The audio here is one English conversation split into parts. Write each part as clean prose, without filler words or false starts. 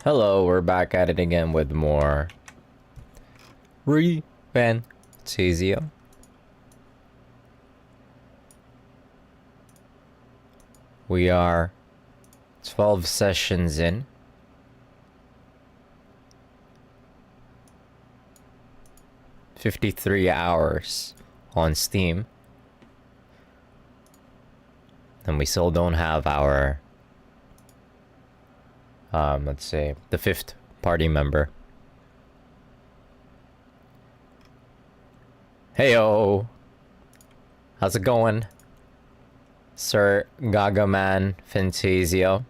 Hello, we're back at it again with more ReFantazio. We are 12 sessions in. $53 hours on Steam. And we still don't have our let's say the 5th party member. Heyo, how's it going, Sir Gaga Man Fantasio?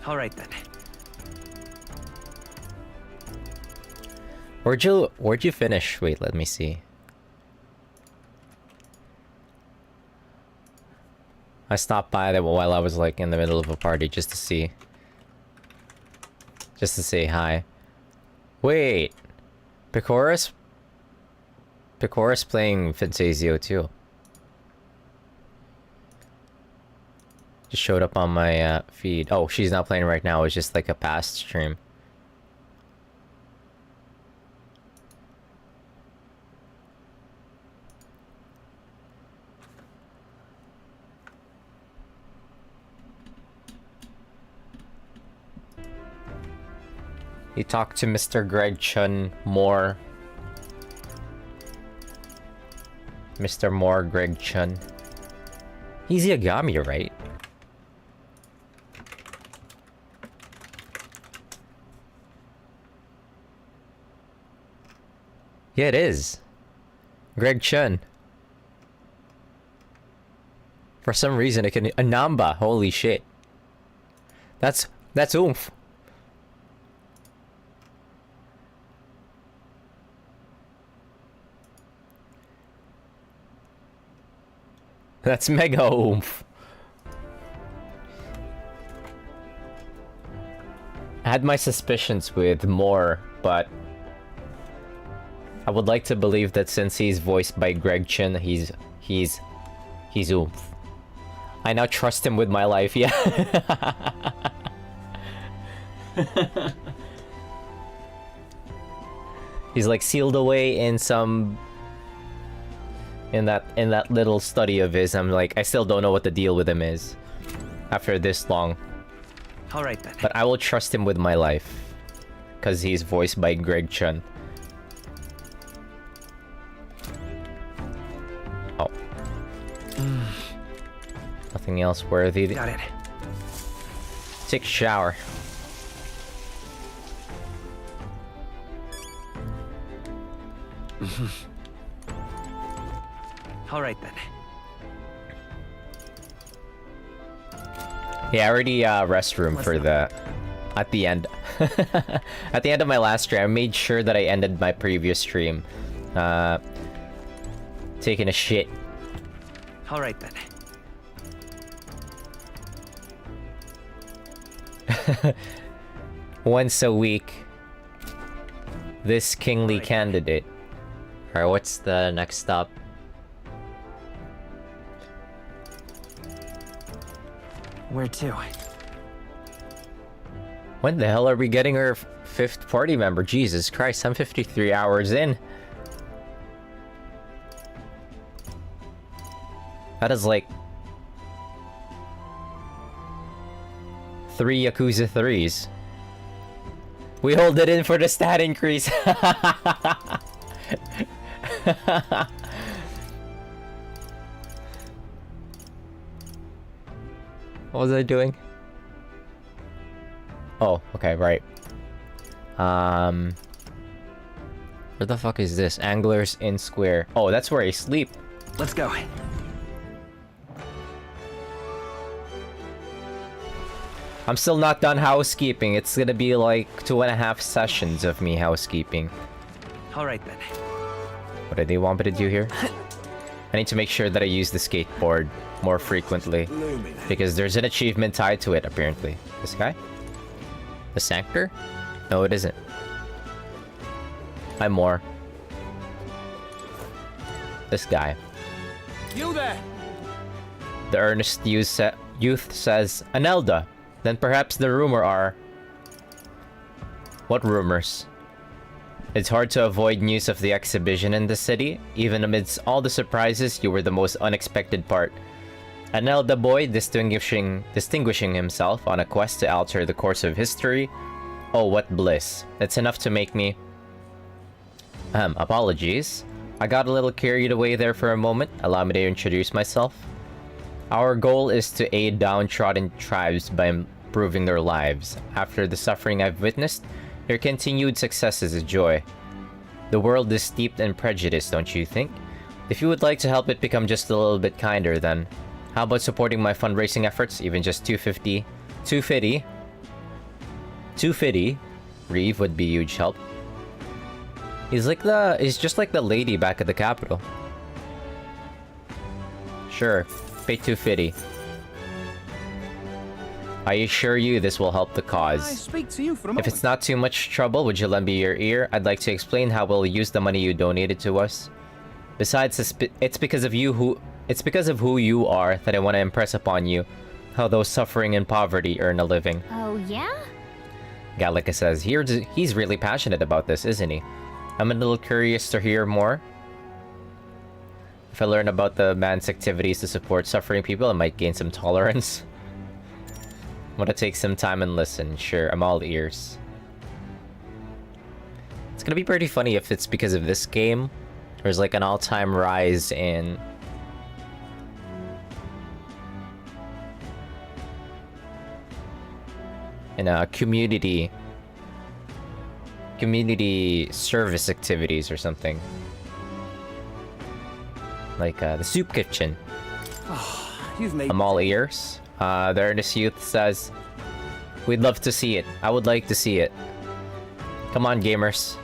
All right then. Where'd you finish? Wait, let me see. I stopped by there while I was like in the middle of a party just to see. Just to say hi. Wait. Picora's playing Fantasio too. Just showed up on my feed. Oh, she's not playing right now. It's just like a past stream. You talked to Mr. Greg Chun more. Mr. Moore Greg Chun. He's Yagami, right? Yeah, it is. Greg Chun. For some reason, it can... Anamba, holy shit. That's oomph. That's mega oomph. I had my suspicions with Moore, but I would like to believe that since he's voiced by Greg Chin, he's oomph. I now trust him with my life, yeah. He's like sealed away in some... In that little study of his. I'm like, I still don't know what the deal with him is after this long. All right then. But I will trust him with my life because he's voiced by Greg Chun. Oh. Nothing else worthy. Got it. Take a shower. All right then. Yeah, I already restroom for the at the end. At the end of my last stream, I made sure that I ended my previous stream taking a shit. All right then. Once a week. This kingly candidate. Alright, what's the next stop? Where to? When the hell are we getting our 5th party member? Jesus Christ, I'm 53 hours in. That is like 3 Yakuza 3s. We hold it in for the stat increase. What was I doing? Oh, okay, right. Where the fuck is this? Anglers Inn Square. Oh, that's where I sleep. Let's go. I'm still not done housekeeping. It's gonna be like 2.5 sessions of me housekeeping. All right then. What do they want me to do here? I need to make sure that I use the skateboard more frequently. Because there's an achievement tied to it, apparently. This guy? The Sanctor? No, it isn't. I'm more. This guy. You there? The earnest youth says, Anelda. Then perhaps the rumor are... What rumors? It's hard to avoid news of the exhibition in the city. Even amidst all the surprises, you were the most unexpected part. Anelda boy distinguishing himself on a quest to alter the course of history. Oh, what bliss. It's enough to make me... apologies. I got a little carried away there for a moment. Allow me to introduce myself. Our goal is to aid downtrodden tribes by improving their lives. After the suffering I've witnessed, your continued success is a joy. The world is steeped in prejudice, don't you think? If you would like to help it become just a little bit kinder, then how about supporting my fundraising efforts? Even just $250 Reeve would be huge help. He's just like the lady back at the Capitol. Sure, pay $250. I assure you this will help the I cause. speak to you for a If moment. it's not too much trouble, would you lend me your ear? I'd like to explain how we'll use the money you donated to us. Besides, it's because of who you are that I want to impress upon you how those suffering in poverty earn a living. Oh, yeah? Gallica says, he's really passionate about this, isn't he? I'm a little curious to hear more. If I learn about the man's activities to support suffering people, I might gain some tolerance. I'm gonna take some time and listen. Sure, I'm all ears. It's gonna be pretty funny if it's because of this game. There's like an all-time rise in... community service activities or something. Like the soup kitchen. You've made... I'm all ears. The earnest youth says, we'd love to see it. I would like to see it. Come on, gamers.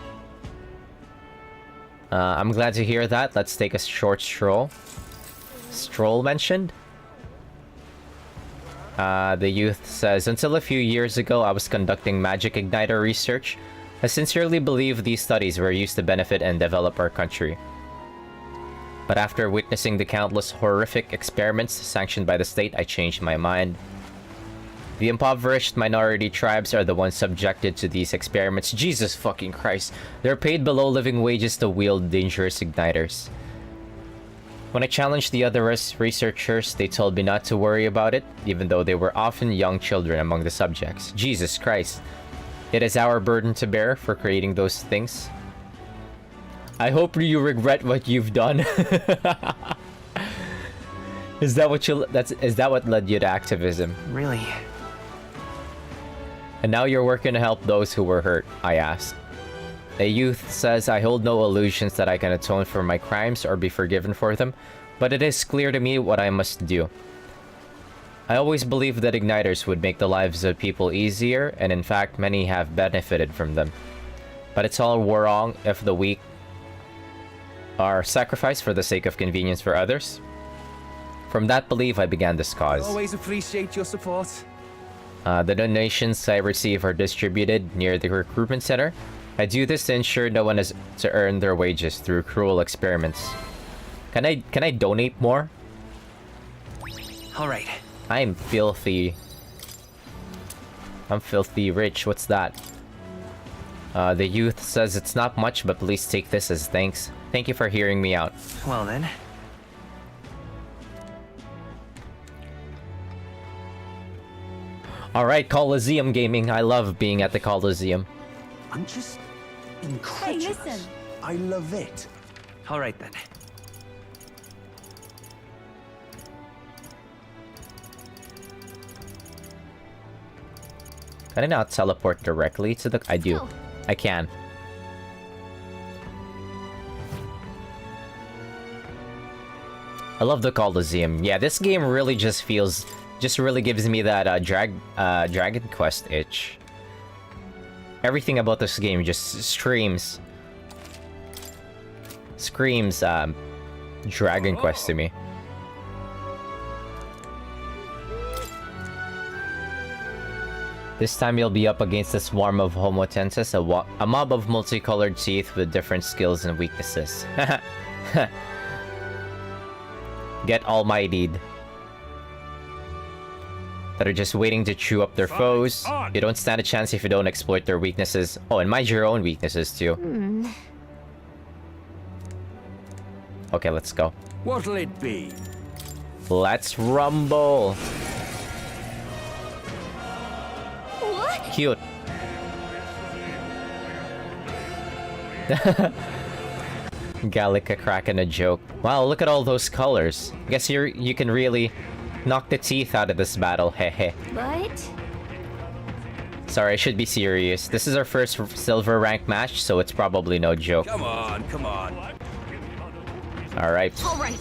I'm glad to hear that. Let's take a short stroll. Stroll mentioned? The youth says, until a few years ago, I was conducting magic igniter research. I sincerely believe these studies were used to benefit and develop our country. But after witnessing the countless horrific experiments sanctioned by the state, I changed my mind. The impoverished minority tribes are the ones subjected to these experiments. Jesus fucking Christ. They're paid below living wages to wield dangerous igniters. When I challenged the other researchers, they told me not to worry about it, even though they were often young children among the subjects. Jesus Christ. It is our burden to bear for creating those things. I hope you regret what you've done. Is that what led you to activism? Really? And now you're working to help those who were hurt, I asked. A youth says, I hold no illusions that I can atone for my crimes or be forgiven for them, but it is clear to me what I must do. I always believed that igniters would make the lives of people easier, and in fact many have benefited from them. But it's all wrong if the weak are sacrificed for the sake of convenience for others. From that belief, I began this cause. Always appreciate your support. The donations I receive are distributed near the recruitment center. I do this to ensure no one has to earn their wages through cruel experiments. Can I donate more? All right. I'm filthy rich. What's that? The youth says it's not much, but please take this as thanks. Thank you for hearing me out. Well then. Alright, Coliseum Gaming. I love being at the Coliseum. I'm just incredulous. Hey, listen. I love it. All right then. Can I not teleport directly to the... I do. Oh. I can. I love the Coliseum. Yeah, this game really just really gives me that Dragon Quest itch. Everything about this game just screams Dragon Quest to me. This time you'll be up against a swarm of homotenses, a mob of multicolored teeth with different skills and weaknesses. Get almightied. That are just waiting to chew up their foes. You don't stand a chance if you don't exploit their weaknesses. Oh, and mind your own weaknesses too. Okay, let's go. What'll it be? Let's rumble. What? Cute. Gallica cracking a joke. Wow, look at all those colors. I guess you can really knock the teeth out of this battle. Hehe. But Sorry, I should be serious. This is our first silver rank match, so it's probably no joke. Come on, come on. All right, all right,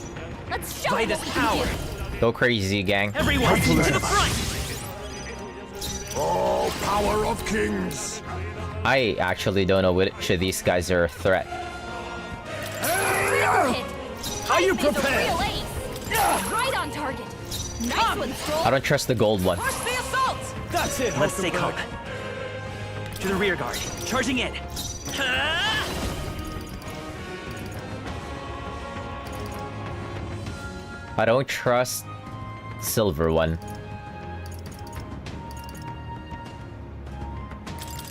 let's show By them this what we can power. do. go crazy, gang. Everyone, to the front! Oh, power of kings! I actually don't know which of these guys are a threat. Are you He's a prepared? real ace. Right on target. Nice one, Stroll. I don't trust the gold one. Push the assault. That's it. Let's stay calm. Hulkenberg. To the rear guard. Charging in. I don't trust silver one.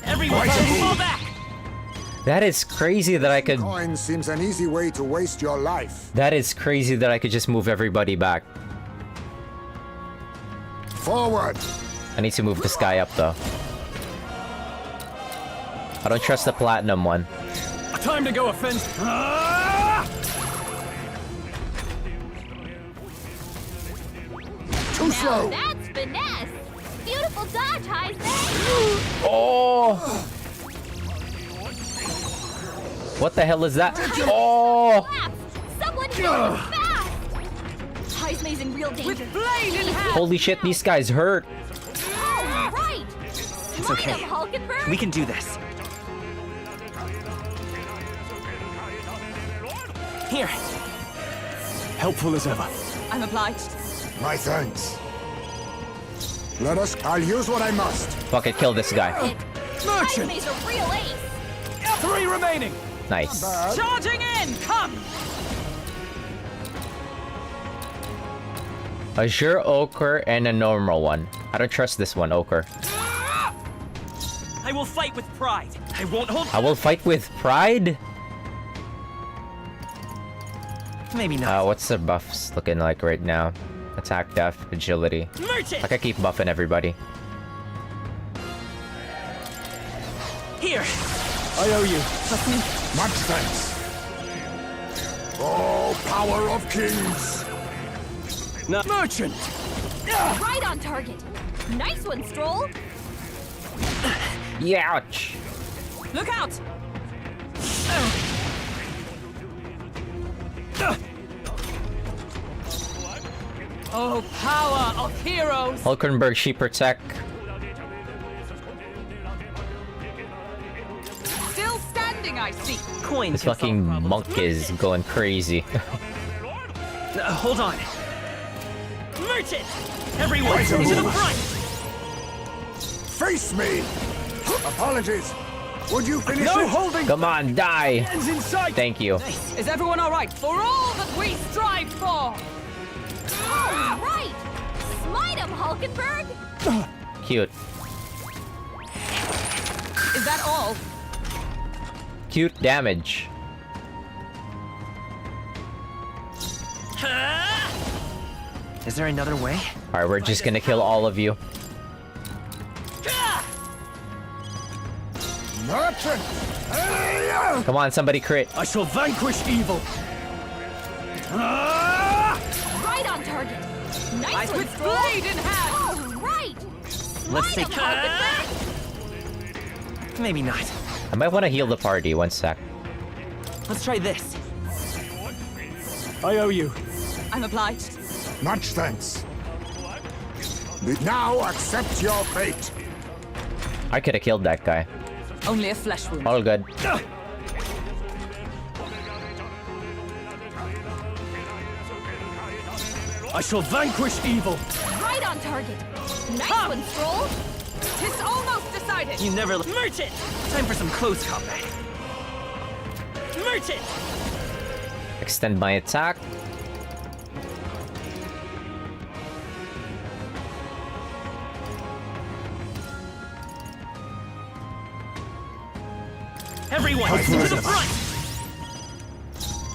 Everyone, fall back! That is crazy that I could. Coin seems an easy way to waste your life. That is crazy that I could just move everybody back. Forward! I need to move this guy up though. I don't trust the platinum one. Time to go offense. Too slow! That's finesse. Beautiful dodge, Heisman. Oh! What the hell is that? Oh! Someone heal him fast. Heisman's in real danger. With blade in hand. Holy shit, these guys hurt. All right. It's okay. Smite him, Hulkenberg. We can do this. Here. Helpful as ever. I'm obliged. My thanks. I'll use what I must. Fuck it, kill this guy. Merchant! Heisman's a real ace. 3 remaining. Nice. Charging in. Come. Azure Ochre and a normal one. I don't trust this one, Ochre. I will fight with pride. I won't hold. I will fight with pride? Maybe not. What's the buffs looking like right now? Attack, def, agility. Merchant! Like I keep buffing everybody. Here. I owe you. Much thanks. Oh, power of kings! No. Merchant! Right on target. Nice one, Stroll. Youch! Look out. Oh, power of heroes. Hulkenberg, she protect. Still standing, I see. Coin. This can solve fucking problems. monk is going crazy. Hold on. Merchant! Everyone, Right to the move. front! Face me! Apologies. Would you finish No it? holding. Come on, die! Ends in sight. Thank you. Is everyone all right? For all that we strive for. All right. Smite him, Hulkenberg. Cute. Is that all? Cute damage. Is there another way? Alright, we're just gonna kill all of you. Merchant! Come on, somebody crit. I shall vanquish evil. Right on target. Nice one, with blade in hand. All right. Let's Smite see. him, Hulkenberg. Maybe not. I might want to heal the party. One sec. Let's try this. I owe you. I'm obliged. Much thanks. Now accept your fate. I could have killed that guy. Only a flesh wound. All good. I shall vanquish evil. Right on target. Nice one, Stroll. 'Tis almost decided! You never... Merchant! Time for some close combat. Merchant! Extend my attack. Everyone, to the front!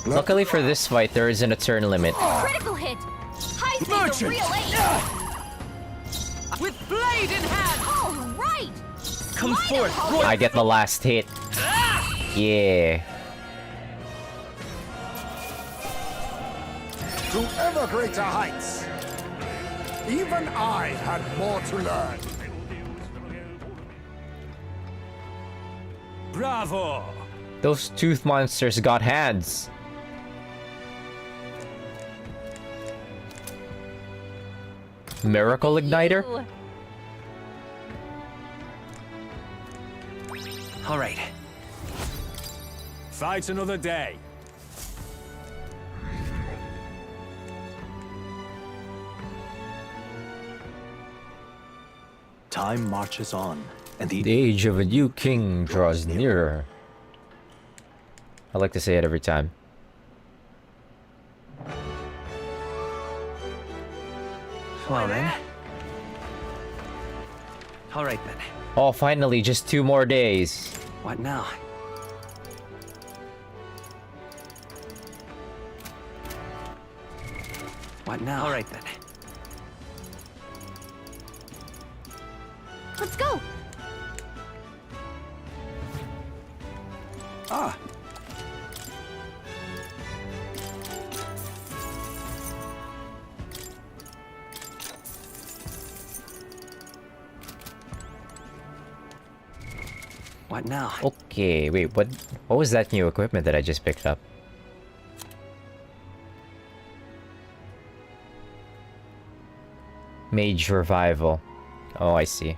Luckily for this fight, there isn't a turn limit. Critical hit! Heist is a Merchant! real ace! With blade in hand! All right! Come Smite forth, him, Roy! I get the last hit. Yeah. To ever greater heights. Even I had more to learn. Bravo! Those tooth monsters got hands. Miracle Igniter? Ooh. All right. Fight another day. Time marches on, and The age of a new king draws nearer. I like to say it every time. Well then. All right then. Oh, finally, just 2 more days. What now? What now? All right then. Let's go! Ah, What now? Okay, wait, what was that new equipment that I just picked up? Mage Revival. Oh, I see.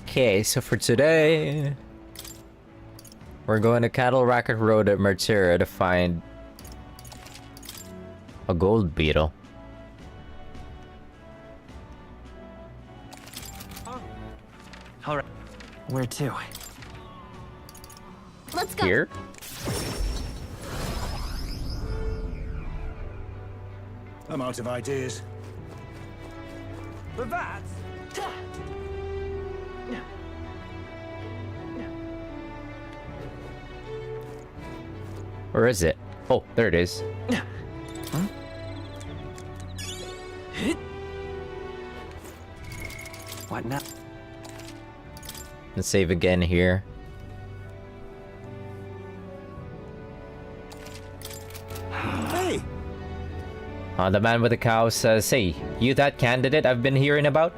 Okay, so for today, we're going to Cattle Racket Road at Mertira to find a gold beetle. All right. Where to? Let's go! Here? I'm out of ideas. But that. Where is it? Oh, there it is. What now? Let's save again here. Hey, The man with the cow says, "Hey, you that candidate I've been hearing about?"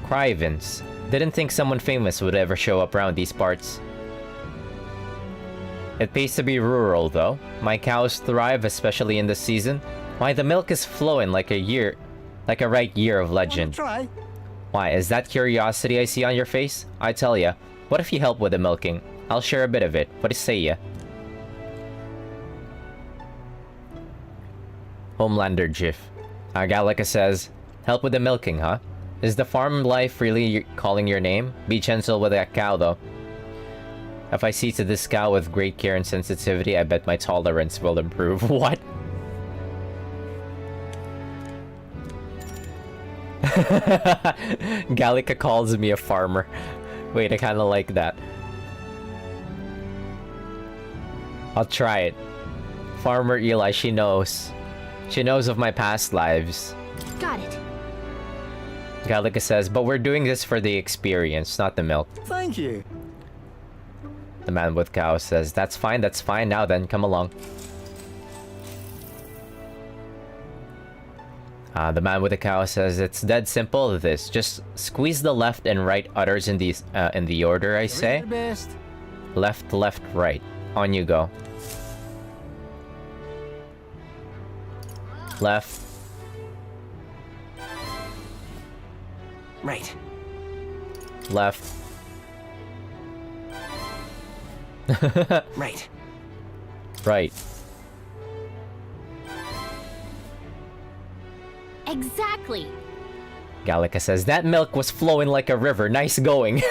Crivens. Didn't think someone famous would ever show up around these parts. It pays to be rural, though. My cows thrive, especially in the season. Why, the milk is flowing like a right year of legend. try. Why, is that curiosity I see on your face? I tell ya, what if you help with the milking? I'll share a bit of it. What do you say ya? Homelander GIF. Gallica says, help with the milking, huh? Is the farm life really calling your name? Be gentle with that cow, though. If I see to this cow with great care and sensitivity, I bet my tolerance will improve. What? Gallica calls me a farmer. Wait, I kinda like that. I'll try it. Farmer Eli, she knows. She knows of my past lives. Got it. Gallica says, but we're doing this for the experience, not the milk. Thank you. The man with cow says, that's fine now then, come along. The man with the cow says, it's dead simple this. Just squeeze the left and right udders in these in the order I say. Best. Left, left, right. On you go. Left. Right. Left. Right. Right. Exactly. Gallica says, that milk was flowing like a river. Nice going.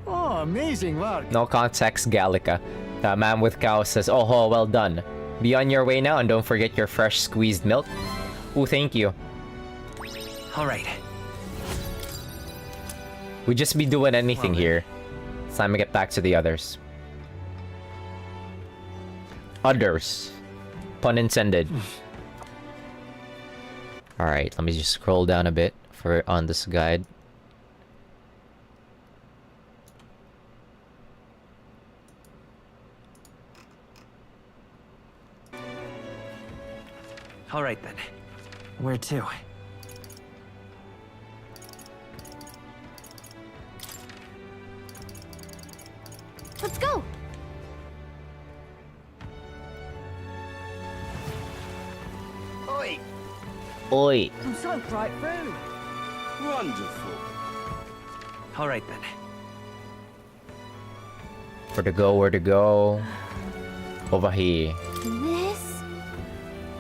Oh, amazing work. No context, Gallica. The man with cow says, oh, ho, well done. Be on your way now and don't forget your fresh squeezed milk. Ooh, thank you. All right. We just be doing anything here. It's time to get back to the others. Others. Pun intended. Alright, let me just scroll down a bit for on this guide. All right then. Where to? Let's go. Oi! Oi! I'm so right through. Wonderful. All right then. Where to go, where to go? Over here. This?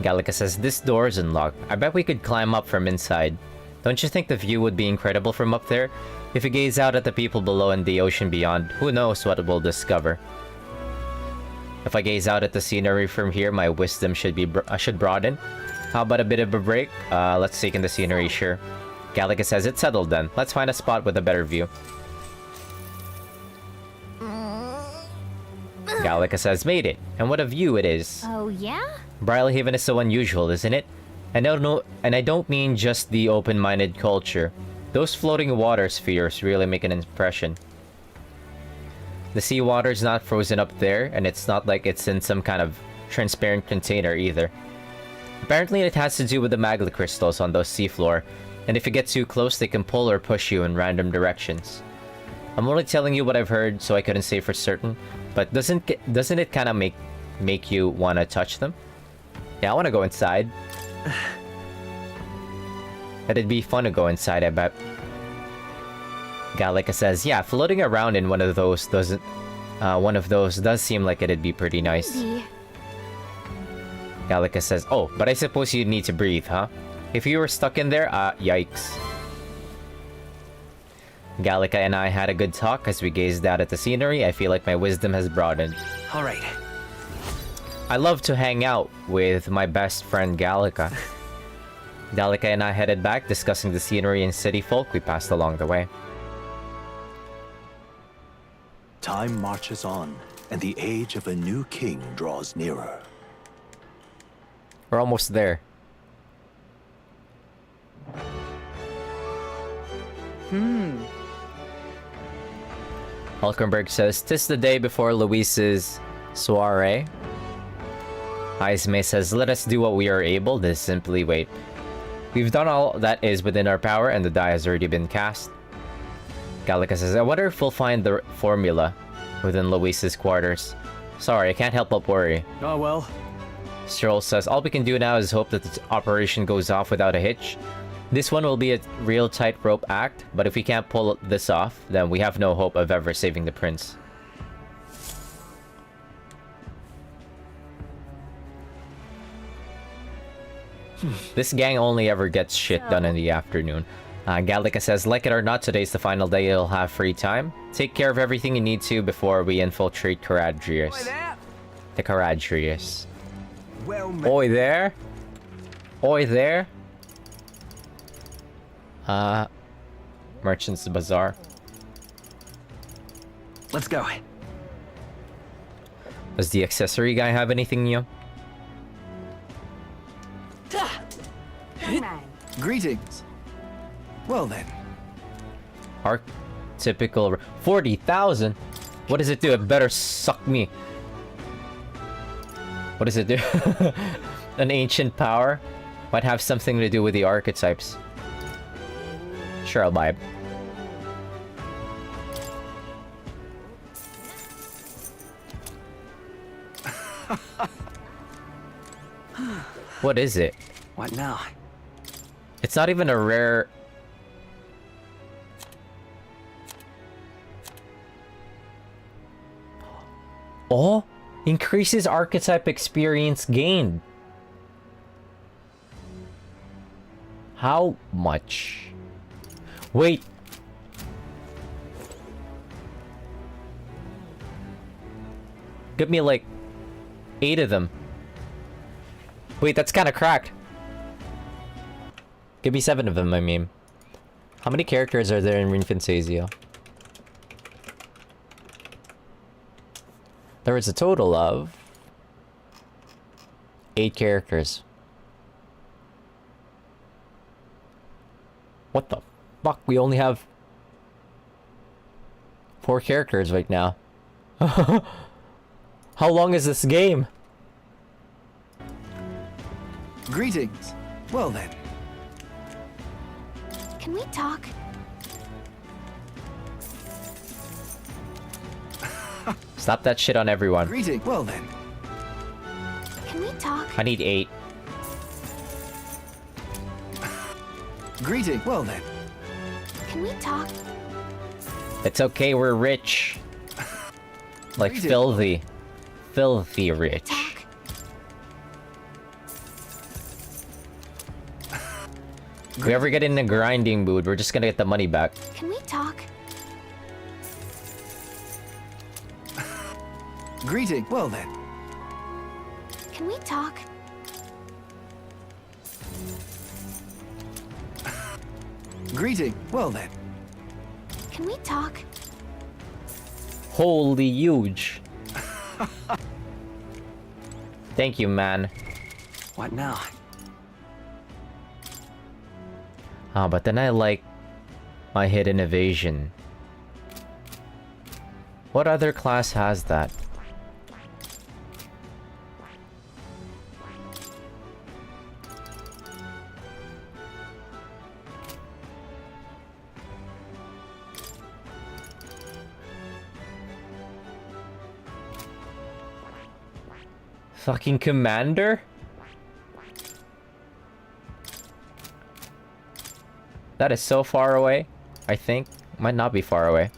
Gallica says, this door is unlocked. I bet we could climb up from inside. Don't you think the view would be incredible from up there? If we gaze out at the people below and the ocean beyond, who knows what we'll discover. If I gaze out at the scenery from here, my wisdom should broaden. How about a bit of a break? Let's take in the scenery, sure. Gallica says, it's settled then. Let's find a spot with a better view. Gallica says, made it. And what a view it is. Oh, yeah? Brileyhaven is so unusual, isn't it? And I don't mean just the open-minded culture. Those floating water spheres really make an impression. The seawater's not frozen up there, and it's not like it's in some kind of transparent container either. Apparently it has to do with the magma crystals on those seafloor, and if you get too close they can pull or push you in random directions. I'm only telling you what I've heard, so I couldn't say for certain, but doesn't it kind of make you want to touch them? Yeah, I want to go inside. It'd be fun to go inside, I bet. Gallica says, yeah, floating around in one of those does seem like it'd be pretty nice. Maybe. Gallica says, oh, but I suppose you'd need to breathe, huh? If you were stuck in there, yikes. Gallica and I had a good talk as we gazed out at the scenery. I feel like my wisdom has broadened. All right. I love to hang out with my best friend Gallica. Gallica and I headed back, discussing the scenery and city folk we passed along the way. Time marches on, and the age of a new king draws nearer. We're almost there. Hulkenberg says, "'Tis the day before Luis's soiree." Ismay says, "Let us do what we are able, this simply wait. We've done all that is within our power, and the die has already been cast." Gallica says, "I wonder if we'll find the formula within Luis's quarters. Sorry, I can't help but worry." Oh well. Cyril says, "All we can do now is hope that the operation goes off without a hitch. This one will be a real tightrope act, but if we can't pull this off, then we have no hope of ever saving the prince." This gang only ever gets shit done in the afternoon. Gallica says, "Like it or not, today's the final day you'll have free time. Take care of everything you need to before we infiltrate Caradrius." The Caradrius. Well met. Oi there? Oi there? Merchant's Bazaar. Let's go. Does the accessory guy have anything new? Greetings. Well then. Typical 40,000? What does it do? It better suck me. What does it do? An ancient power? Might have something to do with the archetypes. Sure, I'll buy it. What is it? What now? It's not even a rare Oh, increases archetype experience gained. How much? Wait. Give me like 8 of them. Wait, that's kind of cracked. Give me 7 of them, I mean. How many characters are there in ReFantazio? There is a total of 8 characters. What the fuck? We only have 4 characters right now. How long is this game? Greetings. Well then. Can we talk? Stop that shit on everyone. Greeting. Well then. Can we talk? I need 8. Greeting. Well then. Can we talk? It's okay, we're rich. Like Greeting. filthy. Filthy rich. Talk. If we ever get in a grinding mood, we're just gonna get the money back. Can we talk? Greeting. Well then. Can we talk? Greeting. Well then. Can we talk? Holy huge. Thank you, man. What now? Ah, but then I like my hidden evasion. What other class has that? Fucking commander? That is so far away, I think. Might not be far away.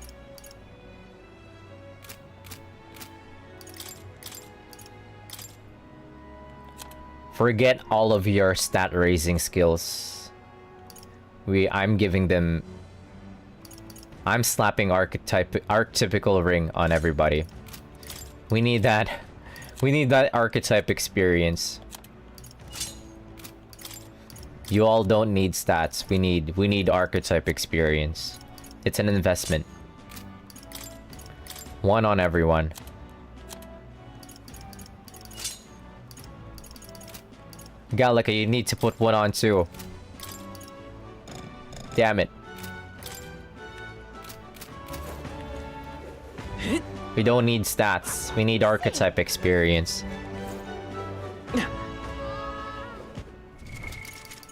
Forget all of your stat raising skills. I'm giving them... I'm slapping archetypical ring on everybody. We need that. We need that archetype experience. You all don't need stats. We need archetype experience. It's an investment. 1 on everyone. Gallica, you need to put 1 on too. Damn it. We don't need stats. We need archetype experience.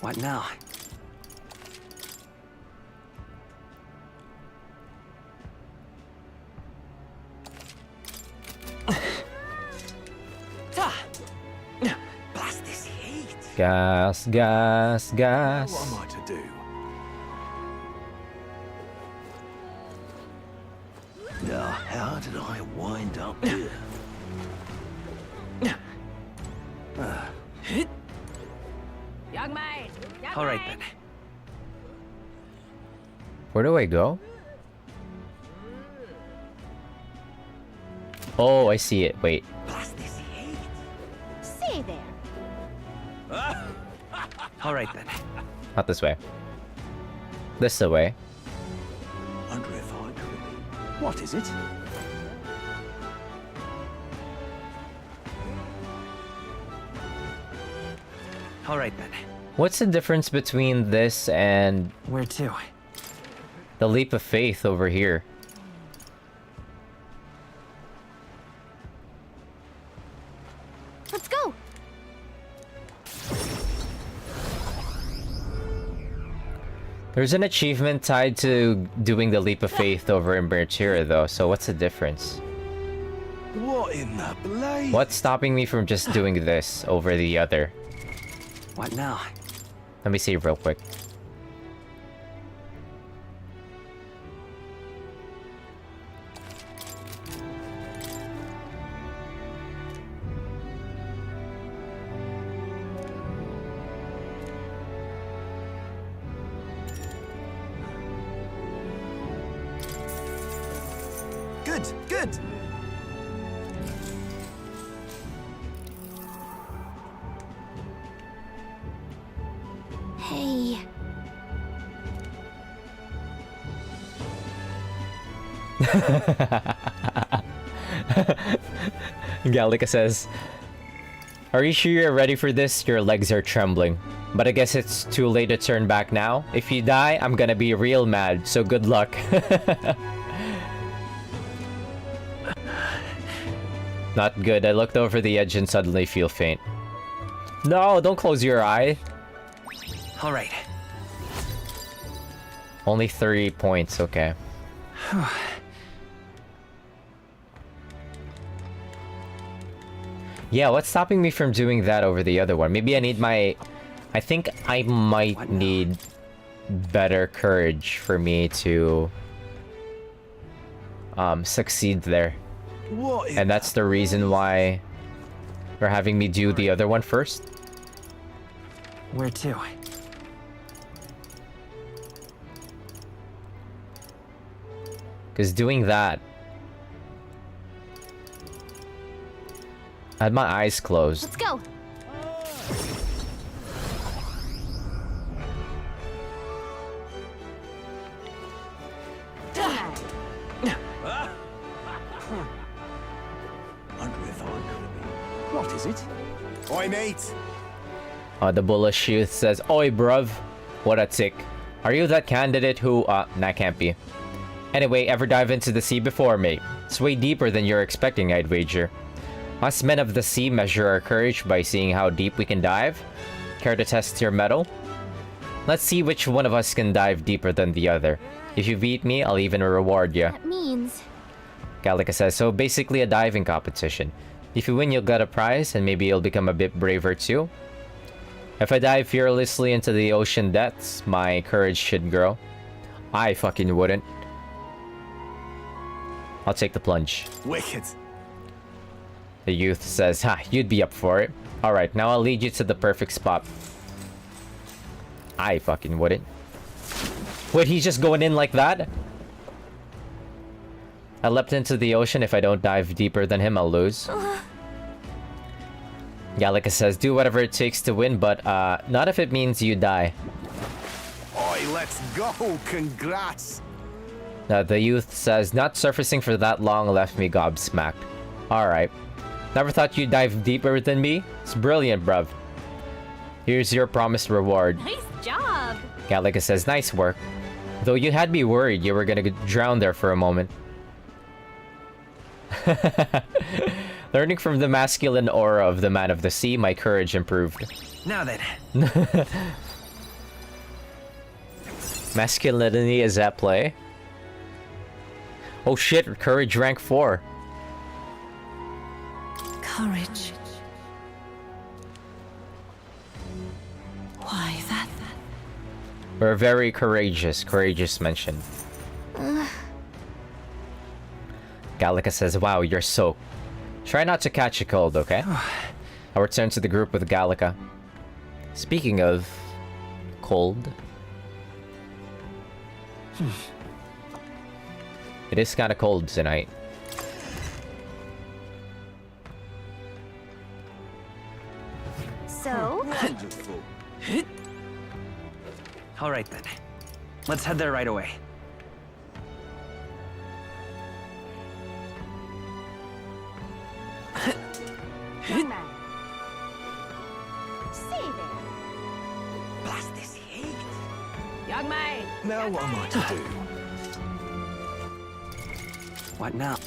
What now? Blast this heat. Gas, gas, What gas. am I to do? Now, how did I wind up here? Young man! All right then. Where do I go? Oh, I see it. Wait. Blast this heat. Say there. All right then. Not this way. This the way. Wonder if I could. What is it? All right then. What's the difference between this and Where to? the leap of faith over here? Let's go! There's an achievement tied to doing the leap of faith over in Bertira though, so what's the difference? What in the blade? What's stopping me from just doing this over the other? What now? Let me see real quick. Good, good. Hey. Gallica says, "Are you sure you're ready for this? Your legs are trembling. But I guess it's too late to turn back now. If you die, I'm gonna be real mad, so good luck." Not good. I looked over the edge and suddenly feel faint. No, don't close your eye. All right. Only 3 points, okay. Yeah, what's stopping me from doing that over the other one? Maybe I need my... I think I might need better courage for me to succeed there. What? And that's the reason why they're having me do the other one first. Where to? Because doing that... I had my eyes closed. Let's go. What is it? Oi, mate. The bullish youth says, "Oi, bruv. What a tick. Are you that candidate who, nah, can't be. Anyway, ever dive into the sea before, mate? It's way deeper than you're expecting, I'd wager. Us men of the sea measure our courage by seeing how deep we can dive. Care to test your mettle? Let's see which one of us can dive deeper than the other. If you beat me, I'll even reward you." That means... Gallica says, "So basically a diving competition. If you win, you'll get a prize, and maybe you'll become a bit braver too. If I dive fearlessly into the ocean depths, my courage should grow. I fucking wouldn't. I'll take the plunge." Wicked. The youth says, "Ha, you'd be up for it. Alright, now I'll lead you to the perfect spot." I fucking wouldn't. Wait, he's just going in like that? I leapt into the ocean. If I don't dive deeper than him, I'll lose. Gallica says, "Do whatever it takes to win, but not if it means you die." Oi, let's go. Congrats. The youth says, "Not surfacing for that long left me gobsmacked." Alright. Never thought you'd dive deeper than me? It's brilliant, bruv. Here's your promised reward. Nice job. Gallica says, "Nice work. Though you had me worried you were gonna drown there for a moment." Learning from the masculine aura of the man of the sea, my courage improved. Now then. Masculinity is at play. Oh shit, courage rank 4. Courage. Why that? We're very courageous. Courageous mention. Gallica says, "Wow, you're soaked. Try not to catch a cold, okay?" I'll return to the group with Gallica. Speaking of cold, it is kind of cold tonight. So... Wonderful. All right then. Let's head there right away. Young man. Say there. Blast this heat. Young man. Now what am I to do? What now?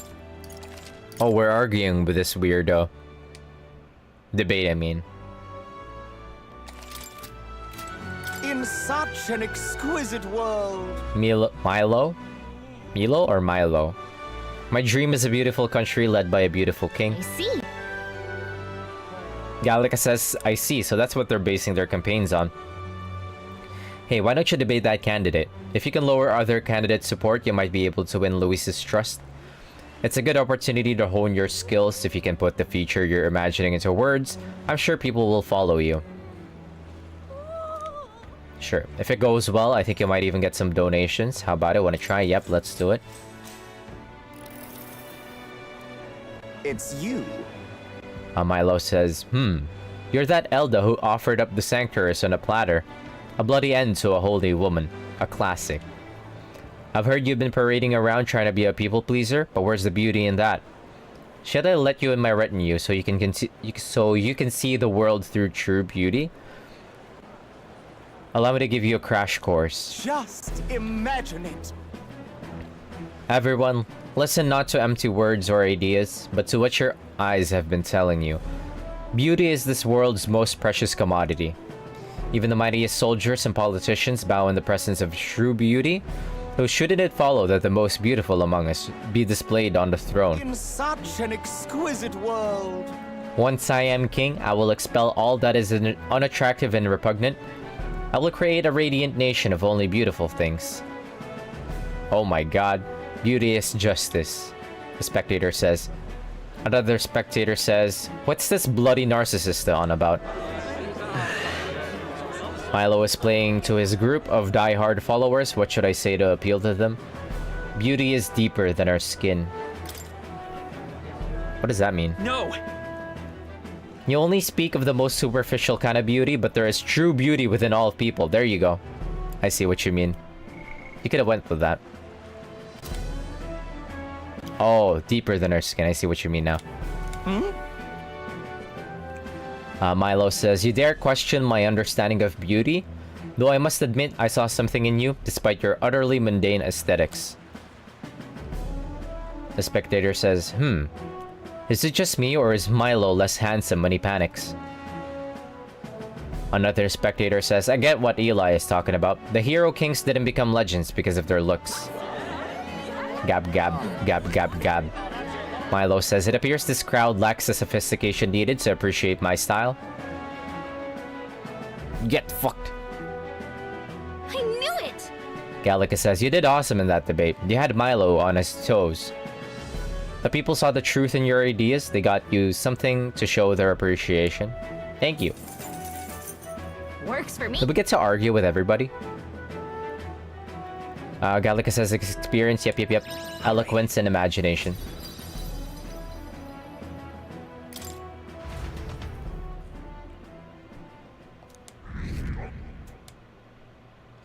Oh, we're arguing with this weirdo. Debate, I mean. In such an exquisite world. Milo? Milo or Milo? My dream is a beautiful country led by a beautiful king. I see. Gallica says, "I see," so that's what they're basing their campaigns on. Hey, why don't you debate that candidate? If you can lower other candidates' support, you might be able to win Luis's trust. It's a good opportunity to hone your skills. If you can put the future you're imagining into words, I'm sure people will follow you. Sure. If it goes well, I think you might even get some donations. How about it? Want to try? Yep, let's do it. It's you. Milo says, You're that Elda who offered up the sanctuaries on a platter. A bloody end to a holy woman. A classic. I've heard you've been parading around trying to be a people pleaser, but where's the beauty in that? Should I let you in my retinue so you can see the world through true beauty? Allow me to give you a crash course. Just imagine it. Everyone, listen not to empty words or ideas, but to what your eyes have been telling you. Beauty is this world's most precious commodity. Even the mightiest soldiers and politicians bow in the presence of true beauty. So shouldn't it follow that the most beautiful among us be displayed on the throne? In such an exquisite world. Once I am king, I will expel all that is unattractive and repugnant. I will create a radiant nation of only beautiful things. Oh my god, beauty is justice, the spectator says. Another spectator says, what's this bloody narcissist on about? Milo is playing to his group of die-hard followers. What should I say to appeal to them? Beauty is deeper than our skin. What does that mean? No! You only speak of the most superficial kind of beauty, but there is true beauty within all people. There you go. I see what you mean. You could have went with that. Oh, deeper than our skin. I see what you mean now. Milo says, you dare question my understanding of beauty? Though I must admit I saw something in you, despite your utterly mundane aesthetics. The spectator says, is it just me or is Milo less handsome when he panics? Another spectator says, I get what Eli is talking about. The hero kings didn't become legends because of their looks. Gab gab, gab gab gab. Milo says, it appears this crowd lacks the sophistication needed to appreciate my style. Get fucked. I knew it! Gallica says, you did awesome in that debate. You had Milo on his toes. The people saw the truth in your ideas. They got you something to show their appreciation. Thank you. Works for me. Did we get to argue with everybody? Gallica says, experience, yep. Eloquence and imagination.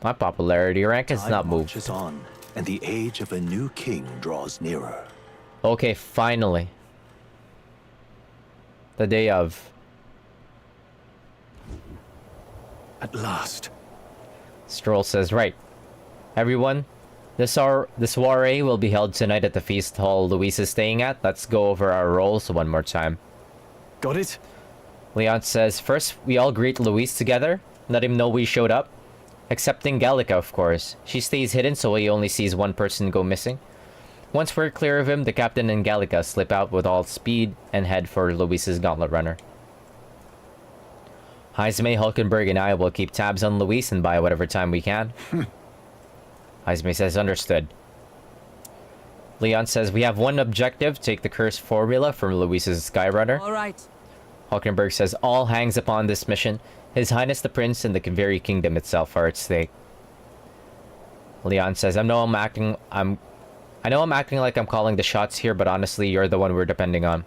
My popularity rank has not moved. Marches on, and the age of a new king draws nearer. Okay, finally. The day of. At last. Stroll says, right. Everyone, this soiree will be held tonight at the feast hall Luis is staying at. Let's go over our roles one more time. Got it? Leon says, first we all greet Luis together. Let him know we showed up. Excepting Gallica, of course. She stays hidden so he only sees one person go missing. Once we're clear of him, the captain and Gallica slip out with all speed and head for Luis's gauntlet runner. Heisme, Hulkenberg, and I will keep tabs on Luis and buy whatever time we can. Heisme says, understood. Leon says, we have one objective, take the cursed formula from Luis's Skyrunner. All right. Hulkenberg says, all hangs upon this mission. His Highness the Prince and the very kingdom itself are at stake. Leon says, I know I'm acting like I'm calling the shots here, but honestly, you're the one we're depending on.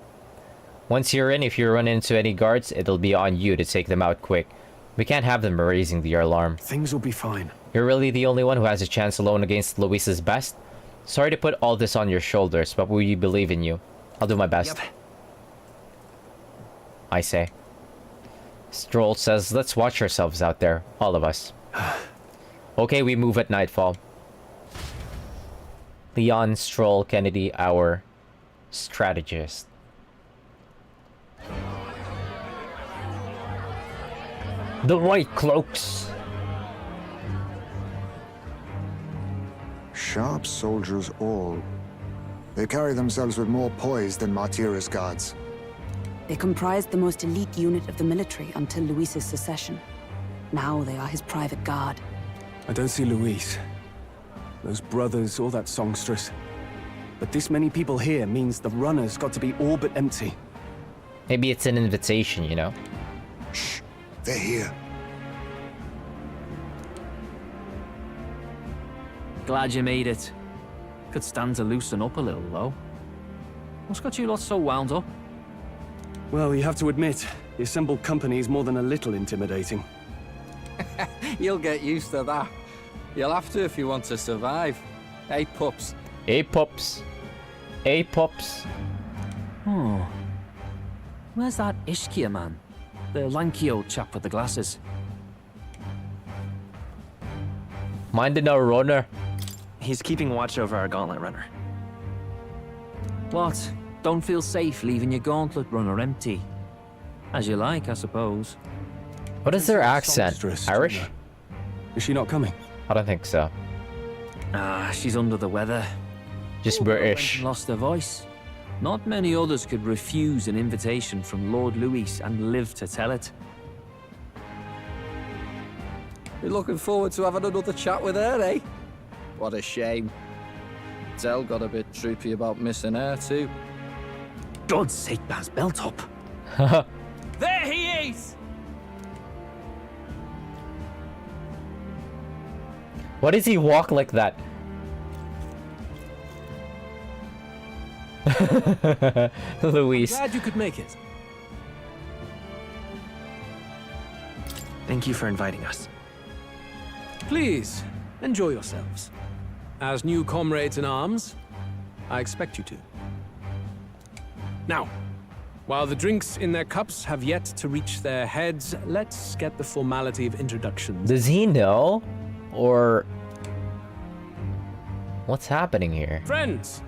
Once you're in, if you run into any guards, it'll be on you to take them out quick. We can't have them raising the alarm. Things will be fine. You're really the only one who has a chance alone against Luis's best. Sorry to put all this on your shoulders, but we believe in you. I'll do my best. Yep. I say. Stroll says, let's watch ourselves out there, all of us. Okay, we move at nightfall. Leon, Stroll, Kennedy, our strategist. The White Cloaks. Sharp soldiers all. They carry themselves with more poise than Martira's guards. They comprised the most elite unit of the military until Luis's secession. Now they are his private guard. I don't see Luis, those brothers, or that songstress. But this many people here means the runner's got to be all but empty. Maybe it's an invitation, you know? Shh, they're here. Glad you made it. Could stand to loosen up a little, though. What's got you lot so wound up? Well, you have to admit, the assembled company is more than a little intimidating. You'll get used to that. You'll have to if you want to survive. Hey, pups. Hey, pups. Hey, pups. Oh. Where's that Ishkia man? The lanky old chap with the glasses. Minding our runner. He's keeping watch over our gauntlet runner. What? Don't feel safe leaving your gauntlet runner empty? As you like, I suppose. What is their accent? Songstress, Irish? Gina. Is she not coming? I don't think so. Ah, she's under the weather. Just Poor girl went British. and lost her voice. Not many others could refuse an invitation from Lord Louis and live to tell it. You're looking forward to having another chat with her, eh? What a shame. Zell got a bit droopy about missing her, too. God's sake, Baz, belt up. There he is! Why does he walk like that? Luis. Glad you could make it. Thank you for inviting us. Please, enjoy yourselves. As new comrades in arms, I expect you to. Now, while the drinks in their cups have yet to reach their heads, let's get the formality of introductions. Does he know? Or... what's happening here? Friends,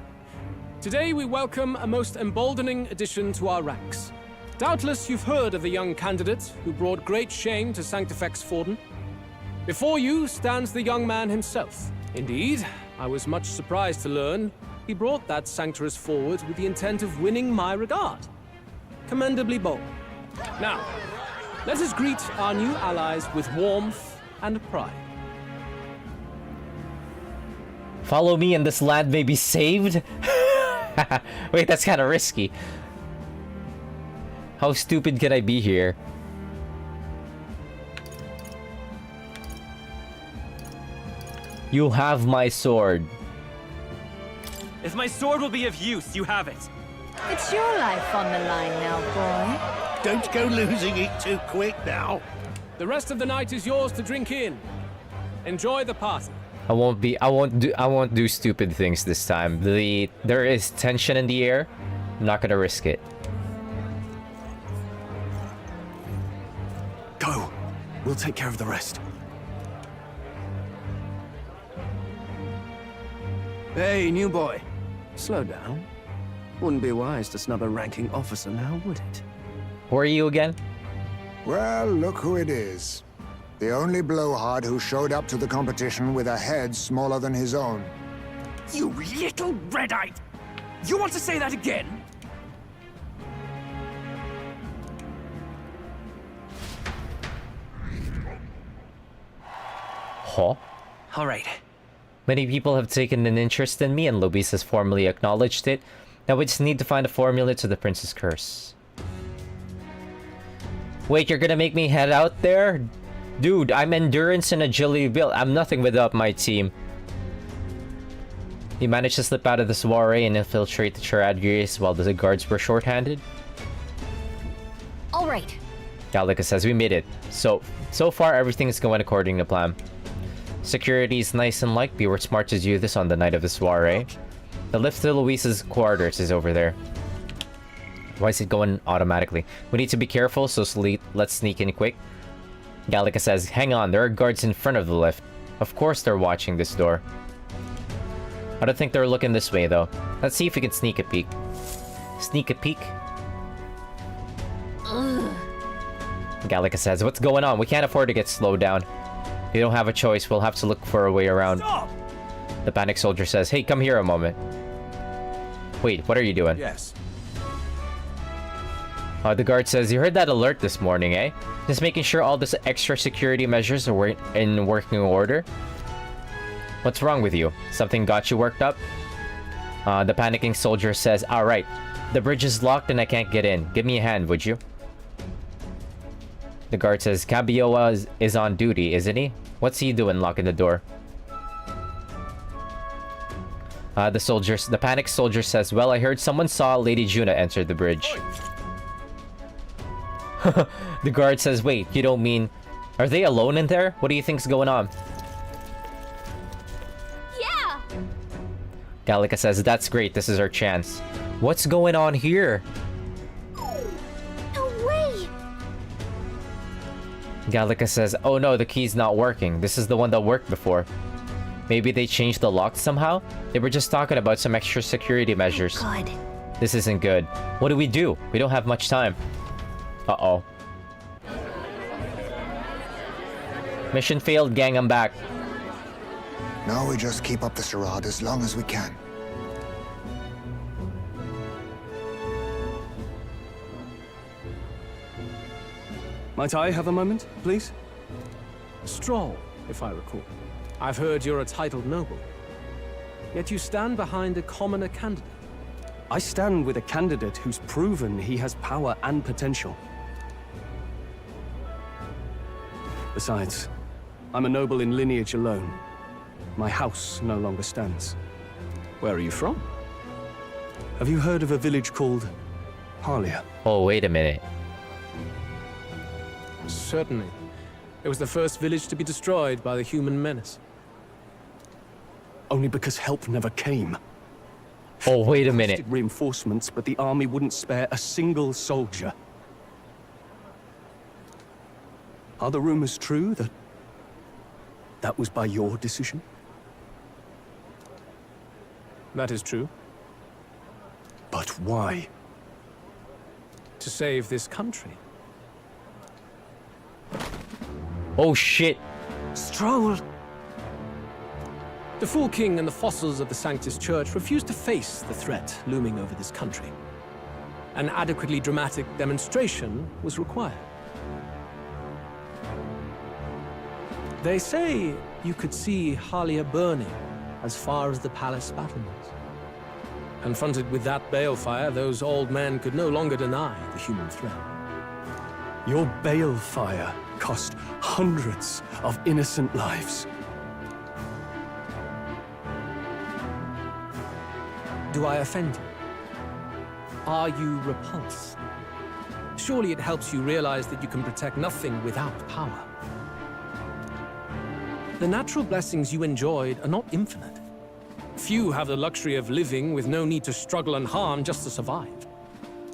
today we welcome a most emboldening addition to our ranks. Doubtless you've heard of the young candidate who brought great shame to Sanctifex Forden. Before you stands the young man himself. Indeed, I was much surprised to learn he brought that sanctuarist forward with the intent of winning my regard. Commendably bold. Now, let us greet our new allies with warmth and pride. Follow me and this land may be saved? Wait, that's kind of risky. How stupid can I be here? You have my sword. If my sword will be of use, you have it. It's your life on the line now, boy. Don't go losing it too quick now. The rest of the night is yours to drink in. Enjoy the party. I won't do stupid things this time. There is tension in the air. I'm not gonna risk it. Go. We'll take care of the rest. Hey, new boy. Slow down. Wouldn't be wise to snub a ranking officer now, would it? Who are you again? Well, look who it is. The only blowhard who showed up to the competition with a head smaller than his own. You little red-eyed! You want to say that again? Huh? All right. Many people have taken an interest in me and Luis has formally acknowledged it. Now we just need to find a formula to the Prince's Curse. Wait, you're gonna make me head out there? Dude, I'm endurance and agility built. I'm nothing without my team. He managed to slip out of the soiree and infiltrate the Charadrius while the guards were shorthanded. All right. Gallica says we made it. So far everything is going according to plan. Security is nice and light. We were smart to do this on the night of the soiree. The lift to Luis's quarters is over there. Why is it going automatically? We need to be careful, so let's sneak in quick. Gallica says, hang on, there are guards in front of the lift. Of course they're watching this door. I don't think they're looking this way, though. Let's see if we can sneak a peek. Sneak a peek. Gallica says, what's going on? We can't afford to get slowed down. We don't have a choice. We'll have to look for a way around. Stop! The panic soldier says, hey, come here a moment. Wait, what are you doing? Yes. The guard says, you heard that alert this morning, eh? Just making sure all this extra security measures are in working order. What's wrong with you? Something got you worked up? The panicking soldier says, alright, the bridge is locked and I can't get in. Give me a hand, would you? The guard says, Cabioa is on duty, isn't he? What's he doing locking the door? The panicked soldier says, well, I heard someone saw Lady Juna enter the bridge. The guard says, wait, you don't mean... Are they alone in there? What do you think's going on? Yeah! Gallica says, that's great, this is our chance. What's going on here? No way! Gallica says, oh no, the key's not working. This is the one that worked before. Maybe they changed the lock somehow? They were just talking about some extra security measures. Good. This isn't good. What do? We don't have much time. Uh-oh. Mission failed, gang, I'm back. Now we just keep up the charade as long as we can. Might I have a moment, please? Stroll, if I recall. I've heard you're a titled noble. Yet you stand behind a commoner candidate. I stand with a candidate who's proven he has power and potential. Besides, I'm a noble in lineage alone. My house no longer stands. Where are you from? Have you heard of a village called Harlia? Oh, wait a minute. Certainly. It was the first village to be destroyed by the human menace. Only because help never came. Oh, wait a minute. Requested reinforcements, but the army wouldn't spare a single soldier. Are the rumors true that that was by your decision? That is true. But why? To save this country. Oh shit. Stroll! The Fool King and the fossils of the Sanctus Church refused to face the threat looming over this country. An adequately dramatic demonstration was required. They say you could see Harlia burning as far as the palace battlements. Confronted with that balefire, those old men could no longer deny the human threat. Your balefire cost hundreds of innocent lives. Do I offend you? Are you repulsed? Surely it helps you realize that you can protect nothing without power. The natural blessings you enjoyed are not infinite. Few have the luxury of living with no need to struggle and harm just to survive.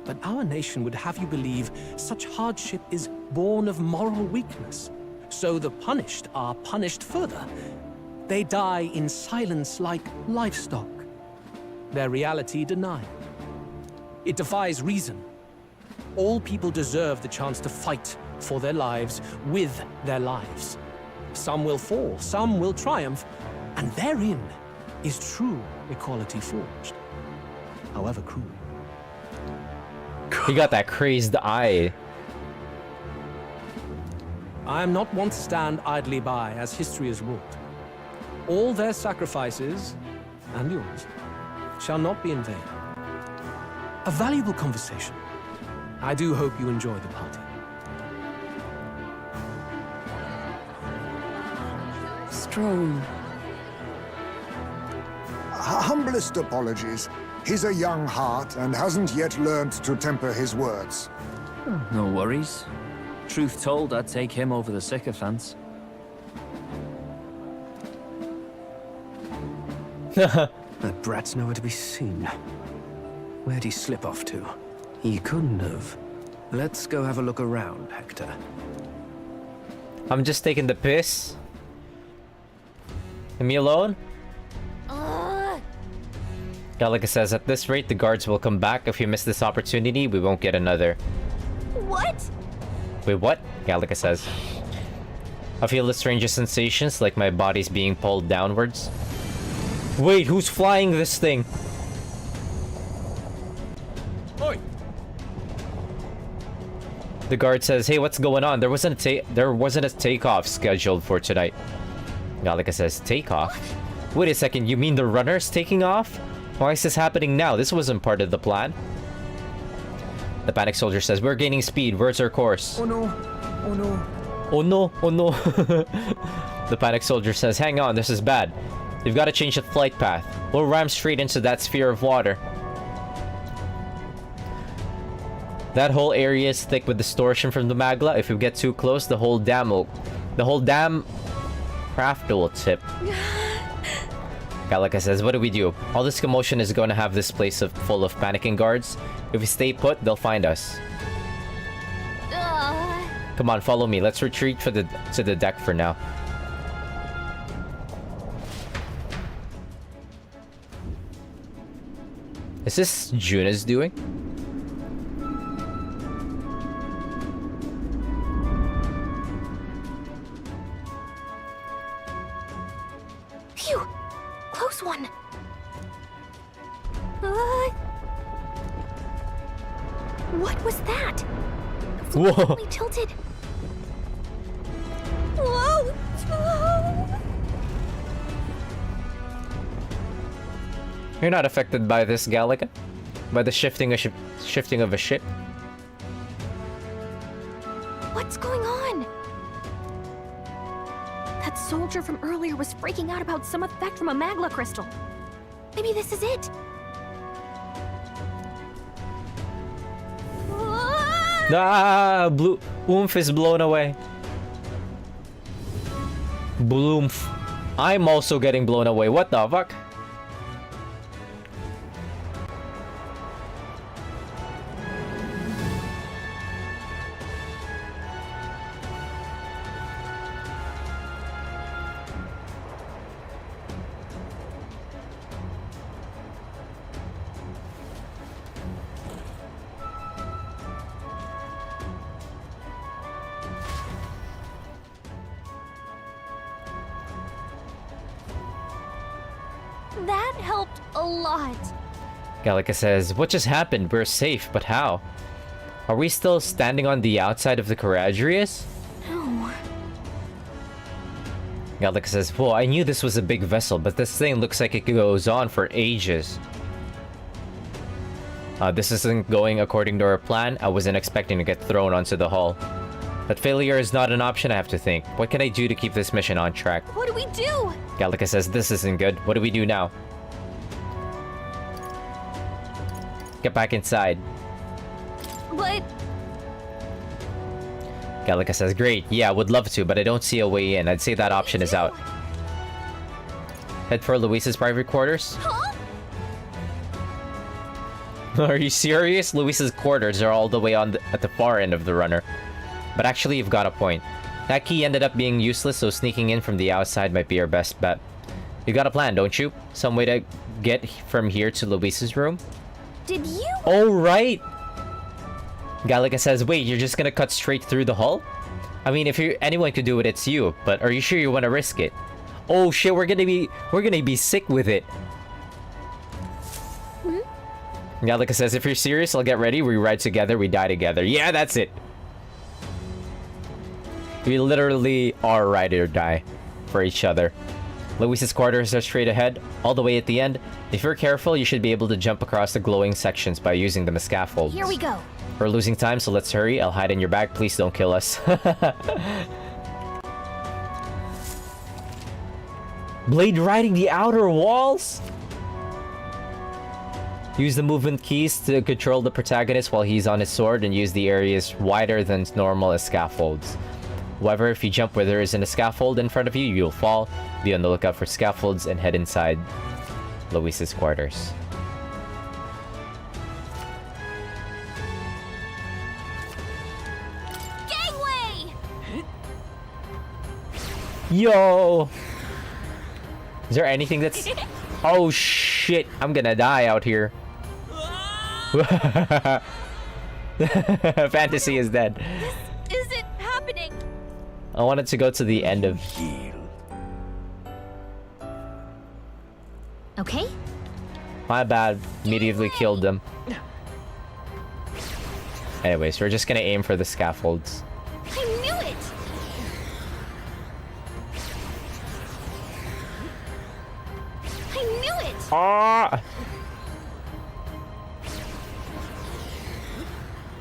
But our nation would have you believe such hardship is born of moral weakness. So the punished are punished further. They die in silence like livestock. Their reality denied. It defies reason. All people deserve the chance to fight for their lives with their lives. Some will fall, some will triumph, and therein is true equality forged, however cruel. He got that crazed eye. I am not one to stand idly by as history is wrought. All their sacrifices, and yours, shall not be in vain. A valuable conversation. I do hope you enjoy the party. Stroll. Humblest apologies. He's a young heart and hasn't yet learned to temper his words. No worries. Truth told, I'd take him over the sycophants. That brat's nowhere to be seen. Where'd he slip off to? He couldn't have. Let's go have a look around, Hector. I'm just taking the piss. Leave me alone. Gallica says, at this rate, the guards will come back. If you miss this opportunity, we won't get another. What? Wait, what? Gallica says. I feel the strangest sensations, like my body's being pulled downwards. Wait, who's flying this thing? Oi! The guard says, hey, what's going on? There wasn't a takeoff scheduled for tonight. Gallica says, takeoff? Wait a second, you mean the runner's taking off? Why is this happening now? This wasn't part of the plan. The panic soldier says, we're gaining speed. Where's our course? Oh no. Oh no. Oh no, oh no. The panic soldier says, hang on, this is bad. We've got to change the flight path. We'll ram straight into that sphere of water. That whole area is thick with distortion from the magma. If we get too close, the whole damn craft will tip. Gallica says, what do we do? All this commotion is going to have this place full of panicking guards. If we stay put, they'll find us. Come on, follow me. Let's retreat to the deck for now. Is this Juna's doing? Phew! Close one. What was that? Whoa! Slightly tilted. Whoa! You're not affected by this, Gallica? By the shifting of a ship? What's going on? That soldier from earlier was freaking out about some effect from a magma crystal. Maybe this is it. Blue Oomph is blown away. Bloomph. I'm also getting blown away. What the fuck? That helped a lot. Gallica says, what just happened? We're safe, but how? Are we still standing on the outside of the Caradrius? No. Gallica says, well, I knew this was a big vessel, but this thing looks like it goes on for ages. This isn't going according to our plan. I wasn't expecting to get thrown onto the hull. But failure is not an option, I have to think. What can I do to keep this mission on track? What do we do? Gallica says, this isn't good. What do we do now? Get back inside. But... Gallica says, great. Yeah, would love to, but I don't see a way in. I'd say that option is out. Head for Luis's private quarters? Huh? Are you serious? Luis's quarters are all the way at the far end of the runner. But actually, you've got a point. That key ended up being useless, so sneaking in from the outside might be our best bet. You got a plan, don't you? Some way to get from here to Luis's room? Did you? Oh, right! Gallica says, wait, you're just gonna cut straight through the hull? I mean, if anyone could do it, it's you. But are you sure you want to risk it? Oh shit, we're gonna be sick with it. Gallica says, if you're serious, I'll get ready. We ride together, we die together. Yeah, that's it. We literally are ride or die for each other. Luis's quarters are straight ahead, all the way at the end. If you're careful, you should be able to jump across the glowing sections by using them as scaffolds. Here we go. We're losing time, so let's hurry. I'll hide in your bag. Please don't kill us. Blade riding the outer walls? Use the movement keys to control the protagonist while he's on his sword and use the areas wider than normal as scaffolds. However, if you jump where there isn't a scaffold in front of you, you'll fall. Be on the lookout for scaffolds and head inside Luis's quarters. Gangway! Yo! Is there anything that's... Oh shit, I'm gonna die out here. Fantasy is dead. This isn't happening. I wanted to go to the end of... Okay. My bad. Immediately killed them. Anyways, we're just gonna aim for the scaffolds. I knew it! I knew it! Ah!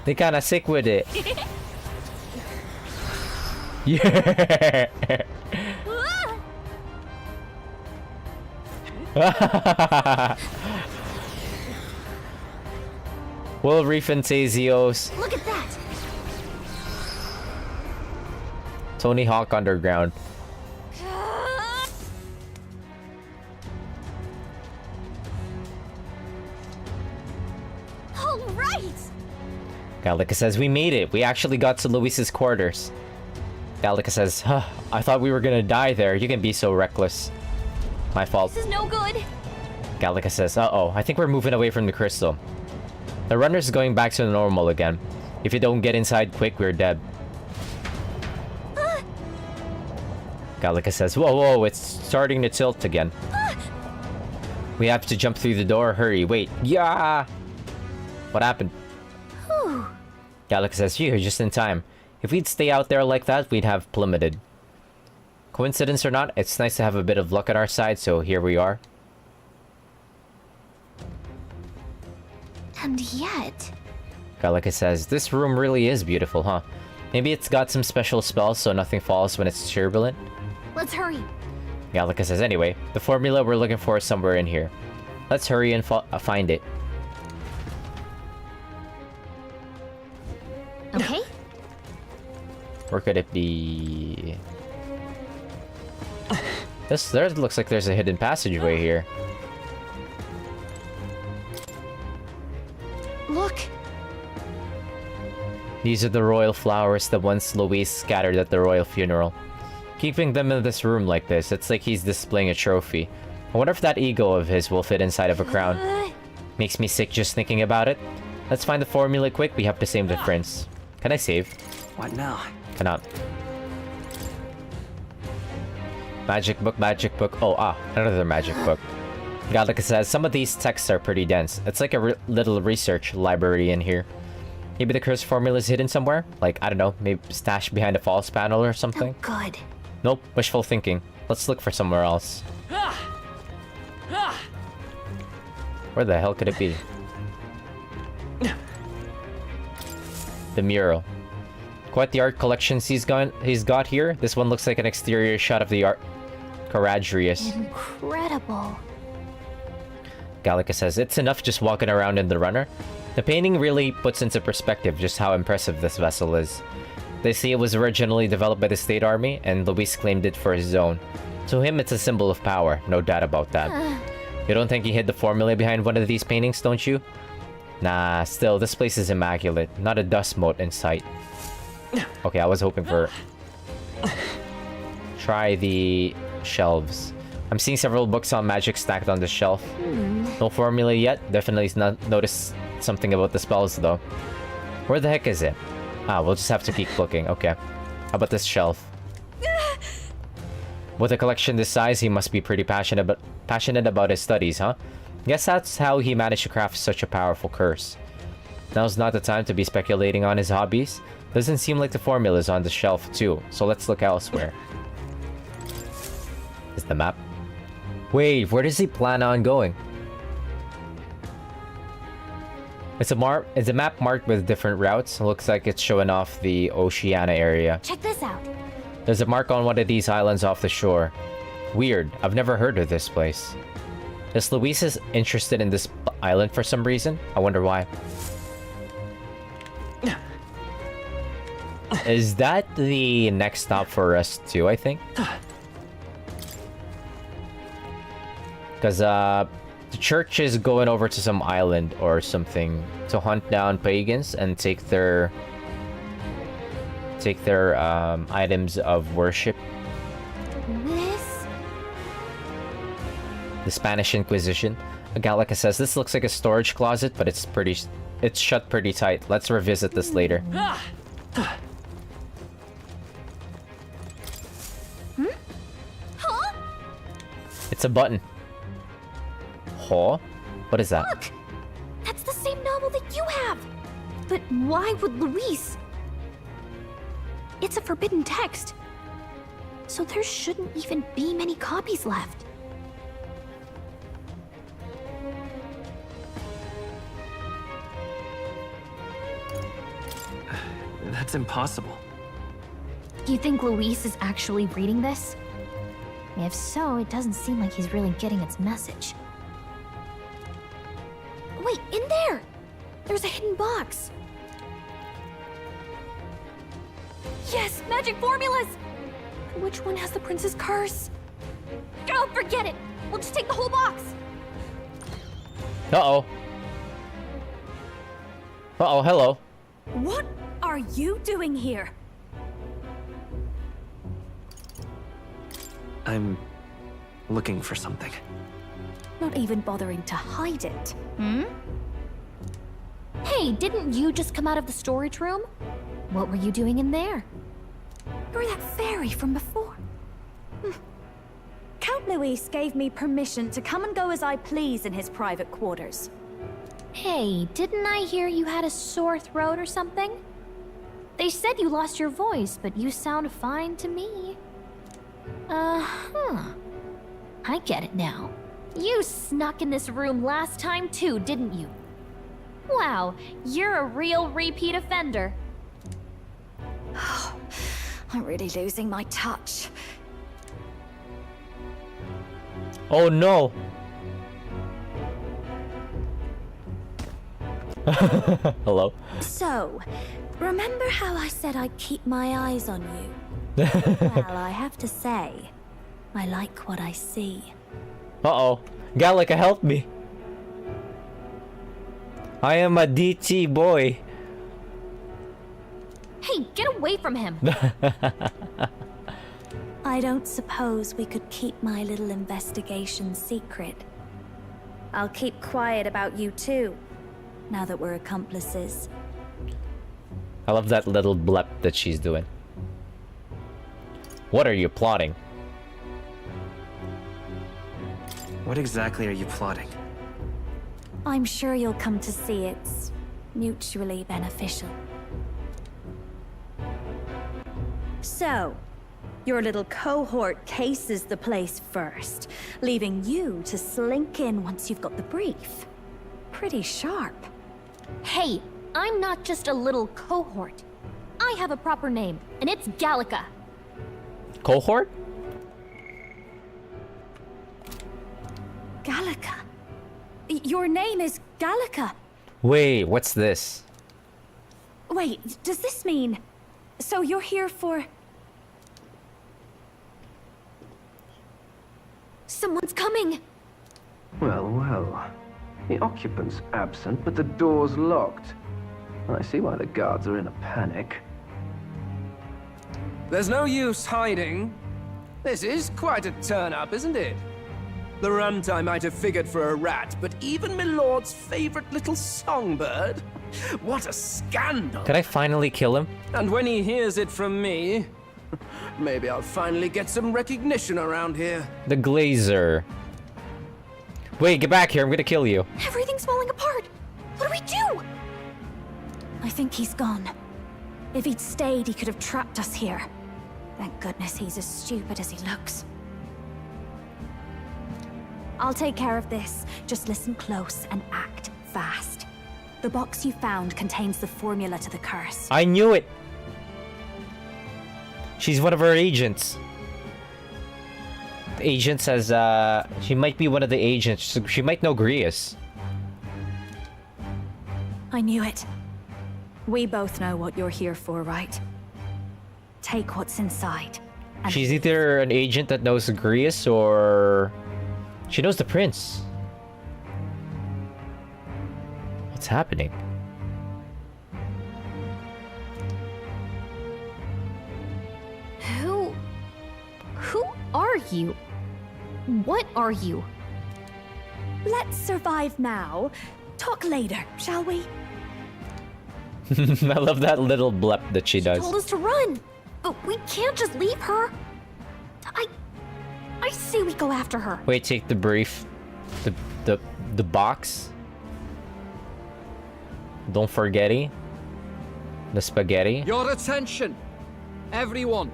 They kinda sick with it. Yeah! Will ReFantazio's Look at that! Tony Hawk Underground. All right! Gallica says, we made it. We actually got to Luis's quarters. Gallica says, huh, I thought we were gonna die there. You can be so reckless. My fault. This is no good. Gallica says, uh-oh, I think we're moving away from the crystal. The runner's going back to normal again. If you don't get inside quick, we're dead. Gallica says, whoa, whoa, it's starting to tilt again. We have to jump through the door. Hurry, wait. Yeah! What happened? Whew. Gallica says, you're just in time. If we'd stay out there like that, we'd have plummeted. Coincidence or not, it's nice to have a bit of luck on our side, so here we are. And yet... Gallica says, this room really is beautiful, huh? Maybe it's got some special spells so nothing falls when it's turbulent? Let's hurry. Gallica says, anyway, the formula we're looking for is somewhere in here. Let's hurry and find it. Okay. Where could it be? There looks like there's a hidden passageway here. Look. These are the royal flowers that once Luis scattered at the royal funeral. Keeping them in this room like this, it's like he's displaying a trophy. I wonder if that ego of his will fit inside of a crown. Makes me sick just thinking about it. Let's find the formula quick, we have to save the prince. Can I save? What now? Cannot. Magic book. Oh, another magic book. Gallica says, some of these texts are pretty dense. It's like a little research library in here. Maybe the curse formula is hidden somewhere? Like, I don't know, maybe stashed behind a false panel or something? Oh, good. Nope, wishful thinking. Let's look for somewhere else. Where the hell could it be? The mural. Quite the art collections he's got here. This one looks like an exterior shot of the art Caradrius. Incredible. Gallica says, it's enough just walking around in the runner. The painting really puts into perspective just how impressive this vessel is. They say it was originally developed by the State Army, and Luis claimed it for his own. To him, it's a symbol of power, no doubt about that. You don't think he hid the formula behind one of these paintings, don't you? Nah, still, this place is immaculate. Not a dust mote in sight. Okay, I was hoping for... Try the shelves. I'm seeing several books on magic stacked on the shelf. No formula yet. Definitely not noticed something about the spells, though. Where the heck is it? We'll just have to keep looking. Okay. How about this shelf? With a collection this size, he must be pretty passionate about his studies, huh? Guess that's how he managed to craft such a powerful curse. Now's not the time to be speculating on his hobbies. Doesn't seem like the formula's on the shelf too, so let's look elsewhere. Is the map? Wait, where does he plan on going? It's a map marked with different routes. It looks like it's showing off the Oceania area. Check this out. There's a mark on one of these islands off the shore. Weird, I've never heard of this place. Is Luis interested in this island for some reason? I wonder why. Is that the next stop for us too, I think? Because the church is going over to some island or something to hunt down pagans and take their items of worship. The Spanish Inquisition. Gallica says this looks like a storage closet, but it's shut pretty tight. Let's revisit this later. Huh? It's a button. Huh? What is that? Look! That's the same novel that you have! But why would Luis? It's a forbidden text. So there shouldn't even be many copies left. That's impossible. Do you think Luis is actually reading this? If so, it doesn't seem like he's really getting its message. Wait, in there! There's a hidden box. Yes, magic formulas! Which one has the prince's curse? Oh, forget it! We'll just take the whole box! Uh-oh. Uh-oh, hello. What are you doing here? I'm looking for something. Not even bothering to hide it, hmm? Hey, didn't you just come out of the storage room? What were you doing in there? You're that fairy from before. Count Luis gave me permission to come and go as I please in his private quarters. Hey, didn't I hear you had a sore throat or something? They said you lost your voice, but you sound fine to me. Uh-huh. I get it now. You snuck in this room last time too, didn't you? Wow, you're a real repeat offender. I'm really losing my touch. Oh no. Hello. So, remember how I said I'd keep my eyes on you? Well, I have to say, I like what I see. Uh-oh. Gallica, help me. I am a DT boy. Hey, get away from him! I don't suppose we could keep my little investigation secret. I'll keep quiet about you too, now that we're accomplices. I love that little blep that she's doing. What are you plotting? What exactly are you plotting? I'm sure you'll come to see it's mutually beneficial. So, your little cohort cases the place first, leaving you to slink in once you've got the brief. Pretty sharp. Hey, I'm not just a little cohort. I have a proper name, and it's Gallica. Cohort? Gallica? Your name is Gallica. Wait, what's this? Wait, does this mean... So you're here for... Someone's coming! Well, well. The occupant's absent, but the door's locked. I see why the guards are in a panic. There's no use hiding. This is quite a turn-up, isn't it? The runt I might have figured for a rat, but even my lord's favorite little songbird? What a scandal! Can I finally kill him? And when he hears it from me, maybe I'll finally get some recognition around here. The Glazer. Wait, get back here, I'm gonna kill you. Everything's falling apart! What do we do? I think he's gone. If he'd stayed, he could have trapped us here. Thank goodness he's as stupid as he looks. I'll take care of this. Just listen close and act fast. The box you found contains the formula to the curse. I knew it! She's one of our agents. The agent says, she might be one of the agents. She might know Grius. I knew it. We both know what you're here for, right? Take what's inside. And She's either an agent that knows Grius or... she knows the prince. What's happening? Who are you? What are you? Let's survive now. Talk later, shall we? I love that little blep that she does. Told us to run, but we can't just leave her. I say we go after her. Wait, take the brief. The box. Don't forget it. The spaghetti. Your attention, everyone.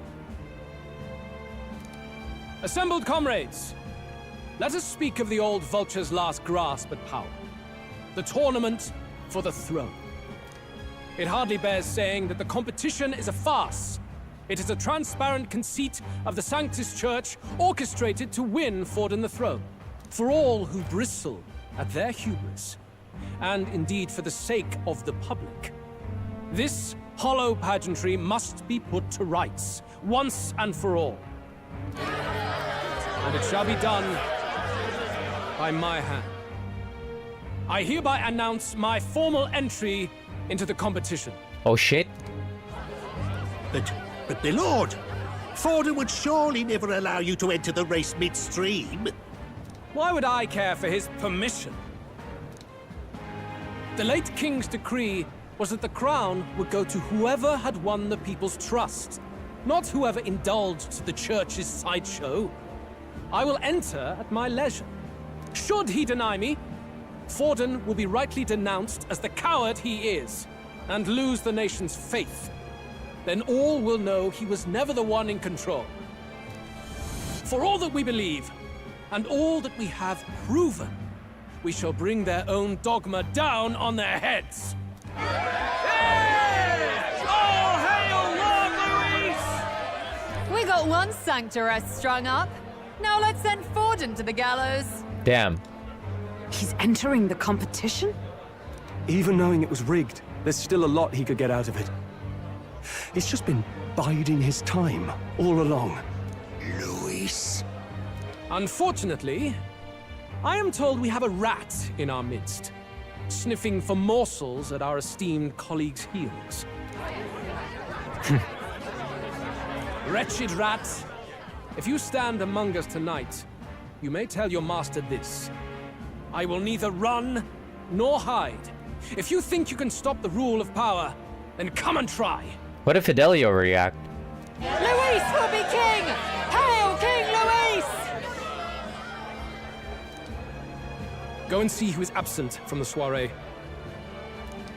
Assembled comrades, let us speak of the old vulture's last grasp at power. The tournament for the throne. It hardly bears saying that the competition is a farce, It is a transparent conceit of the Sanctus Church orchestrated to win Forden the throne. For all who bristle at their hubris, and indeed for the sake of the public, this hollow pageantry must be put to rights, once and for all. And it shall be done by my hand. I hereby announce my formal entry into the competition. Oh shit. But my lord, Forden would surely never allow you to enter the race midstream. Why would I care for his permission? The late king's decree was that the crown would go to whoever had won the people's trust, not whoever indulged the church's sideshow. I will enter at my leisure. Should he deny me, Forden will be rightly denounced as the coward he is, and lose the nation's faith. Then all will know he was never the one in control. For all that we believe, and all that we have proven, we shall bring their own dogma down on their heads. All hail Lord Luis! We got one sanctoress strung up. Now let's send Forden to the gallows. Damn. He's entering the competition? Even knowing it was rigged, there's still a lot he could get out of it. He's just been biding his time all along. Luis. Unfortunately, I am told we have a rat in our midst, sniffing for morsels at our esteemed colleagues' heels. Wretched rat, if you stand among us tonight, you may tell your master this. I will neither run nor hide. If you think you can stop the rule of power, then come and try. What if Fidelio react? Luis will be king! Hail King Luis! Go and see who is absent from the soiree.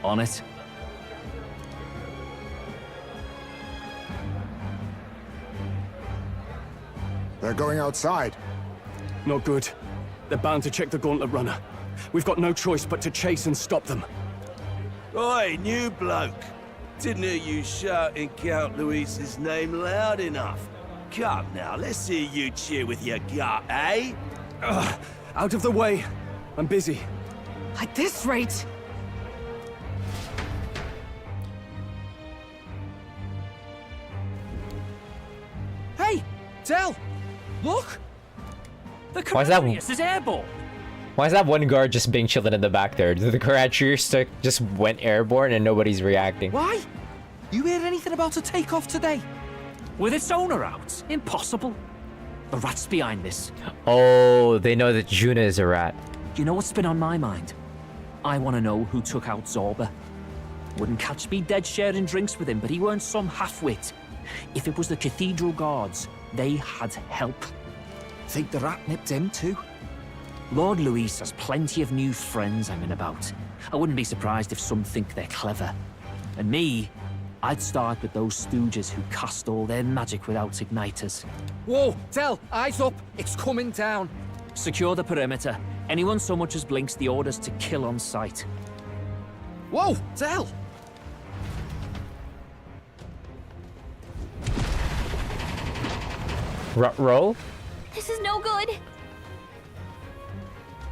On it. They're going outside. Not good. They're bound to check the gauntlet runner. We've got no choice but to chase and stop them. Oi, new bloke. Didn't hear you shouting Count Luis's name loud enough. Come now, let's hear you cheer with your gut, eh? Out of the way. I'm busy. At this rate... Hey, Del! Look! The Why is that- Cornelius is airborne! Why is that one guard just being chilling in the back there? The Courageous just went airborne and nobody's reacting. Why? You hear anything about a takeoff today? With its owner out? Impossible. The rat's behind this. Oh, they know that Juna is a rat. You know what's been on my mind? I want to know who took out Zorba. Wouldn't catch me dead sharing drinks with him, but he weren't some half-wit. If it was the Cathedral Guards, they had help. Think the rat nipped him too? Lord Luis has plenty of new friends hanging about. I wouldn't be surprised if some think they're clever. And me, I'd start with those stooges who cast all their magic without igniters. Whoa, Del, eyes up. It's coming down. Secure the perimeter. Anyone so much as blinks, the orders to kill on sight. Whoa, Del! Roll? This is no good.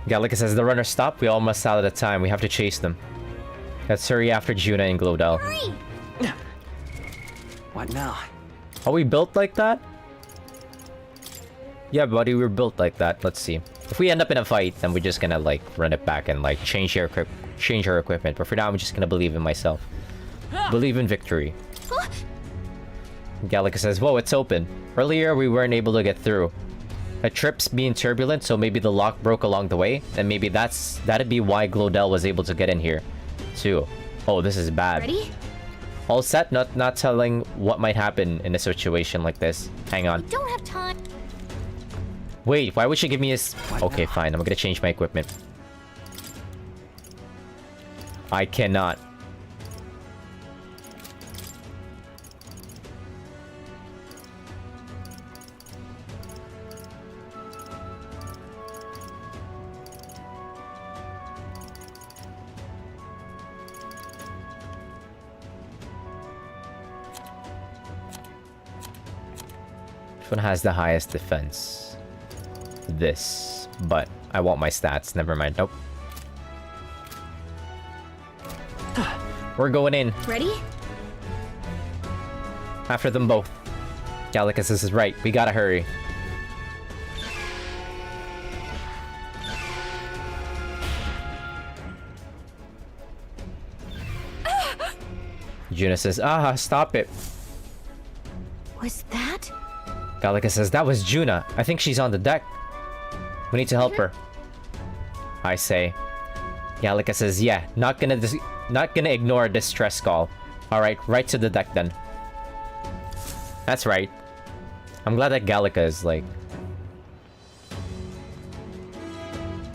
Gallica says the runners stop. We all must out at a time. We have to chase them. Let's hurry after Juna and Glodell. Hurry! What now? Are we built like that? Yeah, buddy, we're built like that. Let's see. If we end up in a fight, then we're just gonna like run it back and like change our equipment. But for now, I'm just gonna believe in myself. Believe in victory. Gallica says, whoa, it's open. Earlier, we weren't able to get through. A trip's being turbulent, so maybe the lock broke along the way, and maybe that'd be why Glodell was able to get in here, too. Oh, this is bad. Ready? All set, not telling what might happen in a situation like this. Hang on. I don't have time. Wait, why would she give me a... Okay, fine, I'm gonna change my equipment. I cannot. Which one has the highest defense? This. But I want my stats. Never mind. Nope. We're going in. Ready? After them both. Gallicus is right. We gotta hurry. Juna says, stop it. Was that? Gallicus says, that was Juna. I think she's on the deck. We need to help her. I say. Gallicus says, yeah, not gonna ignore a distress call. Alright, right to the deck then. That's right. I'm glad that Gallica is like...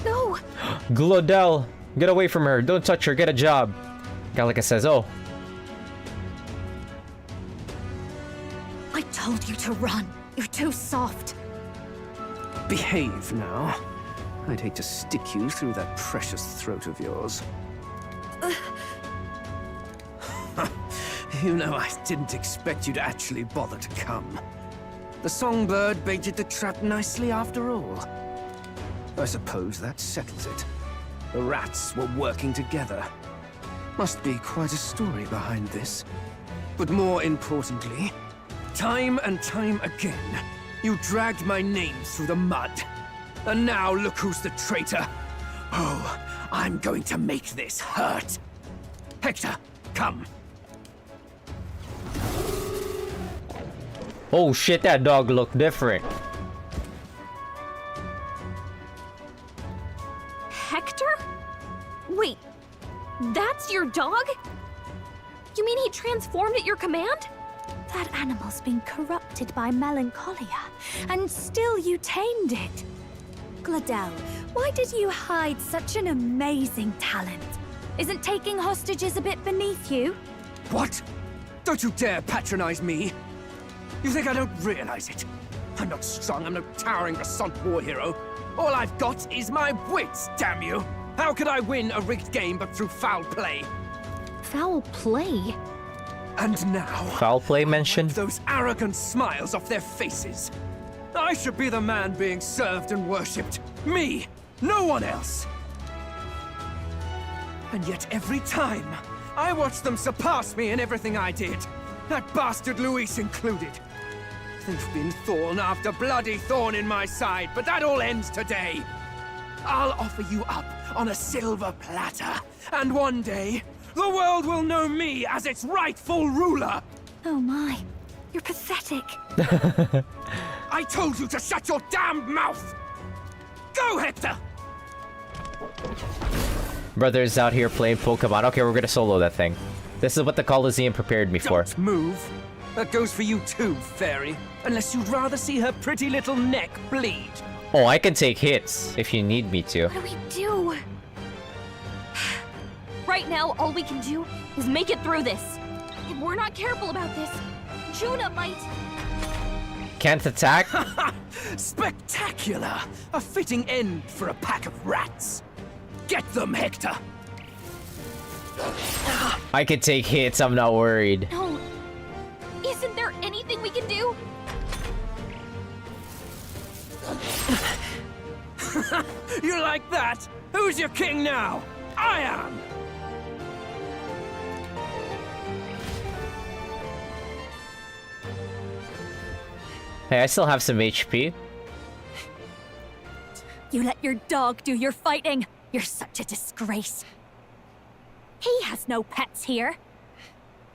No! Glodell! Get away from her! Don't touch her! Get a job! Gallica says, oh. I told you to run. You're too soft. Behave now. I'd hate to stick you through that precious throat of yours. You know, I didn't expect you to actually bother to come. The songbird baited the trap nicely after all. I suppose that settles it. The rats were working together. Must be quite a story behind this. But more importantly, time and time again, you dragged my name through the mud. And now look who's the traitor. Oh, I'm going to make this hurt. Hector, come. Oh shit, that dog looked different. Hector? Wait, that's your dog? You mean he transformed at your command? That animal's been corrupted by melancholia, and still you tamed it. Glodell, why did you hide such an amazing talent? Isn't taking hostages a bit beneath you? What? Don't you dare patronize me! You think I don't realize it? I'm not strong, I'm no towering Rassant war hero. All I've got is my wits, damn you! How could I win a rigged game but through foul play? Foul play? And now... Foul play mentioned? Those arrogant smiles off their faces. I should be the man being served and worshipped. Me! No one else! And yet every time, I watch them surpass me in everything I did. That bastard Luis included. They've been thorn after bloody thorn in my side, but that all ends today. I'll offer you up on a silver platter, and one day, the world will know me as its rightful ruler. Oh my, you're pathetic. I told you to shut your damned mouth! Go, Hector! Brothers out here playing Pokemon. Okay, we're gonna solo that thing. This is what the Coliseum prepared me for. Don't move. That goes for you too, Fairy. Unless you'd rather see her pretty little neck bleed. Oh, I can take hits if you need me to. What do we do? Right now, all we can do is make it through this. If we're not careful about this, Juna might... Can't attack? Spectacular! A fitting end for a pack of rats. Get them, Hector! I can take hits, I'm not worried. No. Isn't there anything we can do? You like that? Who's your king now? I am! Hey, I still have some HP. You let your dog do your fighting. You're such a disgrace. He has no pets here.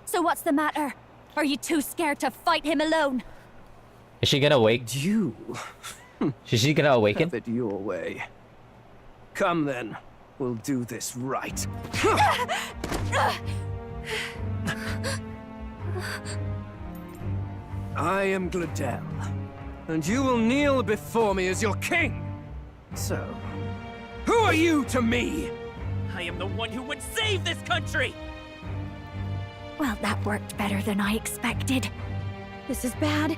So what's the matter? Are you too scared to fight him alone? Is she gonna wake? You? Is she gonna awaken? Have it your way. Come then. We'll do this right. I am Glodell, and you will kneel before me as your king. So, who are you to me? I am the one who would save this country! Well, that worked better than I expected. This is bad.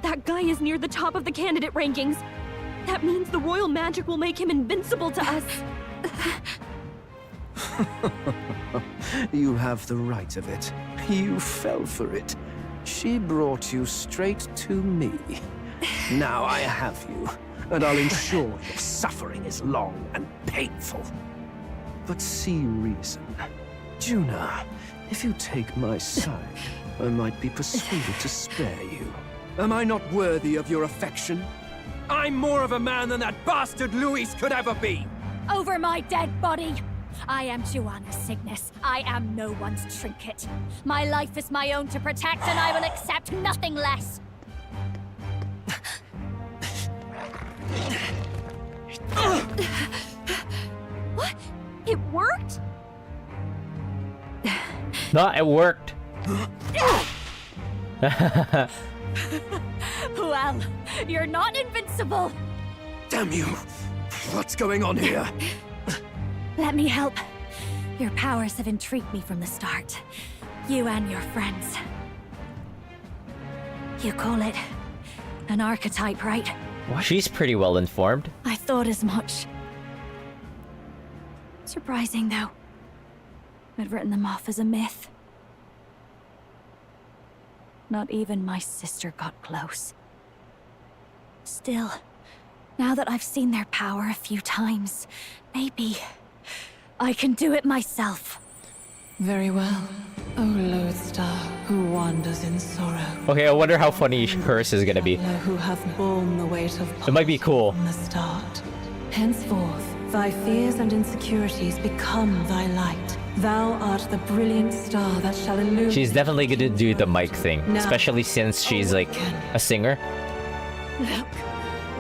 That guy is near the top of the candidate rankings. That means the royal magic will make him invincible to us. You have the right of it. You fell for it. She brought you straight to me. Now I have you, and I'll ensure your suffering is long and painful. But see reason. Juna, if you take my side, I might be persuaded to spare you. Am I not worthy of your affection? I'm more of a man than that bastard Luis could ever be! Over my dead body! I am Juana Cygnus. I am no one's trinket. My life is my own to protect, and I will accept nothing less. What? It worked? No, it worked. Well, you're not invincible. Damn you! What's going on here? Let me help. Your powers have intrigued me from the start. You and your friends. You call it an archetype, right? She's pretty well informed. I thought as much. Surprising, though. I'd written them off as a myth. Not even my sister got close. Still, now that I've seen their power a few times, maybe I can do it myself. Very well. O lodestar, who wanders in sorrow. Okay, I wonder how funny hers is gonna be. Who hath borne the weight of It might be cool. from the start. Henceforth, thy fears and insecurities become thy light. Thou art the brilliant star that shall illuminate. She's definitely gonna do the mic thing, especially since she's like a singer.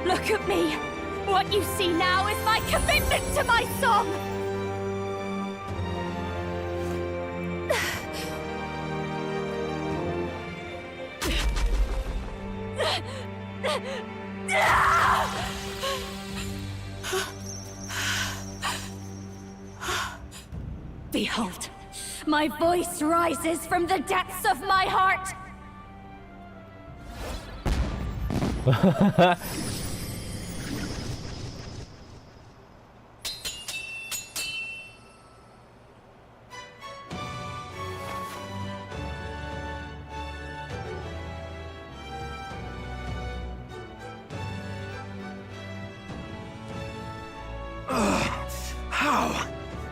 Look at me. What you see now is my commitment to my song. Behold, my voice rises from the depths of my heart.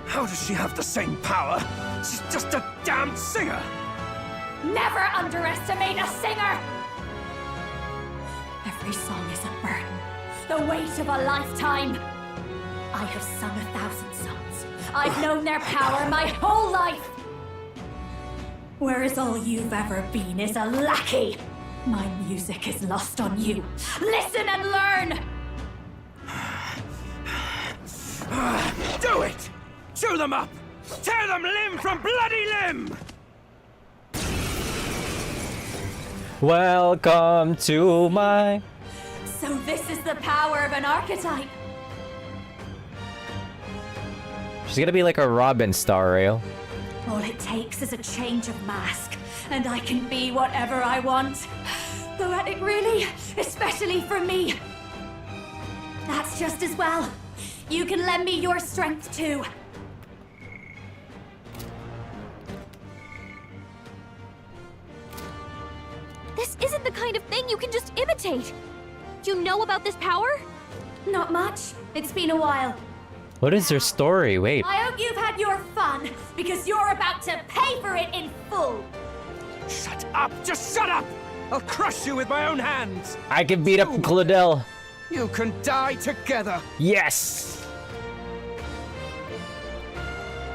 How does she have the same power? She's just a damned singer! Never underestimate a singer! Every song is a burden, the weight of a lifetime. I have sung 1,000 songs. I've known their power my whole life. Whereas all you've ever been is a lackey. My music is lost on you. Listen and learn! Do it! Chew them up! Tear them limb from bloody limb! Welcome to my... So this is the power of an archetype. She's gonna be like a Robin star rail. All it takes is a change of mask, and I can be whatever I want. Poetic, really, especially for me. That's just as well. You can lend me your strength too. This isn't the kind of thing you can just imitate. You know about this power? Not much. It's been a while. What is her story? Wait. I hope you've had your fun, because you're about to pay for it in full. Shut up! Just shut up! I'll crush you with my own hands! I can beat up Claudel. You can die together! Yes!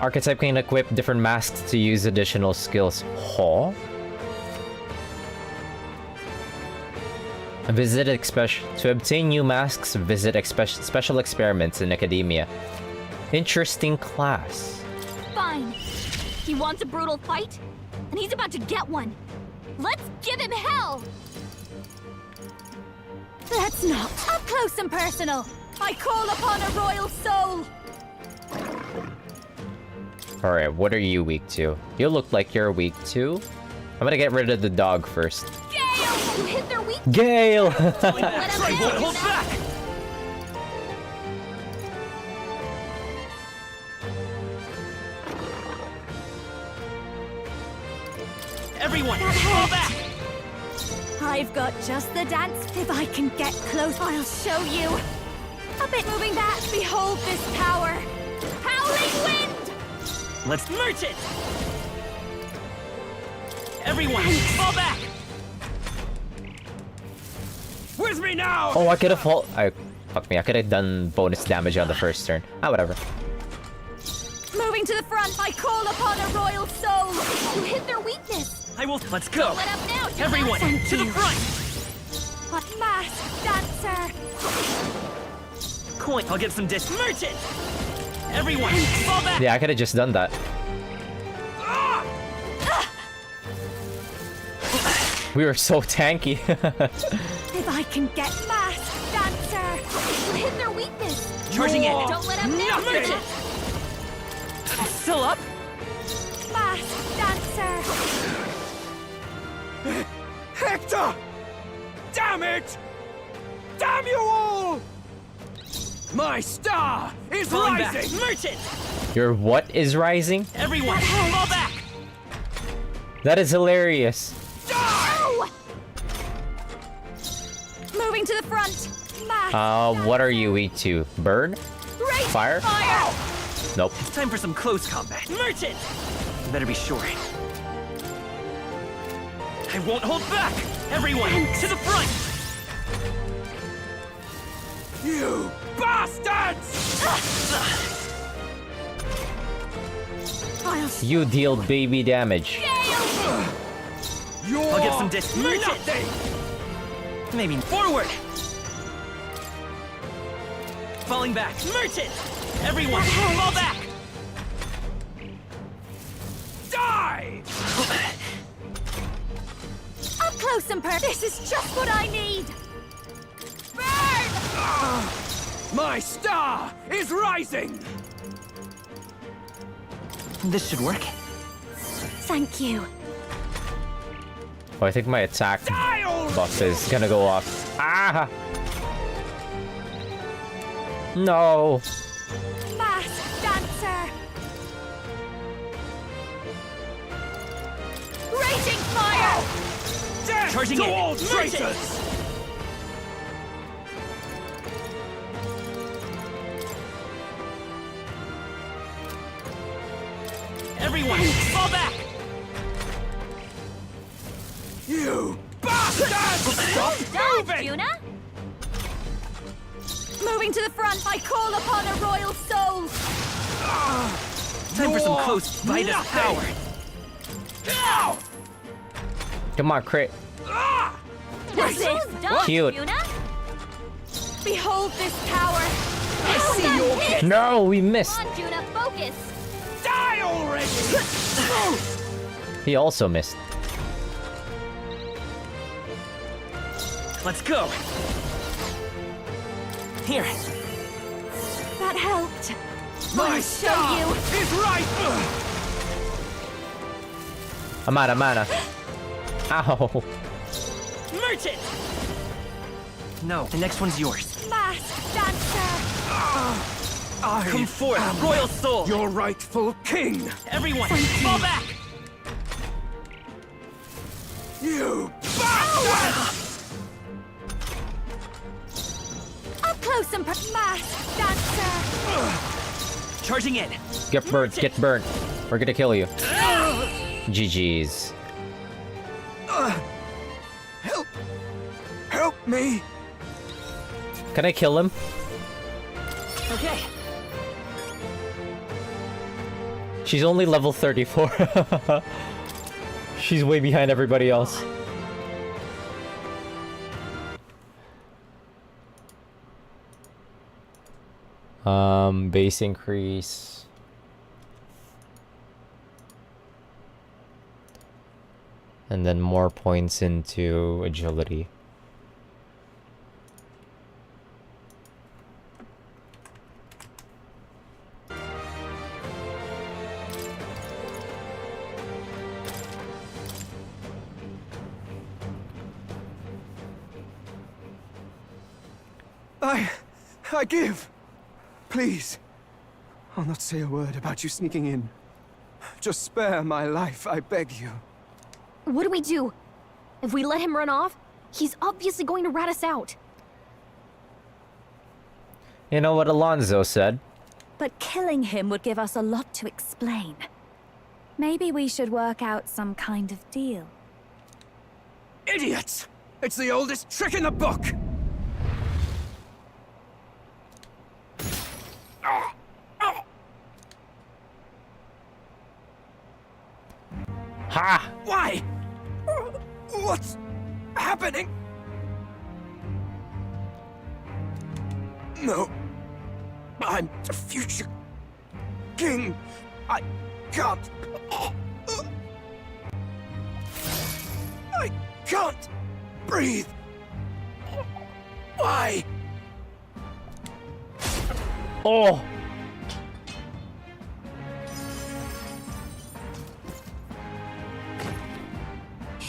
Archetype can equip different masks to use additional skills. Huh? To obtain new masks, visit special experiments in academia. Interesting class. Fine. He wants a brutal fight, and he's about to get one. Let's give him hell! Let's not. Up close and personal. I call upon a royal soul. Alright, what are you weak to? You look like you're weak to. I'm gonna get rid of the dog first. Gale! You hit their weak... Gale! Hold back! Everyone, fall back! I've got just the dance. If I can get close, I'll show you. A bit moving back. Behold this power. Howling wind! Let's merge it! Everyone, fall back! With me now! Oh, I could have fuck me. I could have done bonus damage on the first turn. Ah, whatever. Moving to the front, I call upon a royal soul. You hit their weakness. I will. Let's go! Let up now, Everyone, Thank to the you. front! What masked dancer? Coin, I'll get some disc. Merge it! Everyone, fall back! Yeah, I could have just done that. We were so tanky. If I can get masked dancer. You hit their weakness. Charging in. Don't let up now. Merge it! Still up? Masked dancer. Hector! Damn it! Damn you all! My star is Falling back. rising! Merge it! Your what is rising? Everyone, fall back! That is hilarious. Ow! Moving to the front. What are you weak to? Burn? Great Fire? fire! Nope. It's time for some close combat. Merge it! You better be sure. I won't hold back! Everyone, to the front! You bastards! You deal baby damage. You're I'll get some disc. Merge nothing! it! Maybe forward! Falling back. Merge it! Everyone, fall back! Die! Up close and personal. This is just what I need. Burn! My star is rising! This should work. Thank you. Oh, I think my attack buff is gonna go off. Ah! No! Masked dancer. Raging fire! Death Charging to in. all Merge it. traitors! Everyone, fall back! You bastards! Stop Done, moving! Juna. Moving to the front, I call upon a royal soul. Time for some You're close Vitus nothing. power. Ow! Come on, crit. This is done, Cute. Juna. Behold this power. I see your hit! No, we missed. Come on, Juna, focus. Die already! He also missed. Let's go! Here. That helped. My I'll show star you. is right! I'm out. Ow. Merge it! No, the next one's yours. Masked dancer. Come forth, Royal Soul! Your rightful king! Everyone, fall back! You bastard! Up close and masked dancer. Charging in. Get burnt, get burnt. We're gonna kill you. GG's. Help me! Can I kill him? Okay. She's only level 34. She's way behind everybody else. Base increase. And then more points into agility. I give. Please. I'll not say a word about you sneaking in. Just spare my life, I beg you. What do we do? If we let him run off, He's obviously going to rat us out. You know what Alonzo said? But killing him would give us a lot to explain. Maybe we should work out some kind of deal. Idiots! It's the oldest trick in the book! Ha! Why? What's happening? No. I'm the future king. I can't. I can't breathe. Why? Oh!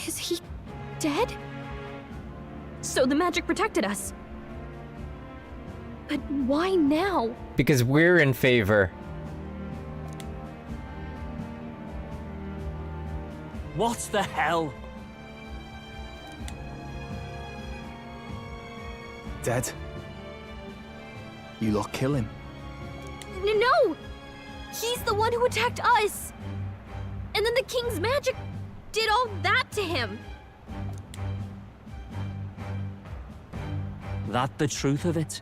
Is he dead? So the magic protected us. But why now? Because we're in favor. What the hell? Dead? You lot kill him. No! He's the one who attacked us! And then the king's magic did all that to him! That the truth of it?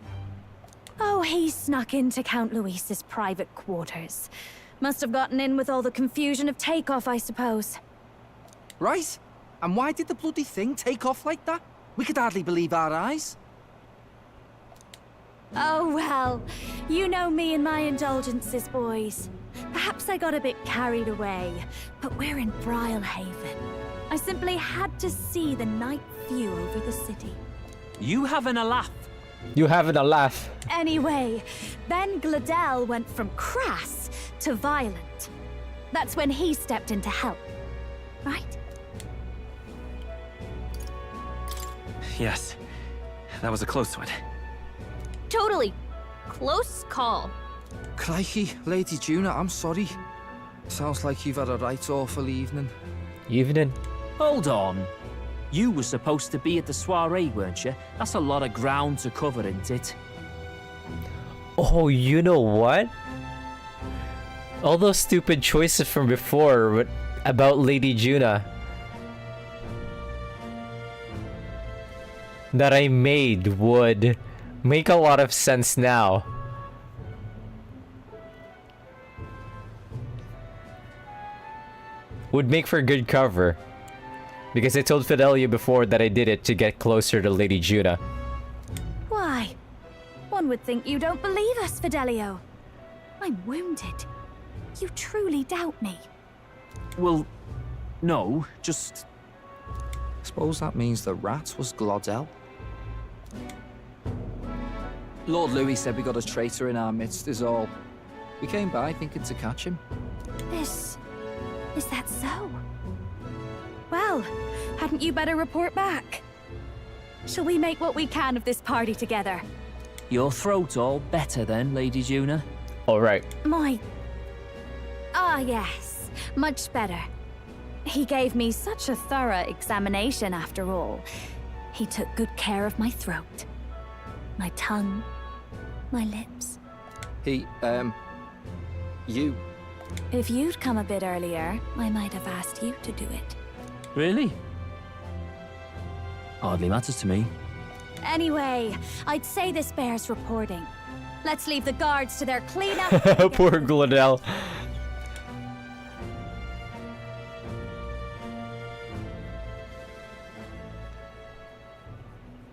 Oh, he snuck into Count Luis's private quarters. Must have gotten in with all the confusion of takeoff, I suppose. Right? And why did the bloody thing take off like that? We could hardly believe our eyes. Oh, well. You know me and my indulgences, boys. Perhaps I got a bit carried away, but we're in Brilehaven. I simply had to see the night view over the city. You having a laugh? You having a laugh? Anyway, Ben Gladel went from crass to violent. That's when he stepped in to help, right? Yes. That was a close one. Totally. Close call. Crikey, Lady Juna, I'm sorry. Sounds like you've had a right awful evening. Evening? Hold on. You were supposed to be at the soiree, weren't you? That's a lot of ground to cover, isn't it? Oh, you know what? All those stupid choices from before about Lady Juna that I made would make a lot of sense now. Would make for good cover. Because I told Fidelio before that I did it to get closer to Lady Juna. Why? One would think you don't believe us, Fidelio. I'm wounded. You truly doubt me. Well, no, just... Suppose that means the rat was Glodell. Lord Louis said we got a traitor in our midst is all. We came by thinking to catch him. Is that so? Well, hadn't you better report back? Shall we make what we can of this party together? Your throat all better then, Lady Juna? Alright. Yes. Much better. He gave me such a thorough examination after all. He took good care of my throat. My tongue. My lips. You. If you'd come a bit earlier, I might have asked you to do it. Really? Hardly matters to me. Anyway, I'd say this bears reporting. Let's leave the guards to their cleanup. Poor Gladel.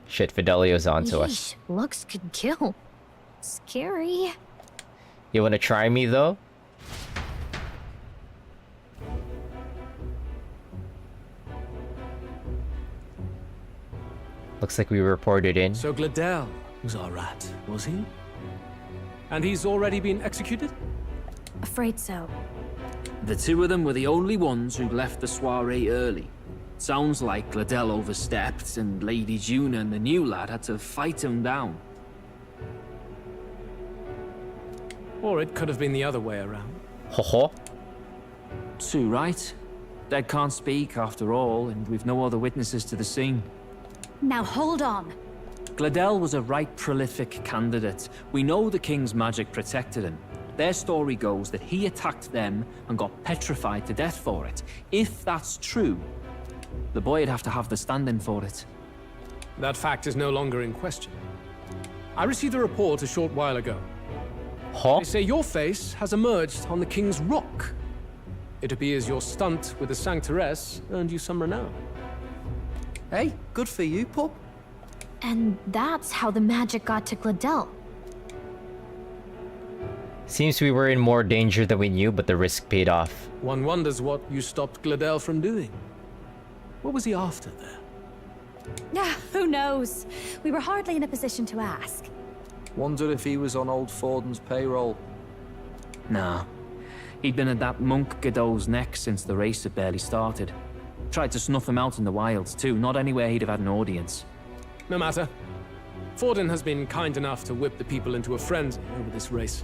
Shit, Fidelio's onto us. Yeesh, looks could kill. Scary. You wanna try me though? Looks like we reported in. So Gladel was our rat, was he? And he's already been executed? Afraid so. The two of them were the only ones who left the soiree early. Sounds like Gladel overstepped, and Lady Juna and the new lad had to fight him down. Or it could have been the other way around. Ho-ho. Too right. Dead can't speak after all, and we've no other witnesses to the scene. Now hold on. Gladel was a right prolific candidate. We know the king's magic protected him. Their story goes that he attacked them and got petrified to death for it. If that's true, the boy'd have to have the stand-in for it. That fact is no longer in question. I received a report a short while ago. Huh? They say your face has emerged on the King's Rock. It appears your stunt with the Sanctoress earned you some renown. Hey, good for you, pup. And that's how the magic got to Gladel. Seems we were in more danger than we knew, but the risk paid off. One wonders what you stopped Gladel from doing. What was he after there? Who knows? We were hardly in a position to ask. Wonder if he was on old Forden's payroll. Nah. He'd been at that monk Godot's neck since the race had barely started. Tried to snuff him out in the wilds too, not anywhere he'd have had an audience. No matter. Forden has been kind enough to whip the people into a frenzy over this race.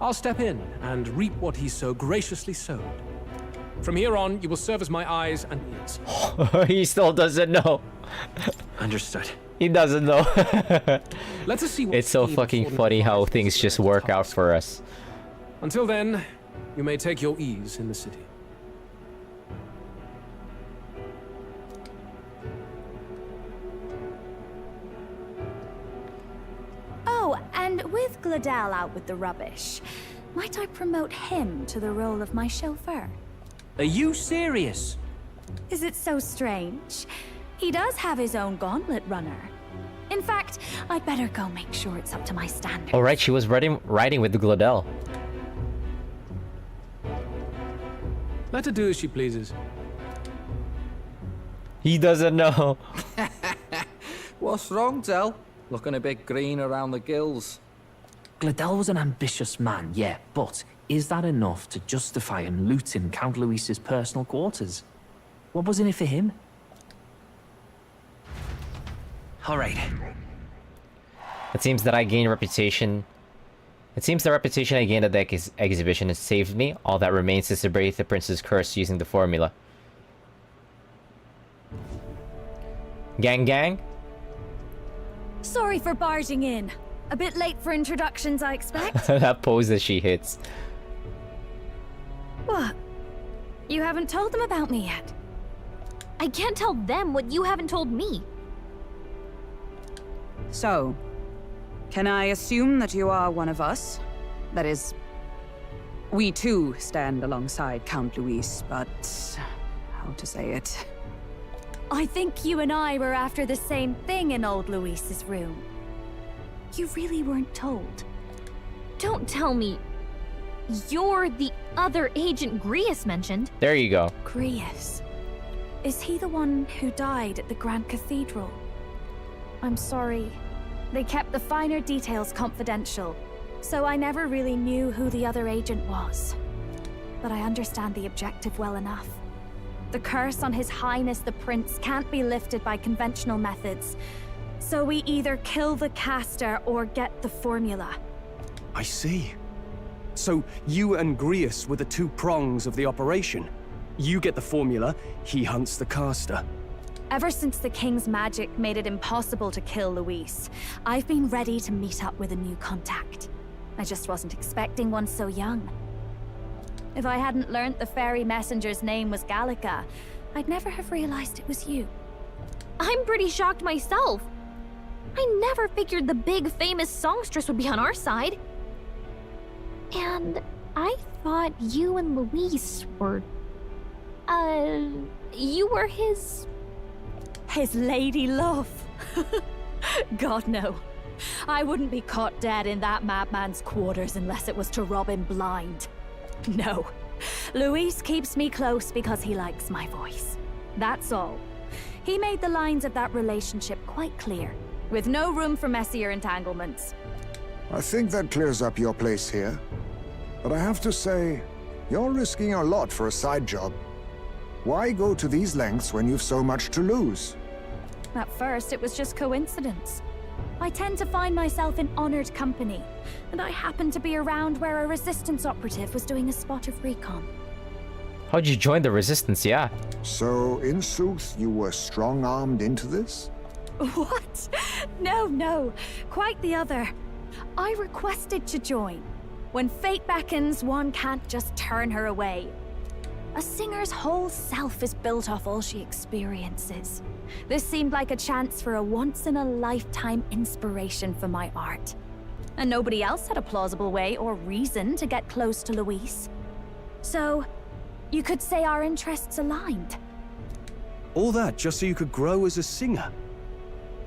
I'll step in and reap what he so graciously sowed. From here on, you will serve as my eyes and ears. He still doesn't know. Understood. He doesn't know. Let us see what it's so fucking funny how things just work out for us. Until then, you may take your ease in the city. Oh, and with Gladel out with the rubbish, might I promote him to the role of my chauffeur? Are you serious? Is it so strange? He does have his own gauntlet runner. In fact, I'd better go make sure it's up to my standards. Oh right, she was riding with the Gladel. Let her do as she pleases. He doesn't know. What's wrong, Del? Looking a bit green around the gills. Gladel was an ambitious man, yeah, but is that enough to justify him looting Count Luis's personal quarters? What was in it for him? All right. It seems that I gained reputation. It seems the reputation I gained at the exhibition has saved me. All that remains is to break the prince's curse using the formula. Gang gang? Sorry for barging in. A bit late for introductions, I expect. That pose that she hits. What? You haven't told them about me yet? I can't tell them what you haven't told me. So, can I assume that you are one of us? That is, we too stand alongside Count Luis, but how to say it? I think you and I were after the same thing in old Luis's room. You really weren't told. Don't tell me you're the other agent Grius mentioned. There you go. Grius. Is he the one who died at the Grand Cathedral? I'm sorry. They kept the finer details confidential, so I never really knew who the other agent was. But I understand the objective well enough. The curse on His Highness the Prince can't be lifted by conventional methods, so we either kill the caster or get the formula. I see. So you and Grius were the two prongs of the operation. You get the formula, he hunts the caster. Ever since the King's magic made it impossible to kill Luis, I've been ready to meet up with a new contact. I just wasn't expecting one so young. If I hadn't learnt the fairy messenger's name was Gallica, I'd never have realized it was you. I'm pretty shocked myself. I never figured the big famous songstress would be on our side. And I thought you and Luis were... you were his... His lady love. God, no. I wouldn't be caught dead in that madman's quarters unless it was to rob him blind. No. Luis keeps me close because he likes my voice. That's all. He made the lines of that relationship quite clear, with no room for messier entanglements. I think that clears up your place here. But I have to say, you're risking a lot for a side job. Why go to these lengths when you've so much to lose? At first, it was just coincidence. I tend to find myself in honored company, and I happened to be around where a resistance operative was doing a spot of recon. How'd you join the resistance, yeah? So, in sooth, you were strong-armed into this? What? No. Quite the other. I requested to join. When fate beckons, one can't just turn her away. A singer's whole self is built off all she experiences. This seemed like a chance for a once-in-a-lifetime inspiration for my art. And nobody else had a plausible way or reason to get close to Luis. So, you could say our interests aligned. All that just so you could grow as a singer.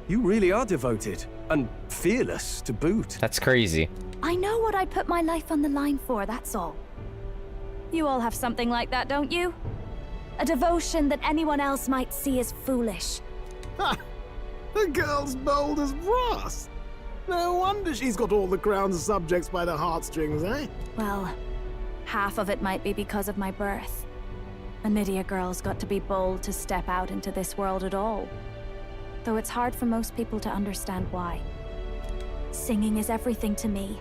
You really are devoted, and fearless to boot. That's crazy. I know what I put my life on the line for, that's all. You all have something like that, don't you? A devotion that anyone else might see as foolish. Ha! The girl's bold as brass. No wonder she's got all the crown's subjects by the heartstrings, eh? Well, half of it might be because of my birth. A Nydia girl's got to be bold to step out into this world at all. Though it's hard for most people to understand why. Singing is everything to me.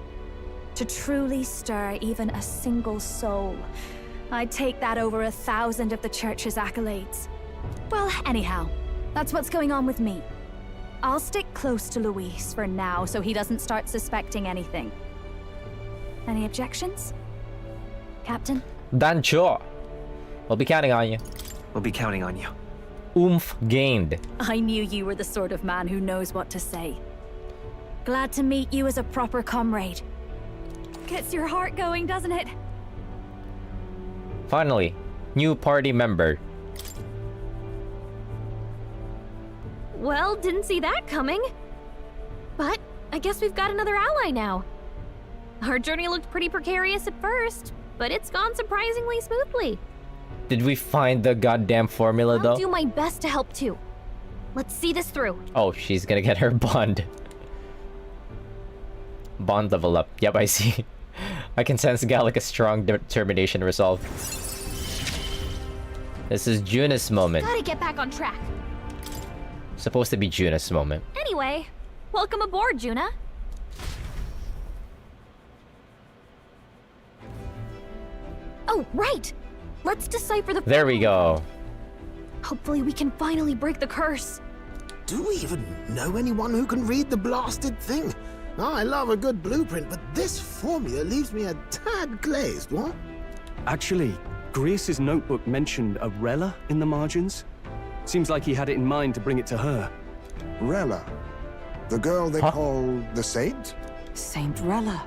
To truly stir even a single soul, I'd take that over 1,000 of the church's accolades. Well, anyhow, that's what's going on with me. I'll stick close to Luis for now so he doesn't start suspecting anything. Any objections? Captain? Dancho. We'll be counting on you. We'll be counting on you. Oomph gained. I knew you were the sort of man who knows what to say. Glad to meet you as a proper comrade. Gets your heart going, doesn't it? Finally, new party member. Well, didn't see that coming. But I guess we've got another ally now. Our journey looked pretty precarious at first, but it's gone surprisingly smoothly. Did we find the goddamn formula though? I'll do my best to help too. Let's see this through. Oh, she's gonna get her bond. Bond level up. Yep, I see. I can sense Gallica's strong determination resolve. This is Juna's moment. Gotta get back on track. Supposed to be Juna's moment. Anyway, welcome aboard, Juna. Oh, right! Let's decipher the... There we go. Hopefully we can finally break the curse. Do we even know anyone who can read the blasted thing? I love a good blueprint, but this formula leaves me a tad glazed, what? Actually, Grius's notebook mentioned a Rella in the margins. Seems like he had it in mind to bring it to her. Rella? The girl they call the Saint? Saint Rella.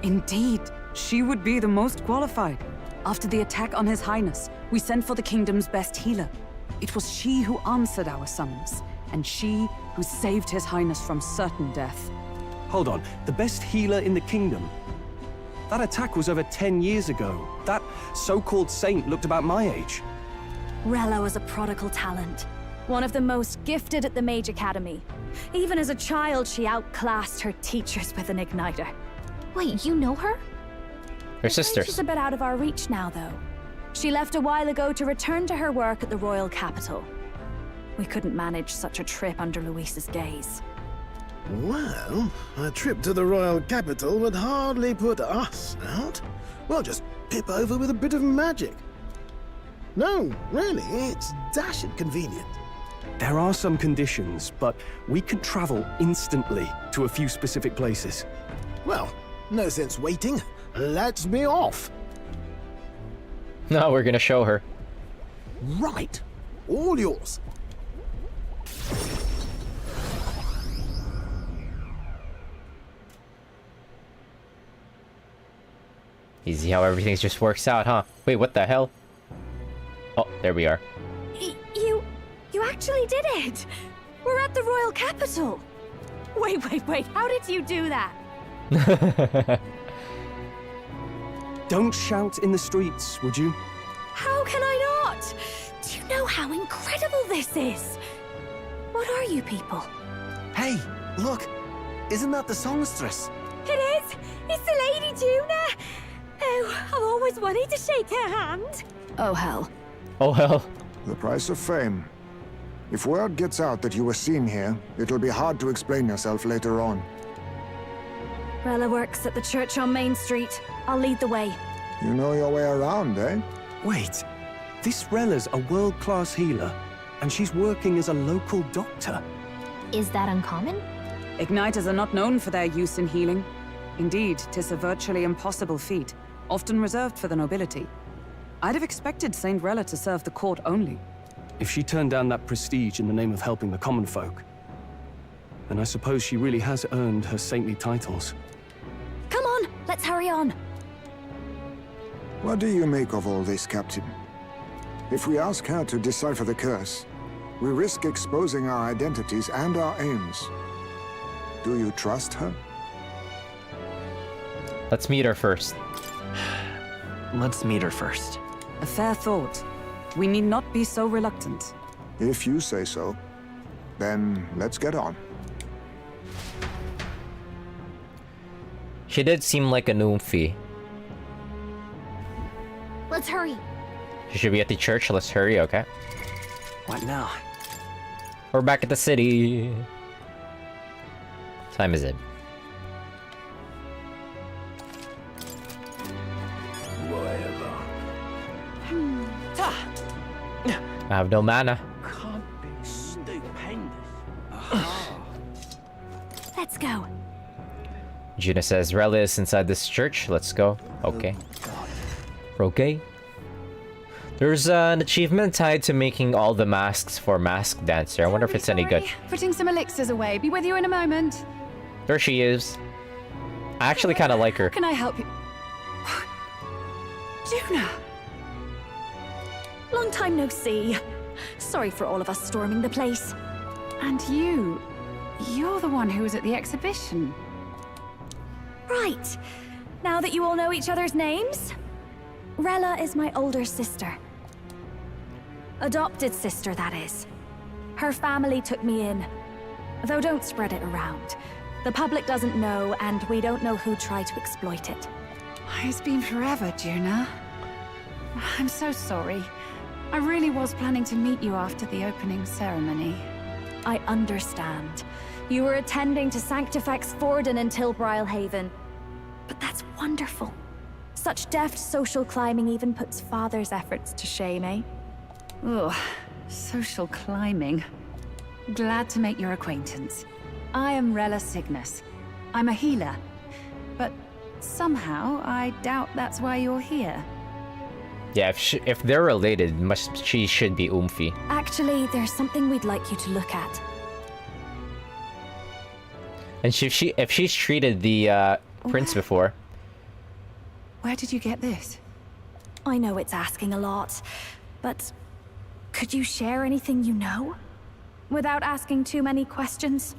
Indeed, she would be the most qualified. After the attack on His Highness, we sent for the kingdom's best healer. It was she who answered our summons, and she who saved His Highness from certain death. Hold on, the best healer in the kingdom? That attack was over 10 years ago. That so-called saint looked about my age. Rella was a prodigal talent. One of the most gifted at the Mage Academy. Even as a child, she outclassed her teachers with an igniter. Wait, you know her? Her sisters. She's a bit out of our reach now, though. She left a while ago to return to her work at the royal capital. We couldn't manage such a trip under Luis's gaze. Well, a trip to the royal capital would hardly put us out. We'll just pip over with a bit of magic. No, really, it's dashed convenient. There are some conditions, but we can travel instantly to a few specific places. Well, no sense waiting. Let's be off. No, we're gonna show her. Right. All yours. Easy how everything just works out, huh? Wait, what the hell? Oh, there we are. You actually did it! We're at the royal capital! Wait, how did you do that? Don't shout in the streets, would you? How can I not? Do you know how incredible this is? What are you people? Hey, look! Isn't that the songstress? It is! It's the Lady Juna! Oh, I've always wanted to shake her hand. Oh, hell. Oh, hell. The price of fame. If word gets out that you were seen here, it'll be hard to explain yourself later on. Rella works at the church on Main Street. I'll lead the way. You know your way around, eh? Wait, this Rella's a world-class healer, and she's working as a local doctor. Is that uncommon? Igniters are not known for their use in healing. Indeed, 'tis a virtually impossible feat, often reserved for the nobility. I'd have expected Saint Rella to serve the court only. If she turned down that prestige in the name of helping the common folk, then I suppose she really has earned her saintly titles. Come on, let's hurry on. What do you make of all this, Captain? If we ask her to decipher the curse, we risk exposing our identities and our aims. Do you trust her? Let's meet her first. Let's meet her first. A fair thought. We need not be so reluctant. If you say so, then let's get on. She did seem like a Noomfi. Let's hurry. She should be at the church. Let's hurry, okay? What now? We're back at the city. What time is it? I have no mana. Can't be stupendous. Let's go. Juna says Rella is inside this church. Let's go. Okay. Okay. There's an achievement tied to making all the masks for Mask Dancer. I wonder if it's any good. Putting some elixirs away. Be with you in a moment. There she is. I actually kind of like her. How can I help you? Juna! Long time no see. Sorry for all of us storming the place. And you're the one who was at the exhibition. Right. Now that you all know each other's names, Rella is my older sister. Adopted sister, that is. Her family took me in. Though don't spread it around. The public doesn't know, and we don't know who tried to exploit it. It's been forever, Juna. I'm so sorry. I really was planning to meet you after the opening ceremony. I understand. You were attending to Sanctifex Forden in Tilbrile Haven. But that's wonderful. Such deft social climbing even puts father's efforts to shame, eh? Ugh, social climbing. Glad to make your acquaintance. I am Rella Cygnus. I'm a healer. But somehow, I doubt that's why you're here. Yeah, if they're related, she should be Umfi. Actually, there's something we'd like you to look at. And if she's treated the prince before. Where did you get this? I know it's asking a lot, but could you share anything you know? Without asking too many questions?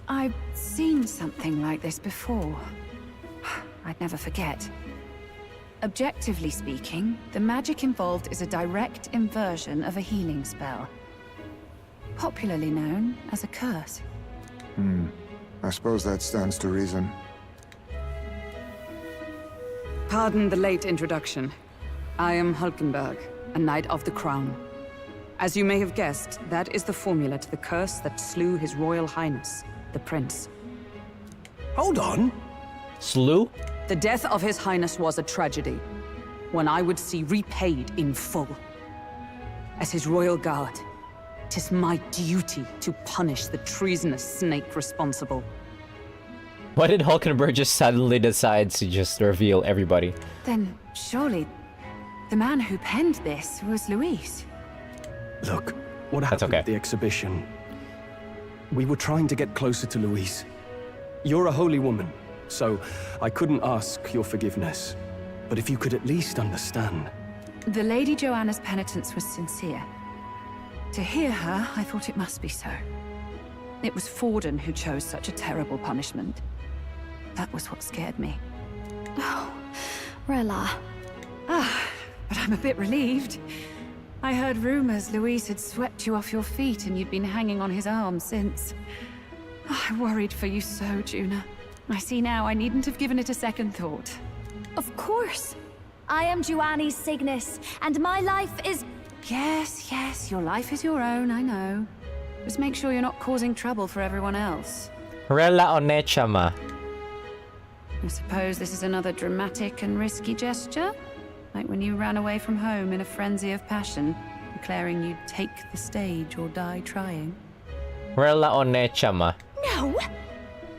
I've seen something like this before. I'd never forget. Objectively speaking, the magic involved is a direct inversion of a healing spell. Popularly known as a curse. I suppose that stands to reason. Pardon the late introduction. I am Hulkenberg, a Knight of the Crown. As you may have guessed, that is the formula to the curse that slew His Royal Highness, the Prince. Hold on. Slew? The death of His Highness was a tragedy, one I would see repaid in full. As His Royal Guard, 'tis my duty to punish the treasonous snake responsible. Why did Hulkenberg just suddenly decide to just reveal everybody? Then surely the man who penned this was Luis. Look, what happened at the exhibition? We were trying to get closer to Luis. You're a holy woman, so I couldn't ask your forgiveness. But if you could at least understand. The Lady Joanna's penitence was sincere. To hear her, I thought it must be so. It was Forden who chose such a terrible punishment. That was what scared me. Oh, Rella. But I'm a bit relieved. I heard rumors Luis had swept you off your feet and you'd been hanging on his arm since. I worried for you so, Juna. I see now I needn't have given it a second thought. Of course. I am Juani Cygnus, and my life is... Yes, your life is your own, I know. Just make sure you're not causing trouble for everyone else. Rella Onechama. I suppose this is another dramatic and risky gesture? Like when you ran away from home in a frenzy of passion, declaring you'd take the stage or die trying. We're la onecha ma. No.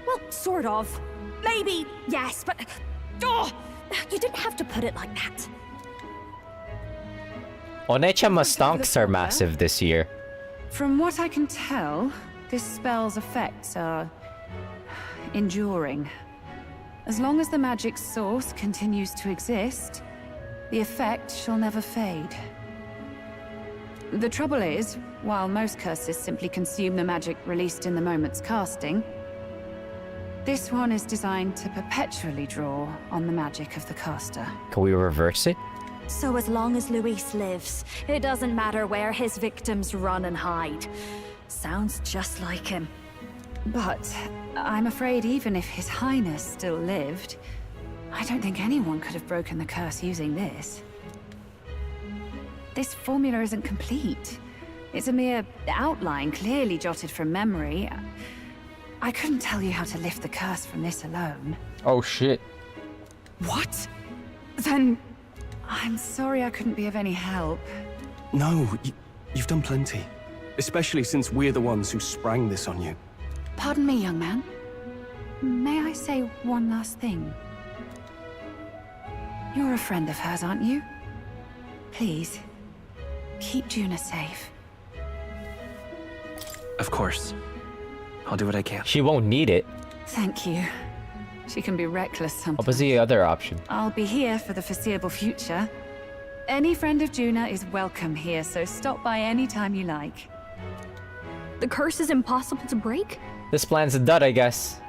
Well, sort of. Maybe, yes, but... Oh, you didn't have to put it like that. Onecha ma stonks are massive this year. From what I can tell, this spell's effects are enduring. As long as the magic source continues to exist, the effect shall never fade. The trouble is, while most curses simply consume the magic released in the moment's casting, this one is designed to perpetually draw on the magic of the caster. Can we reverse it? So as long as Luis lives, it doesn't matter where his victims run and hide. Sounds just like him. But I'm afraid even if His Highness still lived, I don't think anyone could have broken the curse using this. This formula isn't complete. It's a mere outline, clearly jotted from memory. I couldn't tell you how to lift the curse from this alone. Oh shit. What? Then... I'm sorry I couldn't be of any help. No, you've done plenty. Especially since we're the ones who sprang this on you. Pardon me, young man. May I say one last thing? You're a friend of hers, aren't you? Please, keep Juna safe. Of course. I'll do what I can. She won't need it. Thank you. She can be reckless sometimes. What was the other option? I'll be here for the foreseeable future. Any friend of Juna is welcome here, so stop by any time you like. The curse is impossible to break? This plan's a dud, I guess.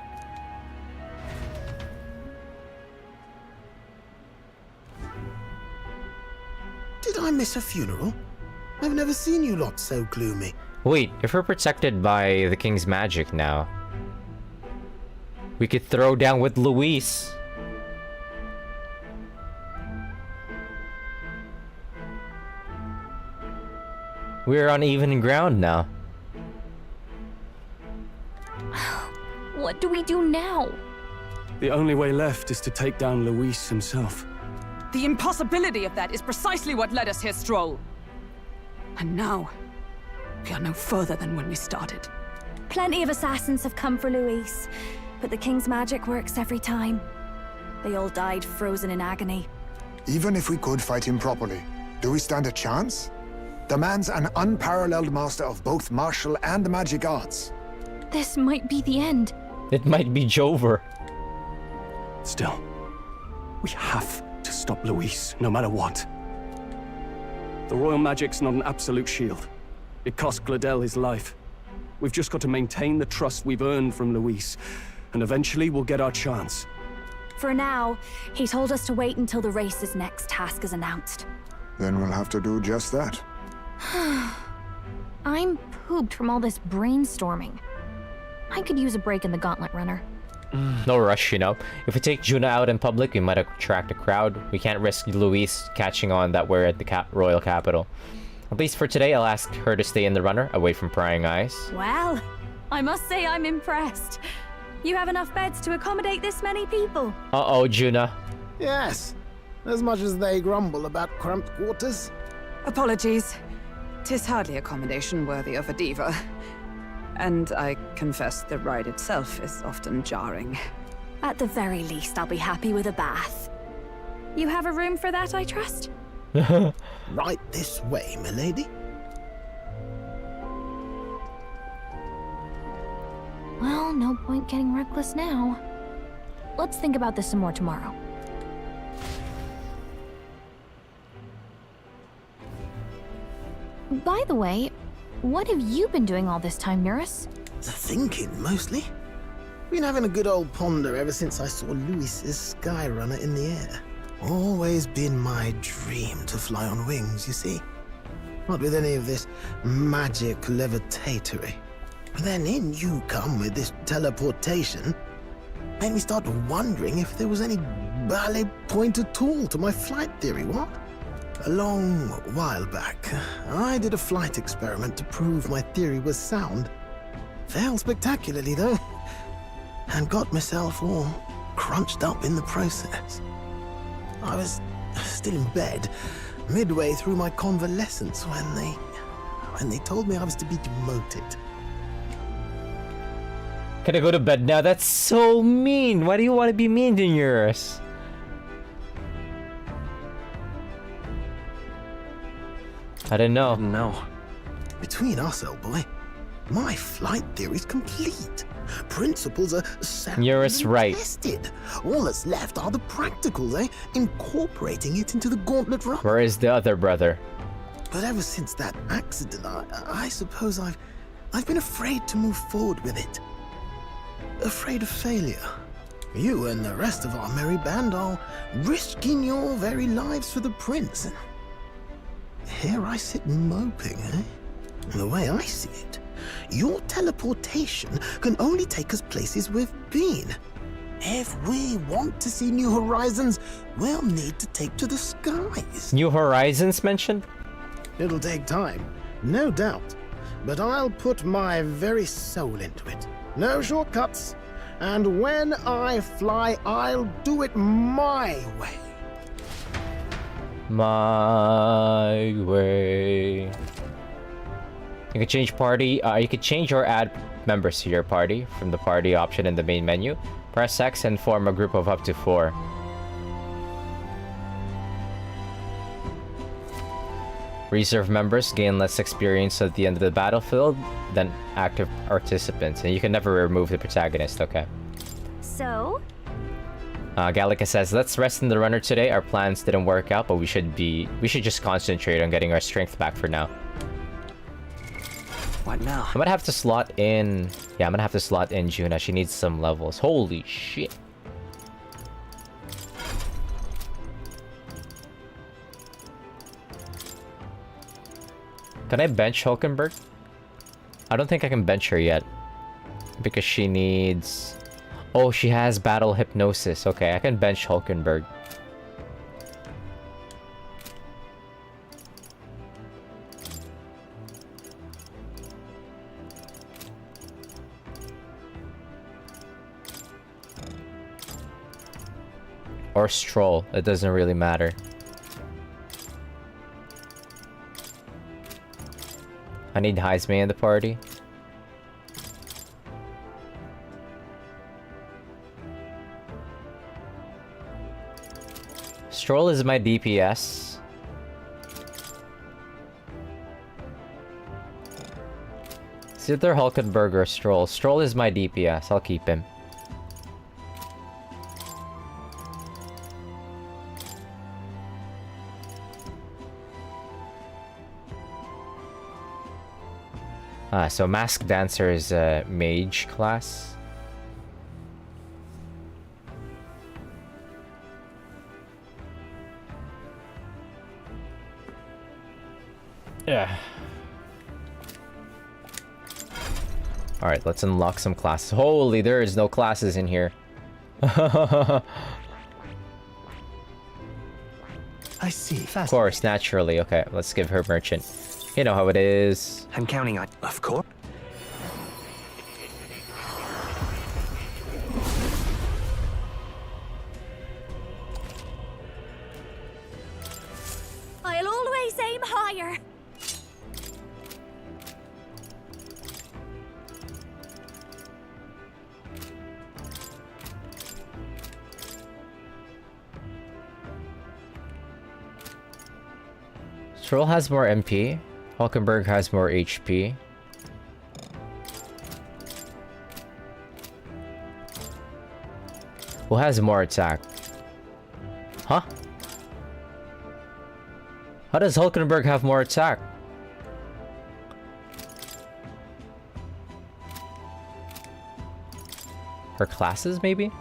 Did I miss a funeral? I've never seen you lot so gloomy. Wait, if we're protected by the king's magic now, we could throw down with Luis. We're on even ground now. What do we do now? The only way left is to take down Luis himself. The impossibility of that is precisely what led us here, Stroll. And now, we are no further than when we started. Plenty of assassins have come for Luis, but the king's magic works every time. They all died frozen in agony. Even if we could fight him properly, do we stand a chance? The man's an unparalleled master of both martial and magic arts. This might be the end. It might be Jover. Still, we have to stop Luis, no matter what. The royal magic's not an absolute shield. It cost Gladel his life. We've just got to maintain the trust we've earned from Luis, and eventually we'll get our chance. For now, he told us to wait until the race's next task is announced. Then we'll have to do just that. I'm pooped from all this brainstorming. I could use a break in the gauntlet runner. No rush, you know. If we take Juna out in public, we might attract a crowd. We can't risk Luis catching on that we're at the royal capital. At least for today, I'll ask her to stay in the runner, away from prying eyes. Well, I must say I'm impressed. You have enough beds to accommodate this many people. Uh-oh, Juna. Yes, as much as they grumble about cramped quarters. Apologies. 'Tis hardly accommodation worthy of a diva. And I confess the ride itself is often jarring. At the very least, I'll be happy with a bath. You have a room for that, I trust? Right this way, milady. Well, no point getting reckless now. Let's think about this some more tomorrow. By the way, what have you been doing all this time, Nurse? Thinking, mostly. Been having a good old ponder ever since I saw Luis's Skyrunner in the air. Always been my dream to fly on wings, you see. Not with any of this magic levitatory. But then in you come with this teleportation. Made me start wondering if there was any ballet point at all to my flight theory, what? A long while back, I did a flight experiment to prove my theory was sound. Failed spectacularly, though, and got myself all crunched up in the process. I was still in bed, midway through my convalescence, when they told me I was to be demoted. Can I go to bed now? That's so mean. Why do you want to be mean to yours? I didn't know. No. Between us, old boy, my flight theory's complete. Principles are sound Eurus and right. tested. All that's left are the practicals, incorporating it into the gauntlet run. Where is the other brother? But ever since that accident, I suppose I've been afraid to move forward with it. Afraid of failure. You and the rest of our merry band are risking your very lives for the prince. Here I sit moping, The way I see it, your teleportation can only take us places we've been. If we want to see new horizons, we'll need to take to the skies. New horizons mentioned? It'll take time, no doubt. But I'll put my very soul into it. No shortcuts. And when I fly, I'll do it my way. My way. You can change party. You can change or add members to your party from the party option in the main menu. Press X and form a group of up to 4. Reserve members gain less experience at the end of the battlefield than active participants, and you can never remove the protagonist. Okay. So? Gallica says, let's rest in the runner today. Our plans didn't work out, but we should just concentrate on getting our strength back for now. What now? I'm gonna have to slot in... Yeah, I'm gonna have to slot in Juna. She needs some levels. Holy shit. Can I bench Hulkenberg? I don't think I can bench her yet. Because she needs... Oh, she has battle hypnosis. Okay, I can bench Hulkenberg. Or Stroll. It doesn't really matter. I need Heisman in the party. Stroll is my DPS. It's either Hulkenberg or Stroll. Stroll is my DPS. I'll keep him. So Masked Dancer is a mage class. Yeah. Alright, let's unlock some classes. Holy, there is no classes in here. I see. Of course, naturally. Okay, let's give her merchant. You know how it is. I'm counting on... Of course. I'll always aim higher. Stroll has more MP. Hulkenberg has more HP. Who has more attack? Huh? How does Hulkenberg have more attack? Her classes, maybe?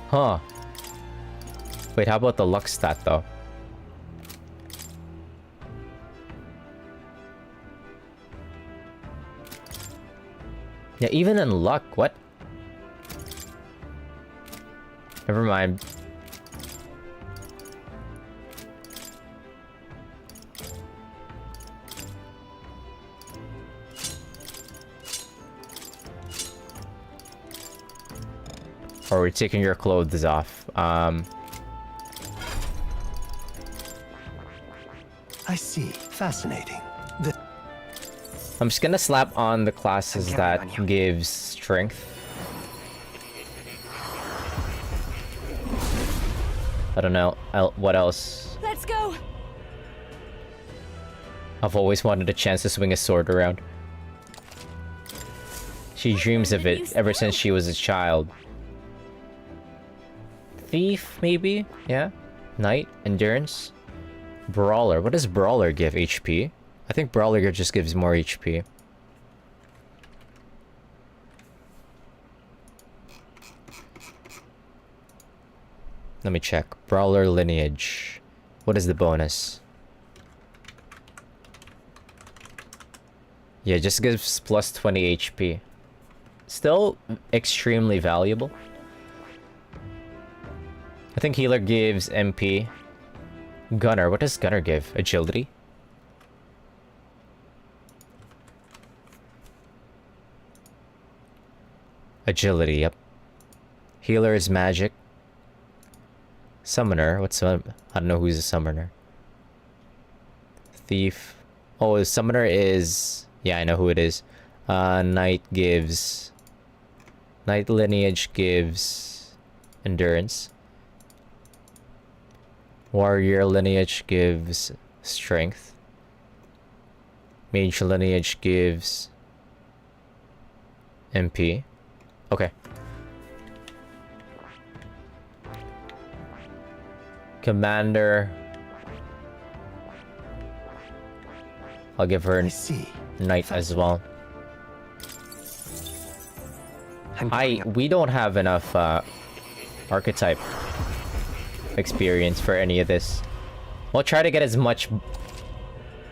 Huh. Wait, how about the luck stat, though? Yeah, even in luck, what? Never mind. Or we're taking your clothes off. I see. Fascinating. I'm just gonna slap on the classes that gives strength. I don't know what else. Let's go. I've always wanted a chance to swing a sword around. She dreams of it ever since she was a child. Thief, maybe? Yeah. Knight, endurance. Brawler. What does Brawler give? HP? I think Brawler just gives more HP. Let me check. Brawler lineage. What is the bonus? Yeah, just gives plus 20 HP. Still extremely valuable. I think healer gives MP. Gunner. What does Gunner give? Agility? Agility, yep. Healer is magic. Summoner. What's I don't know who's a summoner. Thief. Oh, summoner is... Yeah, I know who it is. Knight gives... Knight lineage gives... Endurance. Warrior lineage gives... Strength. Mage lineage gives... MP. Okay. Commander. I'll give her Knight as well. We don't have enough archetype experience for any of this. We'll try to get as much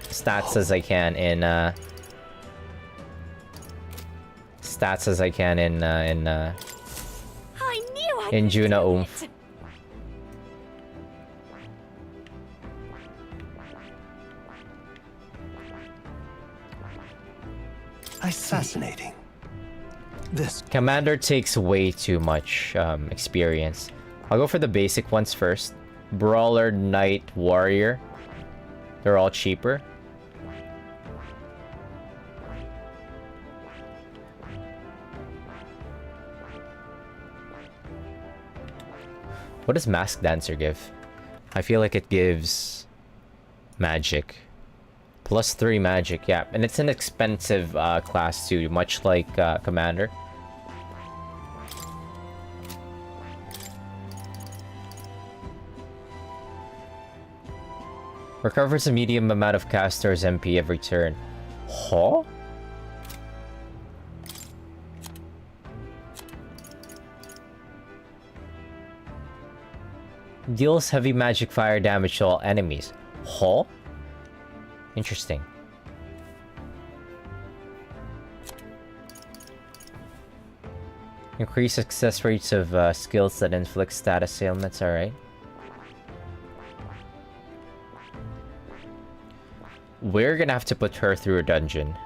stats as I can in in Juna Oomph. Fascinating. This Commander takes way too much experience. I'll go for the basic ones first. Brawler, Knight, Warrior. They're all cheaper. What does Mask Dancer give? I feel like it gives magic. Plus 3 magic, yeah. And it's an expensive class too, much like Commander. Recovers a medium amount of caster's MP every turn. Huh? Deals heavy magic fire damage to all enemies. Huh? Interesting. Increase success rates of skills that inflict status ailments, alright. We're gonna have to put her through a dungeon.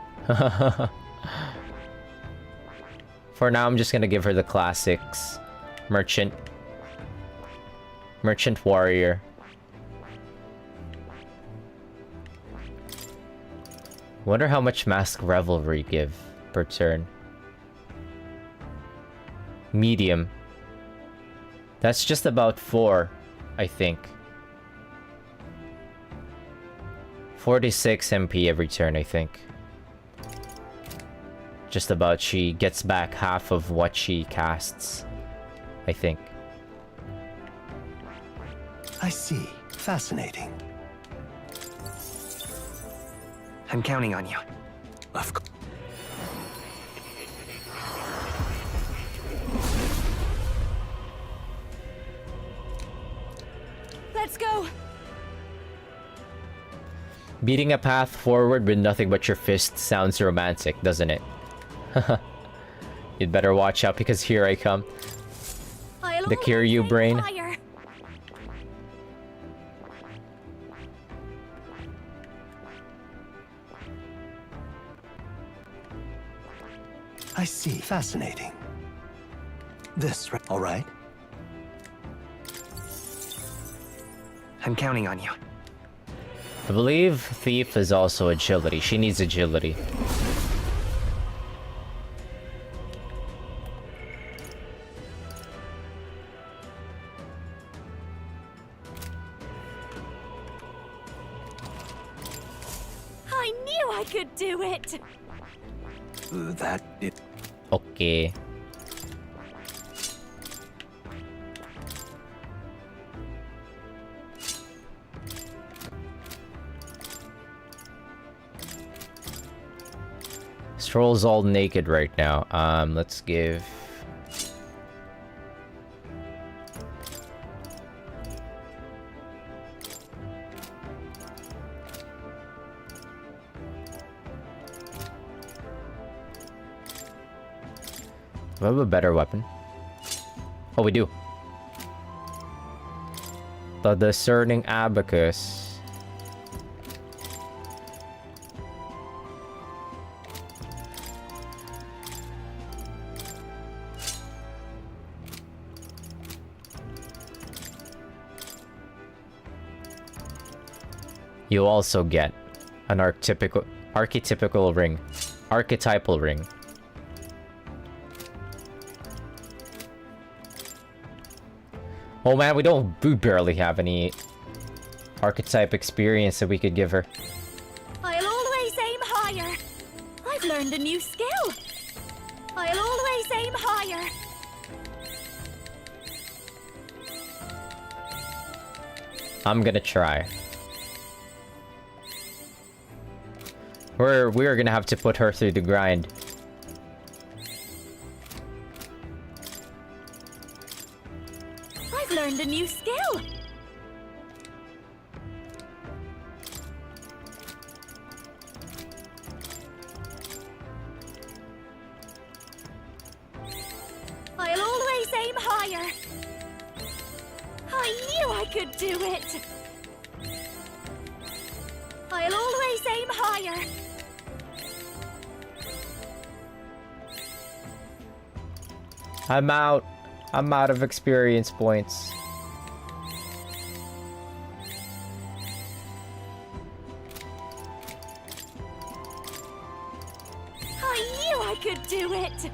For now, I'm just gonna give her the classics. Merchant. Merchant Warrior. Wonder how much Mask Revelry give per turn. Medium. That's just about 4, I think. 46 MP every turn, I think. Just about, she gets back half of what she casts, I think. I see. Fascinating. I'm counting on you. Of course. Let's go. Beating a path forward with nothing but your fist sounds romantic, doesn't it? You'd better watch out because here I come. The Kiryu brain. I see. Fascinating. This, all right? I'm counting on you. I believe Thief is also agility. She needs agility. I knew I could do it! That it. Okay. Stroll's all naked right now. Let's give... We have a better weapon. Oh, we do. The discerning abacus. You also get an archetypical ring. Archetypal ring. Oh man, we barely have any archetype experience that we could give her. I'll always aim higher. I've learned a new skill. I'll always aim higher. I'm gonna try. We're gonna have to put her through the grind. I've learned a new skill. I'll always aim higher. I knew I could do it. I'll always aim higher. I'm out. I'm out of experience points. I knew I could do it.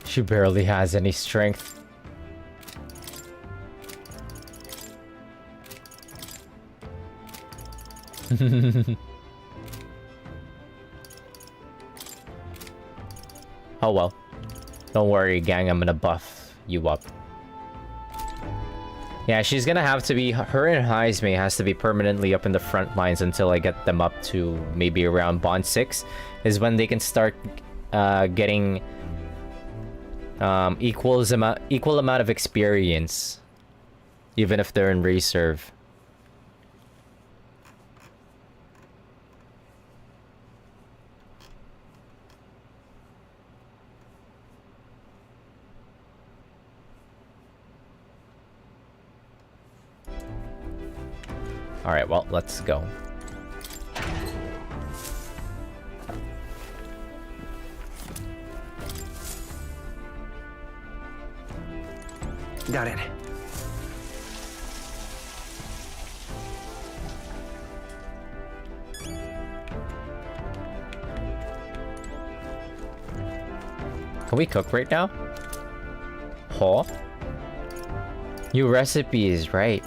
She barely has any strength. Oh well. Don't worry, gang, I'm gonna buff you up. Yeah, she's gonna have to be... Her and Heisme has to be permanently up in the front lines until I get them up to maybe around Bond 6. Is when they can start getting equal amount of experience. Even if they're in reserve. Alright, well, let's go. Got it. Can we cook right now? Huh? New recipe is right.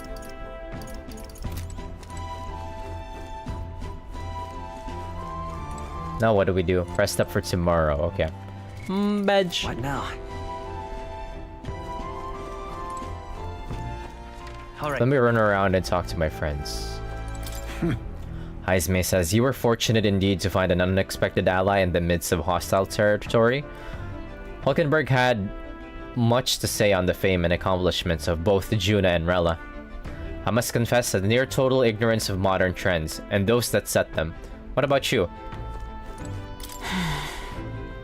Now what do we do? Rest up for tomorrow. Okay. Veg. What now? Alright. Let me run around and talk to my friends. Heisme says, you were fortunate indeed to find an unexpected ally in the midst of hostile territory. Hulkenberg had much to say on the fame and accomplishments of both Juna and Rella. I must confess a near total ignorance of modern trends, and those that set them. What about you?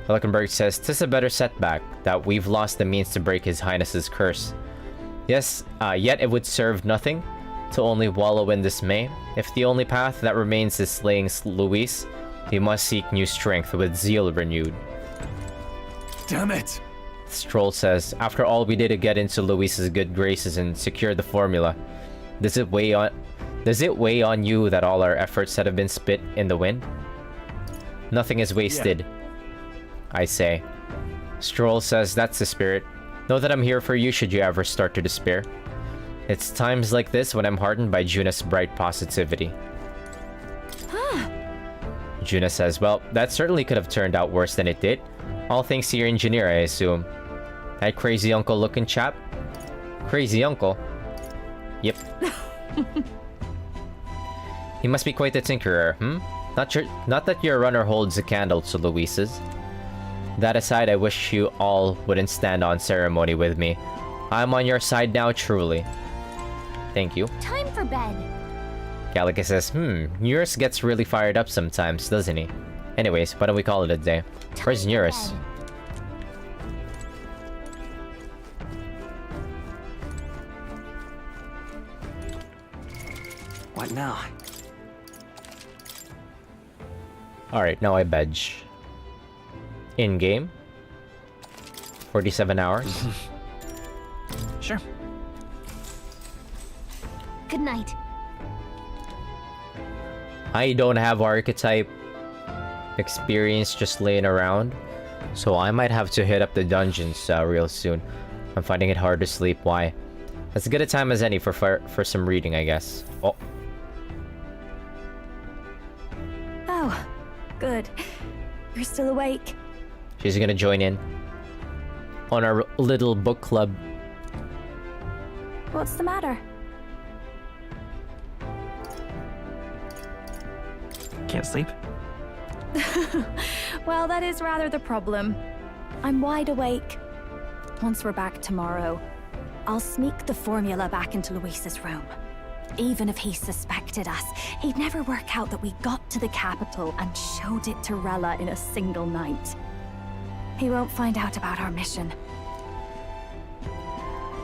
Hulkenberg says, "'Tis a better setback, that we've lost the means to break His Highness's curse. Yes, yet it would serve nothing, to only wallow in dismay. If the only path that remains is slaying Luis, We must seek new strength with zeal renewed. Damn it! Stroll says, after all we did to get into Luis's good graces and secure the formula, does it weigh on you that all our efforts have been spit in the wind? Nothing is wasted, I say. Stroll says, that's the spirit. Know that I'm here for you should you ever start to despair. It's times like this when I'm heartened by Juna's bright positivity. Juna says, well, that certainly could have turned out worse than it did. All thanks to your engineer, I assume. That crazy uncle looking chap? Crazy uncle? Yep. He must be quite the tinkerer, Not that your runner holds a candle to Luis's. That aside, I wish you all wouldn't stand on ceremony with me. I'm on your side now, truly. Thank you. Time for bed. Gallica says, Eurus gets really fired up sometimes, doesn't he? Anyways, why don't we call it a day? Where's Eurus? What now? Alright, now I badge. In-game? 47 hours? Sure. Good night. I don't have archetype experience just laying around, so I might have to hit up the dungeons real soon. I'm finding it hard to sleep. Why? As good a time as any for some reading, I guess. Oh. Oh, good. You're still awake. She's gonna join in on our little book club. What's the matter? Can't sleep? Well, that is rather the problem. I'm wide awake. Once we're back tomorrow, I'll sneak the formula back into Luis's room. Even if he suspected us, he'd never work out that we got to the capital and showed it to Rella in a single night. He won't find out about our mission.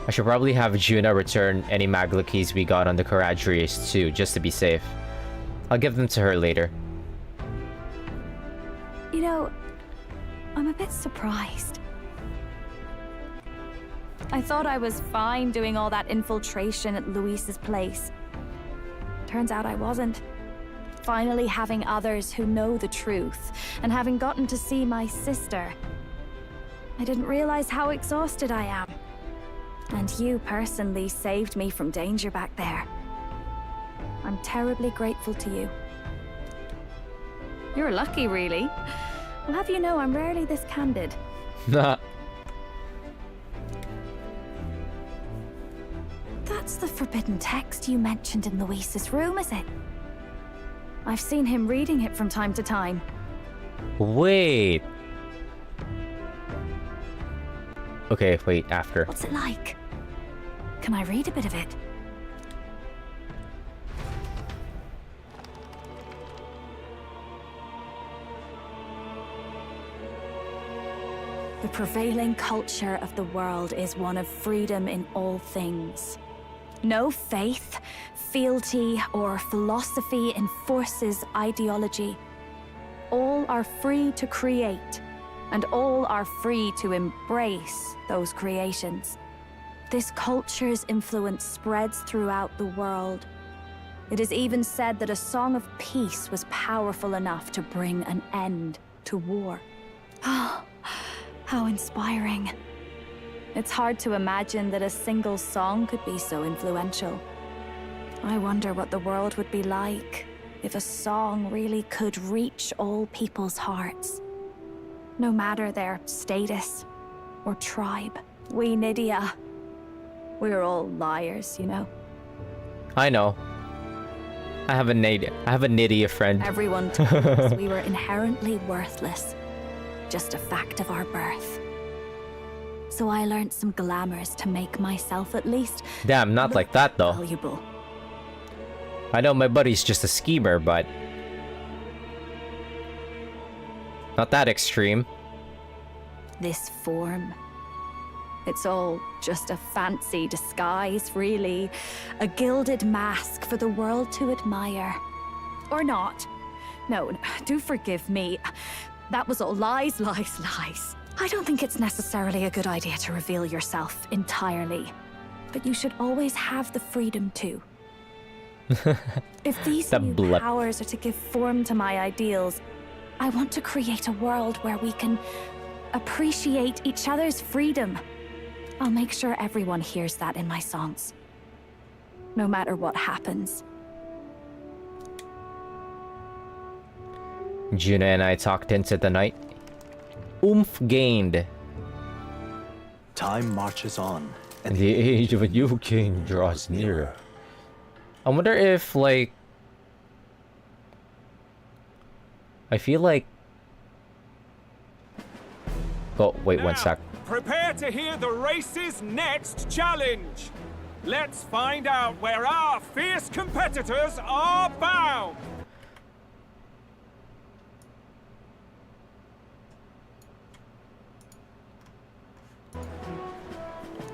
I should probably have Juna return any Magla keys we got on the Caradrius too, just to be safe. I'll give them to her later. You know, I'm a bit surprised. I thought I was fine doing all that infiltration at Luis's place. Turns out I wasn't. Finally having others who know the truth, and having gotten to see my sister. I didn't realize how exhausted I am. And you personally saved me from danger back there. I'm terribly grateful to you. You're lucky, really. I'll have you know I'm rarely this candid. That's the forbidden text you mentioned in Luis's room, is it? I've seen him reading it from time to time. Wait. Okay, wait, after. What's it like? Can I read a bit of it? The prevailing culture of the world is one of freedom in all things. No faith, fealty, or philosophy enforces ideology. All are free to create, and all are free to embrace those creations. This culture's influence spreads throughout the world. It is even said that a song of peace was powerful enough to bring an end to war. Oh, how inspiring. It's hard to imagine that a single song could be so influential. I wonder what the world would be like if a song really could reach all people's hearts. No matter their status or tribe. We Nydia, we're all liars, you know. I know. I have a Nydia friend. Everyone told us we were inherently worthless. Just a fact of our birth. So I learned some glamours to make myself at least. Damn, not like that though. Valuable. I know my buddy's just a schemer, but not that extreme. This form. It's all just a fancy disguise, really. A gilded mask for the world to admire. Or not. No, do forgive me. That was all lies, lies, lies. I don't think it's necessarily a good idea to reveal yourself entirely. But you should always have the freedom to. If these new powers are to give form to my ideals, I want to create a world where we can appreciate each other's freedom. I'll make sure everyone hears that in my songs. No matter what happens. Juna and I talked into the night. Oomph gained. Time marches on, and the age of a new king draws nearer. I wonder if, like... I feel like... Oh, wait, now, 1 sec. Prepare to hear the race's next challenge. Let's find out where our fierce competitors are bound.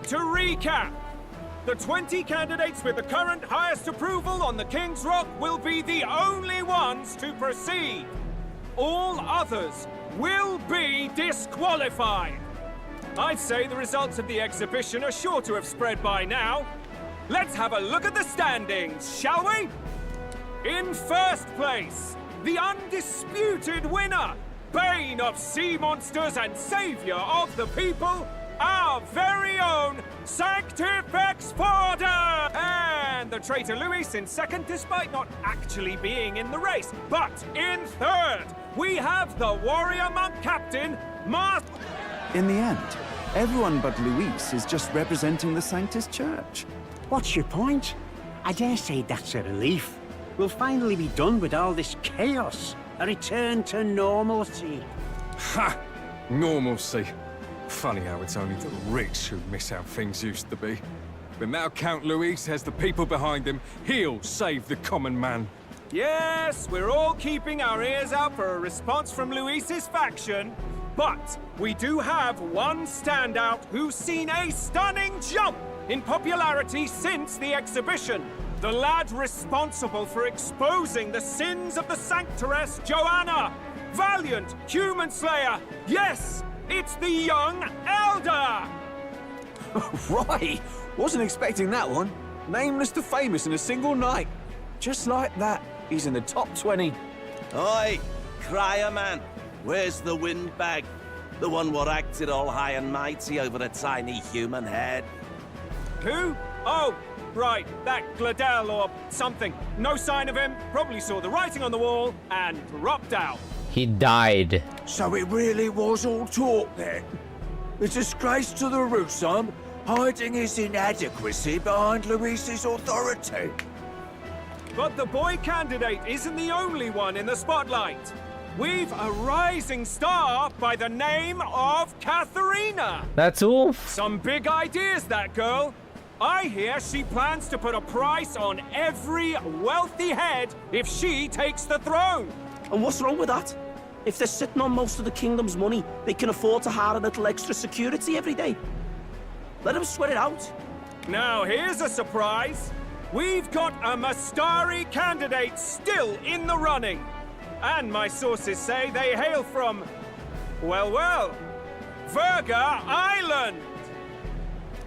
To recap, the 20 candidates with the current highest approval on the King's Rock will be the only ones to proceed. All others will be disqualified. I'd say the results of the exhibition are sure to have spread by now. Let's have a look at the standings, shall we? In first place, the undisputed winner, bane of sea monsters and savior of the people, our very own Sanctifex Fodder! And the traitor Luis in second, despite not actually being in the race. But in third, we have the warrior monk captain, In the end, everyone but Luis is just representing the Sanctus Church. What's your point? I dare say that's a relief. We'll finally be done with all this chaos. A return to normalcy. Ha! Normalcy. Funny how it's only the rich who miss how things used to be. But now Count Luis has the people behind him. He'll save the common man. Yes, we're all keeping our ears out for a response from Luis's faction. But we do have one standout who's seen a stunning jump in popularity since the exhibition. The lad responsible for exposing the sins of the Sanctoress Joanna. Valiant human slayer. Yes, it's the young elder. Right, wasn't expecting that one. Nameless to famous in a single night. Just like that, he's in the top 20. Oi, crier man, where's the windbag? The one what acted all high and mighty over a tiny human head. Who? Oh, right, that Gladel or something. No sign of him, probably saw the writing on the wall and dropped out. He died. So it really was all talk then? A disgrace to the Rusum, hiding his inadequacy behind Luis's authority. But the boy candidate isn't the only one in the spotlight. We've a rising star by the name of Katharina. That's all. Some big ideas, that girl. I hear she plans to put a price on every wealthy head if she takes the throne. And what's wrong with that? If they're sitting on most of the kingdom's money, they can afford to hire a little extra security every day. Let them sweat it out. Now here's a surprise. We've got a Mastari candidate still in the running. And my sources say they hail from, well, Verga Island.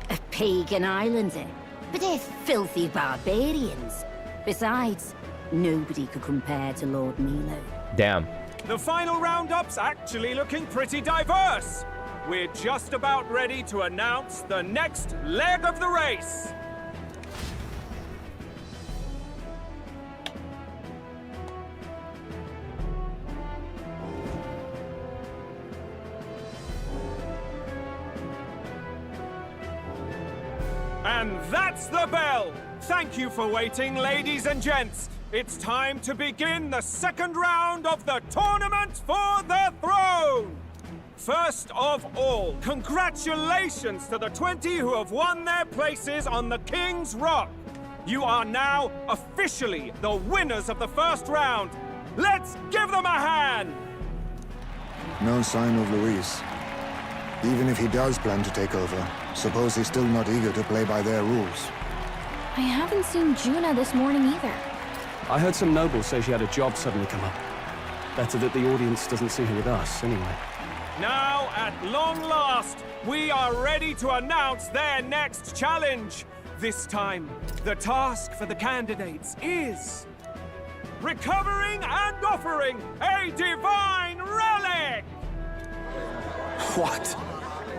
A pagan island, eh? But they're filthy barbarians. Besides, nobody could compare to Lord Milo. Damn. The final roundup's actually looking pretty diverse. We're just about ready to announce the next leg of the race. And that's the bell! Thank you for waiting, ladies and gents. It's time to begin the second round of the tournament for the throne! First of all, congratulations to the 20 who have won their places on the King's Rock. You are now officially the winners of the first round. Let's give them a hand! No sign of Luis. Even if he does plan to take over, suppose he's still not eager to play by their rules. I haven't seen Juna this morning either. I heard some nobles say she had a job suddenly come up. Better that the audience doesn't see her with us, anyway. Now, at long last, we are ready to announce their next challenge. This time, the task for the candidates is recovering and offering a divine relic! What?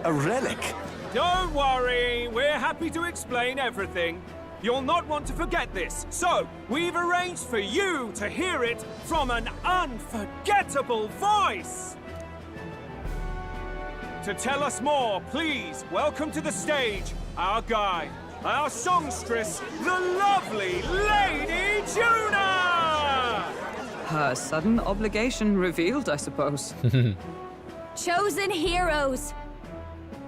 A relic? Don't worry, we're happy to explain everything. You'll not want to forget this, so we've arranged for you to hear it from an unforgettable voice. To tell us more, please welcome to the stage our guide, our songstress, the lovely Lady Juna! Her sudden obligation revealed, I suppose. Chosen heroes!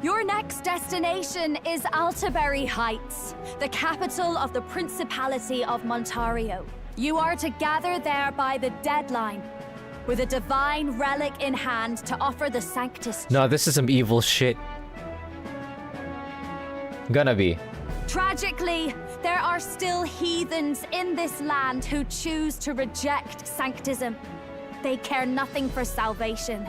Your next destination is Altaberry Heights, the capital of the Principality of Montario. You are to gather there by the deadline, with a divine relic in hand to offer the Sanctus. No, this is some evil shit. Gonna be. Tragically, there are still heathens in this land who choose to reject Sanctism. They care nothing for salvation.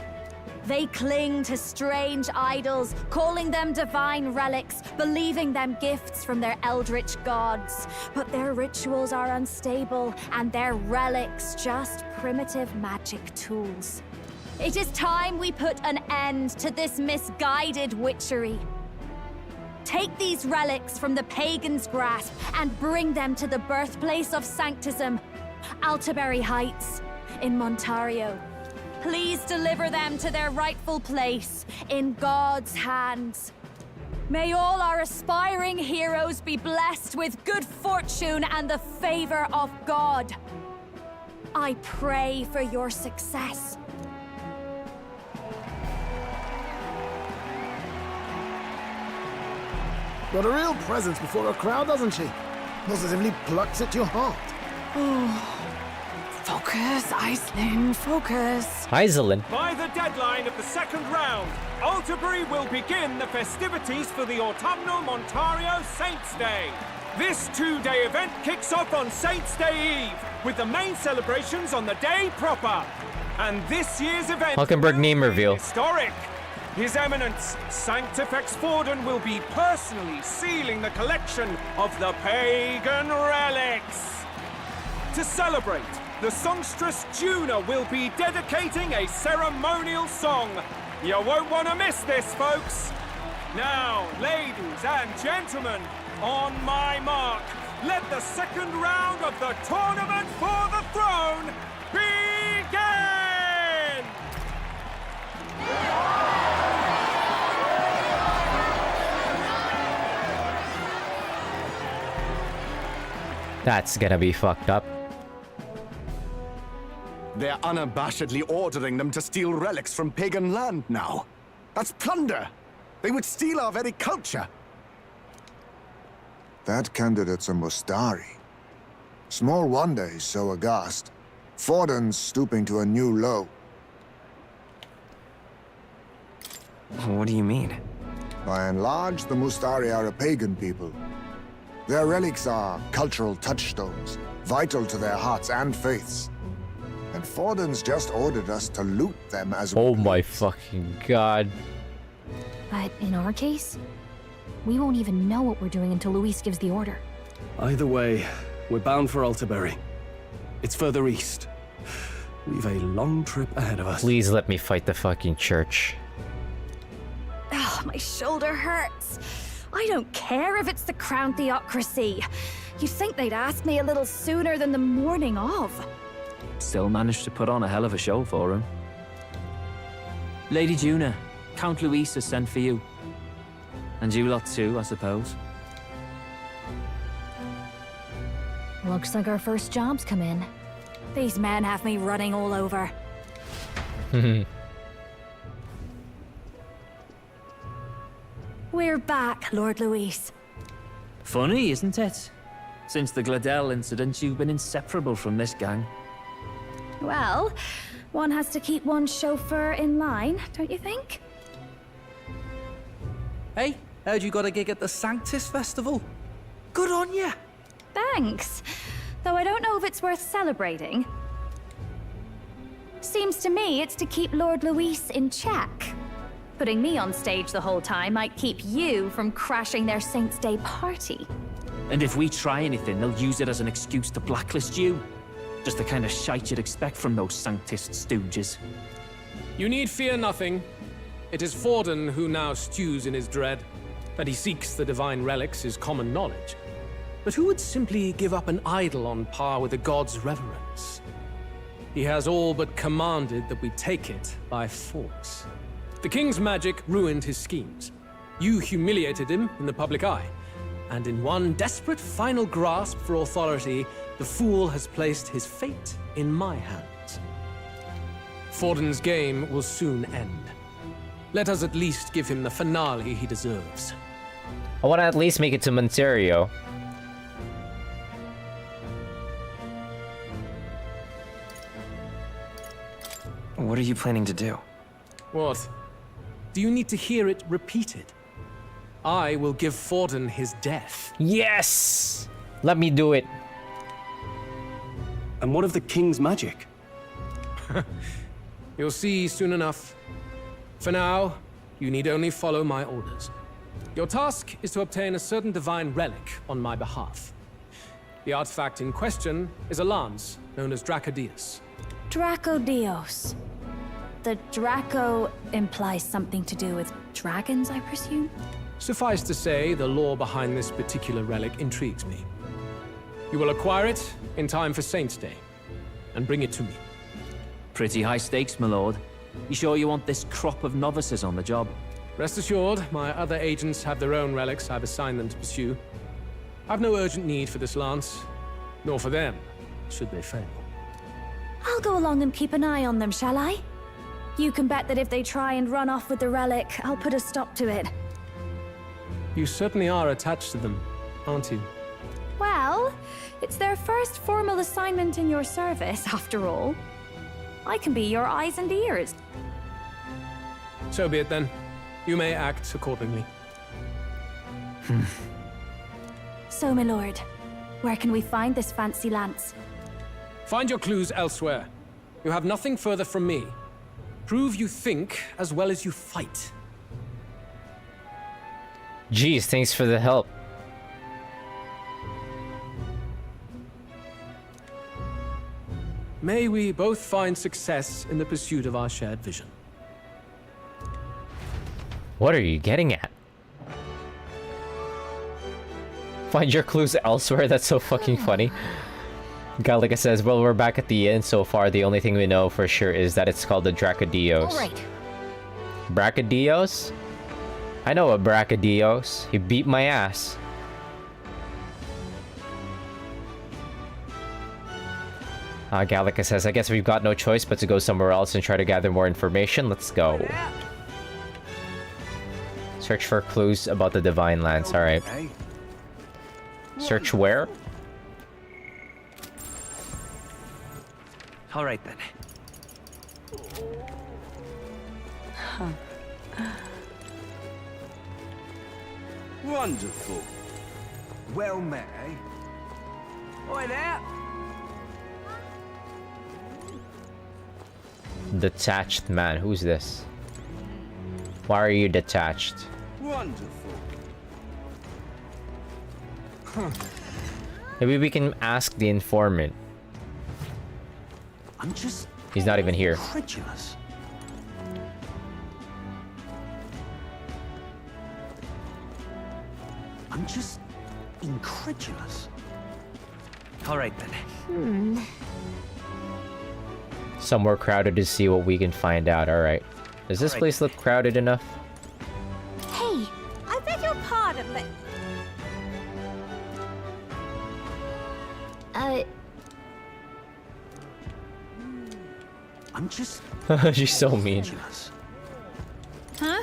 They cling to strange idols, calling them divine relics, believing them gifts from their eldritch gods. But their rituals are unstable, and their relics just primitive magic tools. It is time we put an end to this misguided witchery. Take these relics from the pagan's grasp and bring them to the birthplace of Sanctism, Altaberry Heights, in Montario. Please deliver them to their rightful place, in God's hands. May all our aspiring heroes be blessed with good fortune and the favor of God. I pray for your success. Got a real presence before a crowd, doesn't she? Positively plucks at your heart. Oh. Focus, Iceland, focus. Iceland. By the deadline of the second round, Altaberry will begin the festivities for the autumnal Montario Saints' Day. This two-day event kicks off on Saints' Day Eve, with the main celebrations on the day proper. And this year's event Hulkenberg name reveal. Historic. His Eminence, Sanctifex Forden, will be personally sealing the collection of the pagan relics. To celebrate, the songstress Juna will be dedicating a ceremonial song. You won't want to miss this, folks. Now, ladies and gentlemen, on my mark, let the second round of the Tournament for the Throne begin! That's gonna be fucked up. They're unabashedly ordering them to steal relics from pagan land now. That's plunder. They would steal our very culture. That candidate's a Mustari. Small wonder he's so aghast. Forden's stooping to a new low. What do you mean? By and large, the Mustari are a pagan people. Their relics are cultural touchstones, vital to their hearts and faiths. And Forden's just ordered us to loot them as Oh my fucking god. But in our case, we won't even know what we're doing until Luis gives the order. Either way, we're bound for Altaberry. It's further east. We've a long trip ahead of us. Please let me fight the fucking church. Oh, my shoulder hurts. I don't care if it's the Crown Theocracy. You'd think they'd ask me a little sooner than the morning of. Still managed to put on a hell of a show for him. Lady Juna, Count Luis has sent for you. And you lot too, I suppose. Looks like our first job's come in. These men have me running all over. We're back, Lord Luis. Funny, isn't it? Since the Gladel incident, you've been inseparable from this gang. Well, one has to keep one's chauffeur in line, don't you think? Hey, heard you got a gig at the Sanctus Festival. Good on ya! Thanks. Though I don't know if it's worth celebrating. Seems to me it's to keep Lord Luis in check. Putting me on stage the whole time might keep you from crashing their Saints' Day party. And if we try anything, they'll use it as an excuse to blacklist you. Just the kind of shite you'd expect from those Sanctist stooges. You need fear nothing. It is Forden who now stews in his dread. That he seeks the divine relics is common knowledge. But who would simply give up an idol on par with the god's reverence? He has all but commanded that we take it by force. The king's magic ruined his schemes. You humiliated him in the public eye. And in one desperate final grasp for authority, the fool has placed his fate in my hands. Forden's game will soon end. Let us at least give him the finale he deserves. I want to at least make it to Monterio. What are you planning to do? What? Do you need to hear it repeated? I will give Forden his death. Yes! Let me do it. And what of the king's magic? You'll see soon enough. For now, you need only follow my orders. Your task is to obtain a certain divine relic on my behalf. The artifact in question is a lance known as Dracodius. Dracodios. The Draco implies something to do with dragons, I presume? Suffice to say, the lore behind this particular relic intrigues me. You will acquire it in time for Saints' Day, and bring it to me. Pretty high stakes, my lord. You sure you want this crop of novices on the job? Rest assured, my other agents have their own relics I've assigned them to pursue. I've no urgent need for this lance, nor for them, should they fail. I'll go along and keep an eye on them, shall I? You can bet that if they try and run off with the relic, I'll put a stop to it. You certainly are attached to them, aren't you? Well, it's their first formal assignment in your service, after all. I can be your eyes and ears. So be it then. You may act accordingly. So, my lord, where can we find this fancy lance? Find your clues elsewhere. You have nothing further from me. Prove you think as well as you fight. Jeez, thanks for the help. May we both find success in the pursuit of our shared vision. What are you getting at? Find your clues elsewhere? That's so fucking funny. Gallica says, well, we're back at the inn. So far, the only thing we know for sure is that it's called the Dracodios. All right. Bracadios? I know a Bracadios. He beat my ass. Gallica says, I guess we've got no choice but to go somewhere else and try to gather more information. Let's go. Search for clues about the Divine Lance. Alright. Search where? Alright then. Wonderful. Well met, eh? Oi there! Detached man. Who's this? Why are you detached? Wonderful. Maybe we can ask the informant. I'm just... He's not even here. Incredulous. I'm just incredulous. All right then. Somewhere crowded to see what we can find out. Alright. Does this place look crowded enough? Hey, I beg your pardon, but... I'm just... She's so mean. Huh?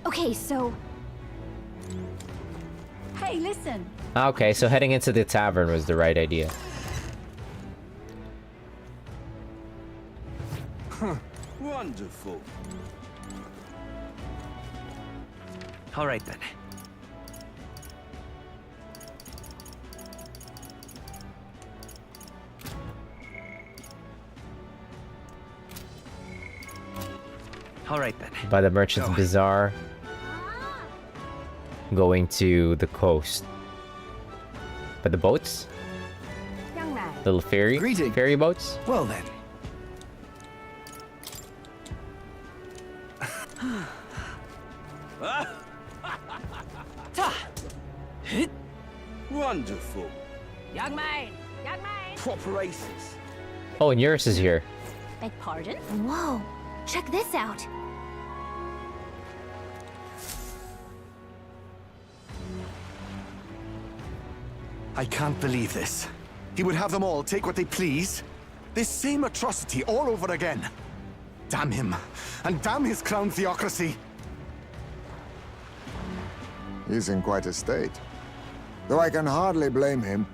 Okay, so... Hey, listen. Okay, so heading into the tavern was the right idea. Wonderful. All right then. All right then. By the Merchant's Bazaar. Going to the coast. By the boats? Young man. Little ferry boats? Well then. Wonderful. Young man! Young man! Proper aces. Oh, and yours is here. Beg pardon? Whoa, check this out. I can't believe this. He would have them all take what they please. This same atrocity all over again. Damn him, and damn his crown theocracy. He's in quite a state. Though I can hardly blame him,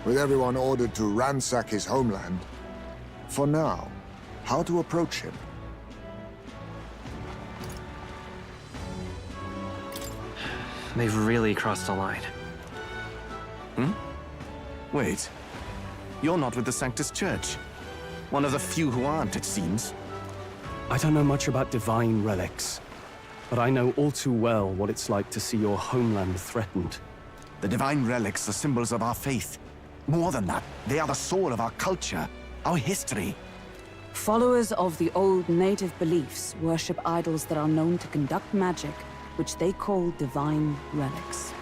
with everyone ordered to ransack his homeland. For now, how to approach him? They've really crossed a line. Wait. You're not with the Sanctus Church. One of the few who aren't, it seems. I don't know much about divine relics, but I know all too well what it's like to see your homeland threatened. The divine relics are symbols of our faith. More than that, they are the soul of our culture, our history. Followers of the old native beliefs worship idols that are known to conduct magic, which they call divine relics.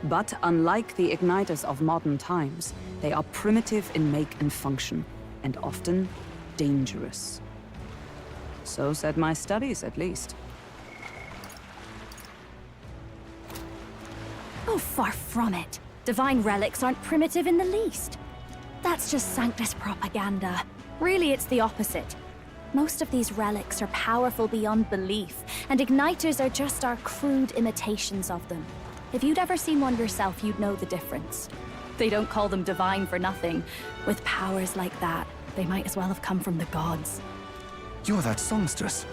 But unlike the igniters of modern times, they are primitive in make and function, and often dangerous. So said my studies, at least. Oh, far from it. Divine relics aren't primitive in the least. That's just Sanctus propaganda. Really, it's the opposite. Most of these relics are powerful beyond belief, and igniters are just our crude imitations of them. If you'd ever seen one yourself, you'd know the difference. They don't call them divine for nothing. With powers like that, they might as well have come from the gods. You're that songstress.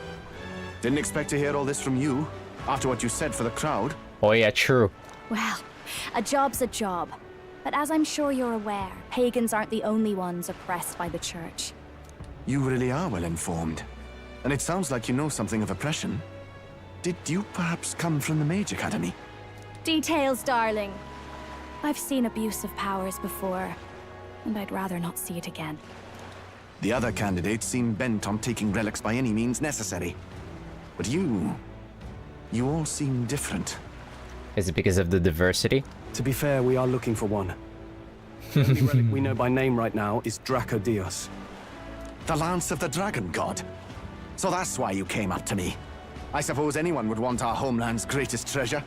Didn't expect to hear all this from you, after what you said for the crowd. Oh yeah, true. Well, a job's a job. But as I'm sure you're aware, pagans aren't the only ones oppressed by the church. You really are well informed. And it sounds like you know something of oppression. Did you perhaps come from the Mage Academy? Details, darling. I've seen abuse of powers before, and I'd rather not see it again. The other candidates seem bent on taking relics by any means necessary. But you all seem different. Is it because of the diversity? To be fair, we are looking for one. The only relic we know by name right now is Dracodios. The Lance of the Dragon God. So that's why you came up to me. I suppose anyone would want our homeland's greatest treasure.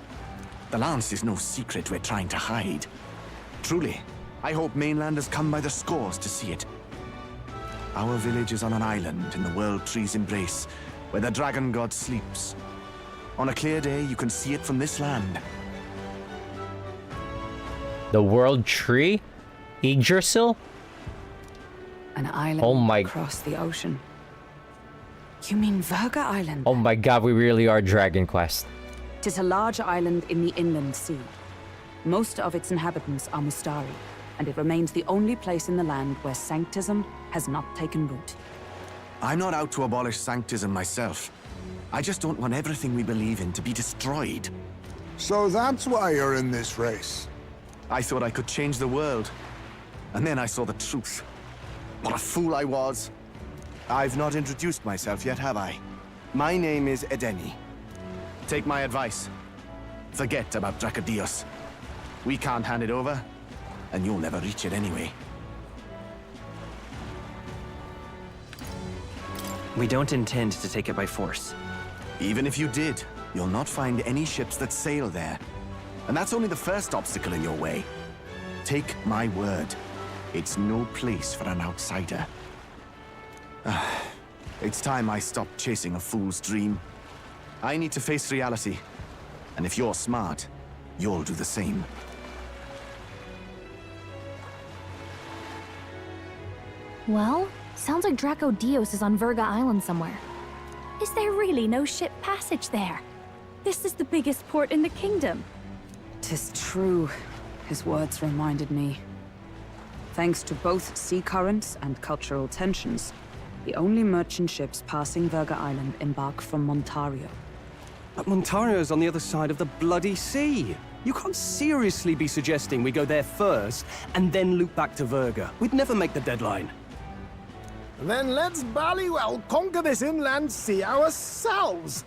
The lance is no secret we're trying to hide. Truly, I hope mainlanders come by the scores to see it. Our village is on an island in the World Tree's embrace, where the Dragon God sleeps. On a clear day, you can see it from this land. The World Tree? Yggdrasil? An island across the ocean. You mean Virga Island? Oh my god, we really are Dragon Quest. 'Tis a large island in the inland sea. Most of its inhabitants are Mustari, and it remains the only place in the land where sanctism has not taken root. I'm not out to abolish sanctism myself. I just don't want everything we believe in to be destroyed. So that's why you're in this race. I thought I could change the world. And then I saw the truth. What a fool I was. I've not introduced myself yet, have I? My name is Edeni. Take my advice. Forget about Dracodios. We can't hand it over, and you'll never reach it anyway. We don't intend to take it by force. Even if you did, you'll not find any ships that sail there. And that's only the first obstacle in your way. Take my word. It's no place for an outsider. It's time I stopped chasing a fool's dream. I need to face reality. And if you're smart, you'll do the same. Well, Sounds like Draco Dios is on Virga Island somewhere. Is there really no ship passage there? This is the biggest port in the kingdom. 'Tis true. His words reminded me. Thanks to both sea currents and cultural tensions, the only merchant ships passing Virga Island embark from Montario. But Montario's on the other side of the bloody sea. You can't seriously be suggesting we go there first and then loop back to Virga. We'd never make the deadline. Then let's ballywell conquer this inland sea ourselves.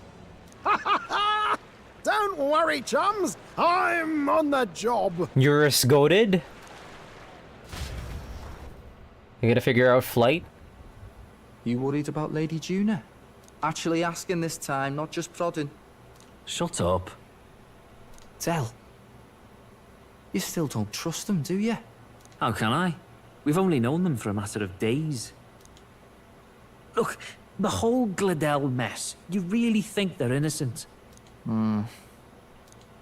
Ha ha ha! Don't worry, chums. I'm on the job. You're goated? You gonna figure out flight? You worried about Lady Juna? Actually asking this time, not just prodding. Shut up. Tell. You still don't trust them, do you? How can I? We've only known them for a matter of days. Look, the whole Gladel mess, you really think they're innocent? Then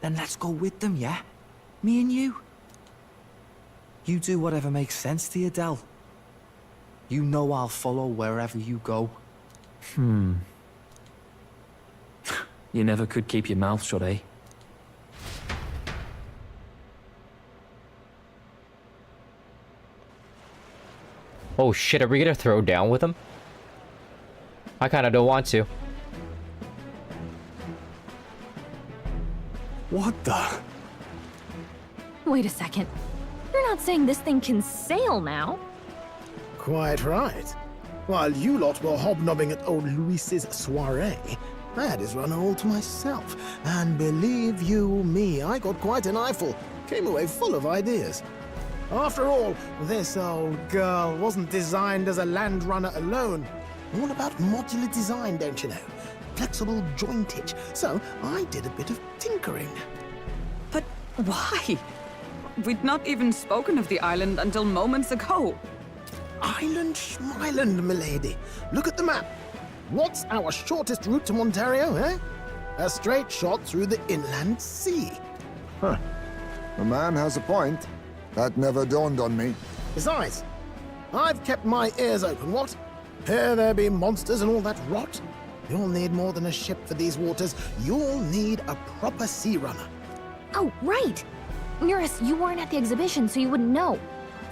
let's go with them, yeah? Me and you. You do whatever makes sense to you, Del. You know I'll follow wherever you go. You never could keep your mouth shut, eh? Oh shit, are we gonna throw down with him? I kinda don't want to. What the? Wait a second. You're not saying this thing can sail now? Quite right. While you lot were hobnobbing at old Luis's soiree, I had his runner all to myself. And believe you me, I got quite an eyeful. Came away full of ideas. After all, this old girl wasn't designed as a land runner alone. All about modular design, don't you know? Flexible jointage. So I did a bit of tinkering. But why? We'd not even spoken of the island until moments ago. Island Schmeiland, milady. Look at the map. What's our shortest route to Montario, eh? A straight shot through the inland sea. Huh. The man has a point. That never dawned on me. Besides, I've kept my ears open, what? Here there be monsters and all that rot? You'll need more than a ship for these waters. You'll need a proper sea runner. Oh, right! Eurus, you weren't at the exhibition, so you wouldn't know.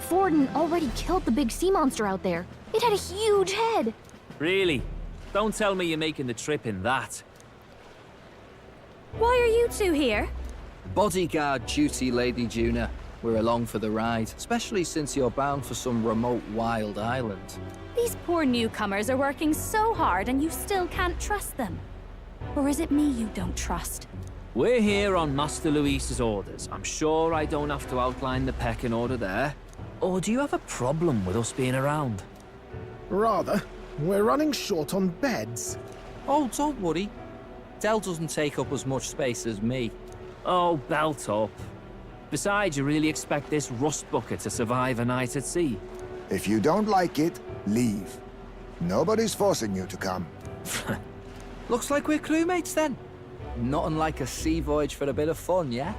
Forden already killed the big sea monster out there. It had a huge head. Really? Don't tell me you're making the trip in that. Why are you two here? Bodyguard duty, Lady Juna. We're along for the ride, especially since you're bound for some remote wild island. These poor newcomers are working so hard and you still can't trust them. Or is it me you don't trust? We're here on Master Luis's orders. I'm sure I don't have to outline the pecking order there. Or do you have a problem with us being around? Rather. We're running short on beds. Oh, don't worry. Del doesn't take up as much space as me. Oh, belt up. Besides, you really expect this rust bucket to survive a night at sea? If you don't like it, leave. Nobody's forcing you to come. Looks like we're crewmates then. Not unlike a sea voyage for a bit of fun, yeah?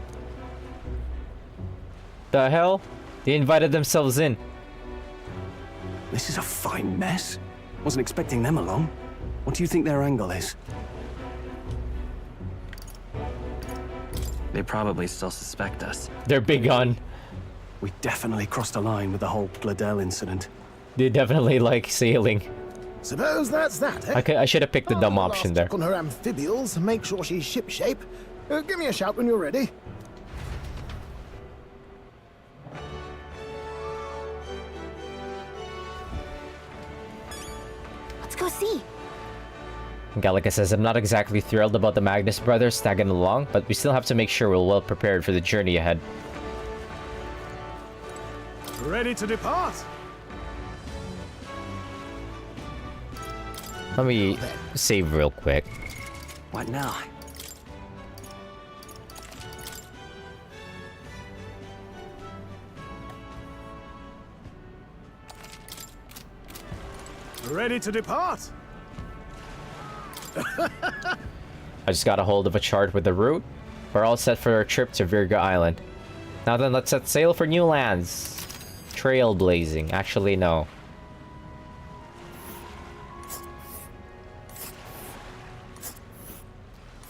The hell? They invited themselves in. This is a fine mess. Wasn't expecting them along. What do you think their angle is? They probably still suspect us. They're big on. We definitely crossed a line with the whole Gladel incident. They definitely like sailing. Suppose that's that, eh? I should have picked the dumb option there. On her amphibials, make sure she's shipshape. Give me a shout when you're ready. Let's go see. Gallica says, I'm not exactly thrilled about the Magnus brothers tagging along, but we still have to make sure we're well prepared for the journey ahead. Ready to depart? Let me save real quick. What now? Ready to depart? I just got a hold of a chart with the route. We're all set for our trip to Virga Island. Now then, let's set sail for new lands. Trailblazing. Actually, no.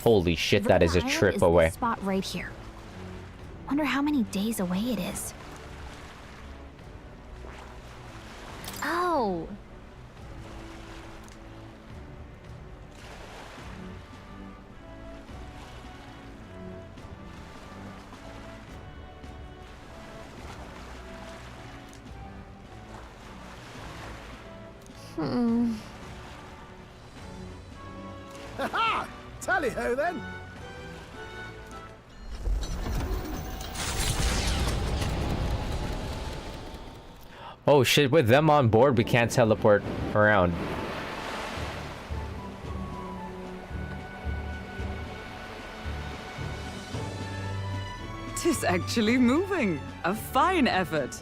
Holy shit, that is a Island trip is away. This spot right here. Wonder how many days away it is. Oh. Ha-ha! Tally-ho then! Oh shit, with them on board, we can't teleport around. Tis actually moving. A fine effort.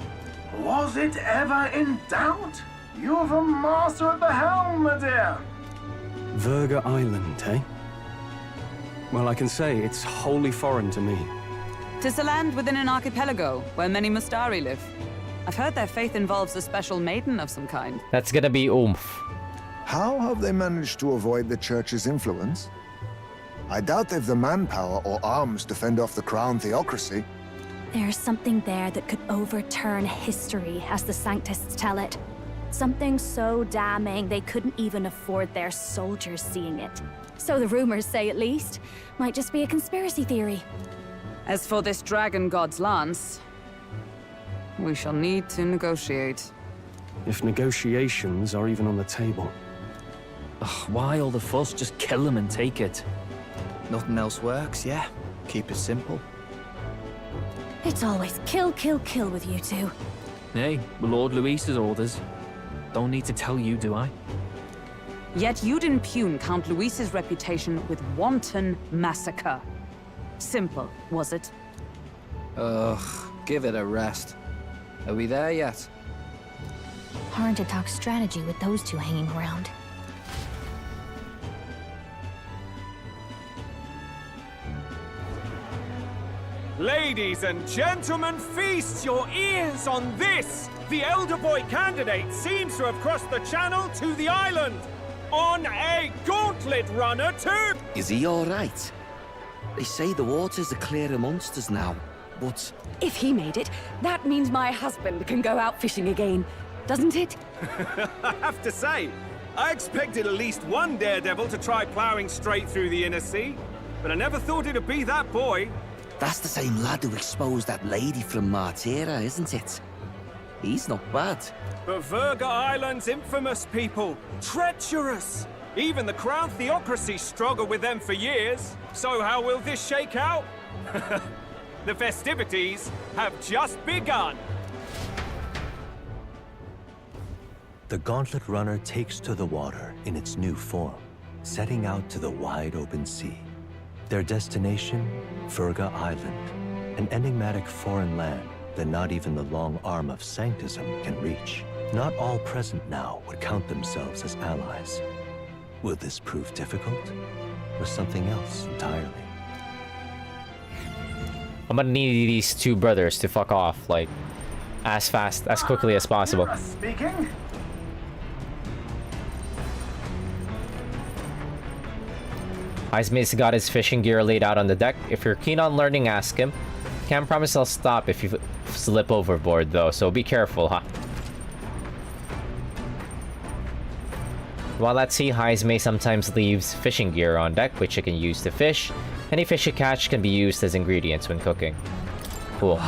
Was it ever in doubt? You're the master at the helm, my dear. Verga Island, eh? Well, I can say it's wholly foreign to me. 'Tis a land within an archipelago where many Mustari live. I've heard their faith involves a special maiden of some kind. That's gonna be oomph. How have they managed to avoid the church's influence? I doubt they've the manpower or arms to fend off the crown theocracy. There's something there that could overturn history, as the Sanctists tell it. Something so damning they couldn't even afford their soldiers seeing it. So the rumors say, at least. Might just be a conspiracy theory. As for this dragon god's lance, we shall need to negotiate. If negotiations are even on the table. Ugh, why all the fuss? Just kill them and take it. Nothing else works, yeah? Keep it simple. It's always kill, kill, kill with you two. Hey, Lord Luis's orders. Don't need to tell you, do I? Yet you'd impugn Count Luis's reputation with wanton massacre. Simple, was it? Ugh, give it a rest. Are we there yet? Hard to talk strategy with those two hanging around. Ladies and gentlemen, feast your ears on this! The elder boy candidate seems to have crossed the channel to the island! On a gauntlet runner too! Is he alright? They say the waters are clear amongst us now, but... If he made it, that means my husband can go out fishing again, doesn't it? I have to say, I expected at least one daredevil to try plowing straight through the inner sea, but I never thought it'd be that boy. That's the same lad who exposed that lady from Martira, isn't it? He's not bad. But Verga Island's infamous people. Treacherous! Even the Crown Theocracy struggled with them for years. So how will this shake out? The festivities have just begun. The Gauntlet Runner takes to the water in its new form, setting out to the wide open sea. Their destination, Verga Island, an enigmatic foreign land that not even the long arm of Sanctism can reach. Not all present now would count themselves as allies. Will this prove difficult, or something else entirely? I'm gonna need these two brothers to fuck off, like, as quickly as possible. Speaking. Heismate's got his fishing gear laid out on the deck. If you're keen on learning, ask him. Can't promise I'll stop if you slip overboard, though, so be careful, huh? While at sea, Heismate sometimes leaves fishing gear on deck, which you can use to fish. Any fish you catch can be used as ingredients when cooking. Cool.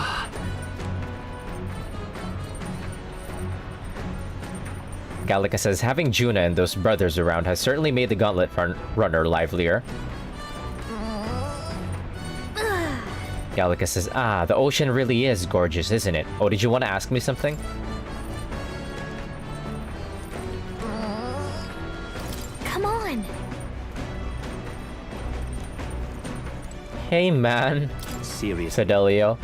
Gallica says, having Juna and those brothers around has certainly made the Gauntlet Runner livelier. Gallica says, the ocean really is gorgeous, isn't it? Oh, did you want to ask me something? Come on! Hey, man. Serious. Fidelio.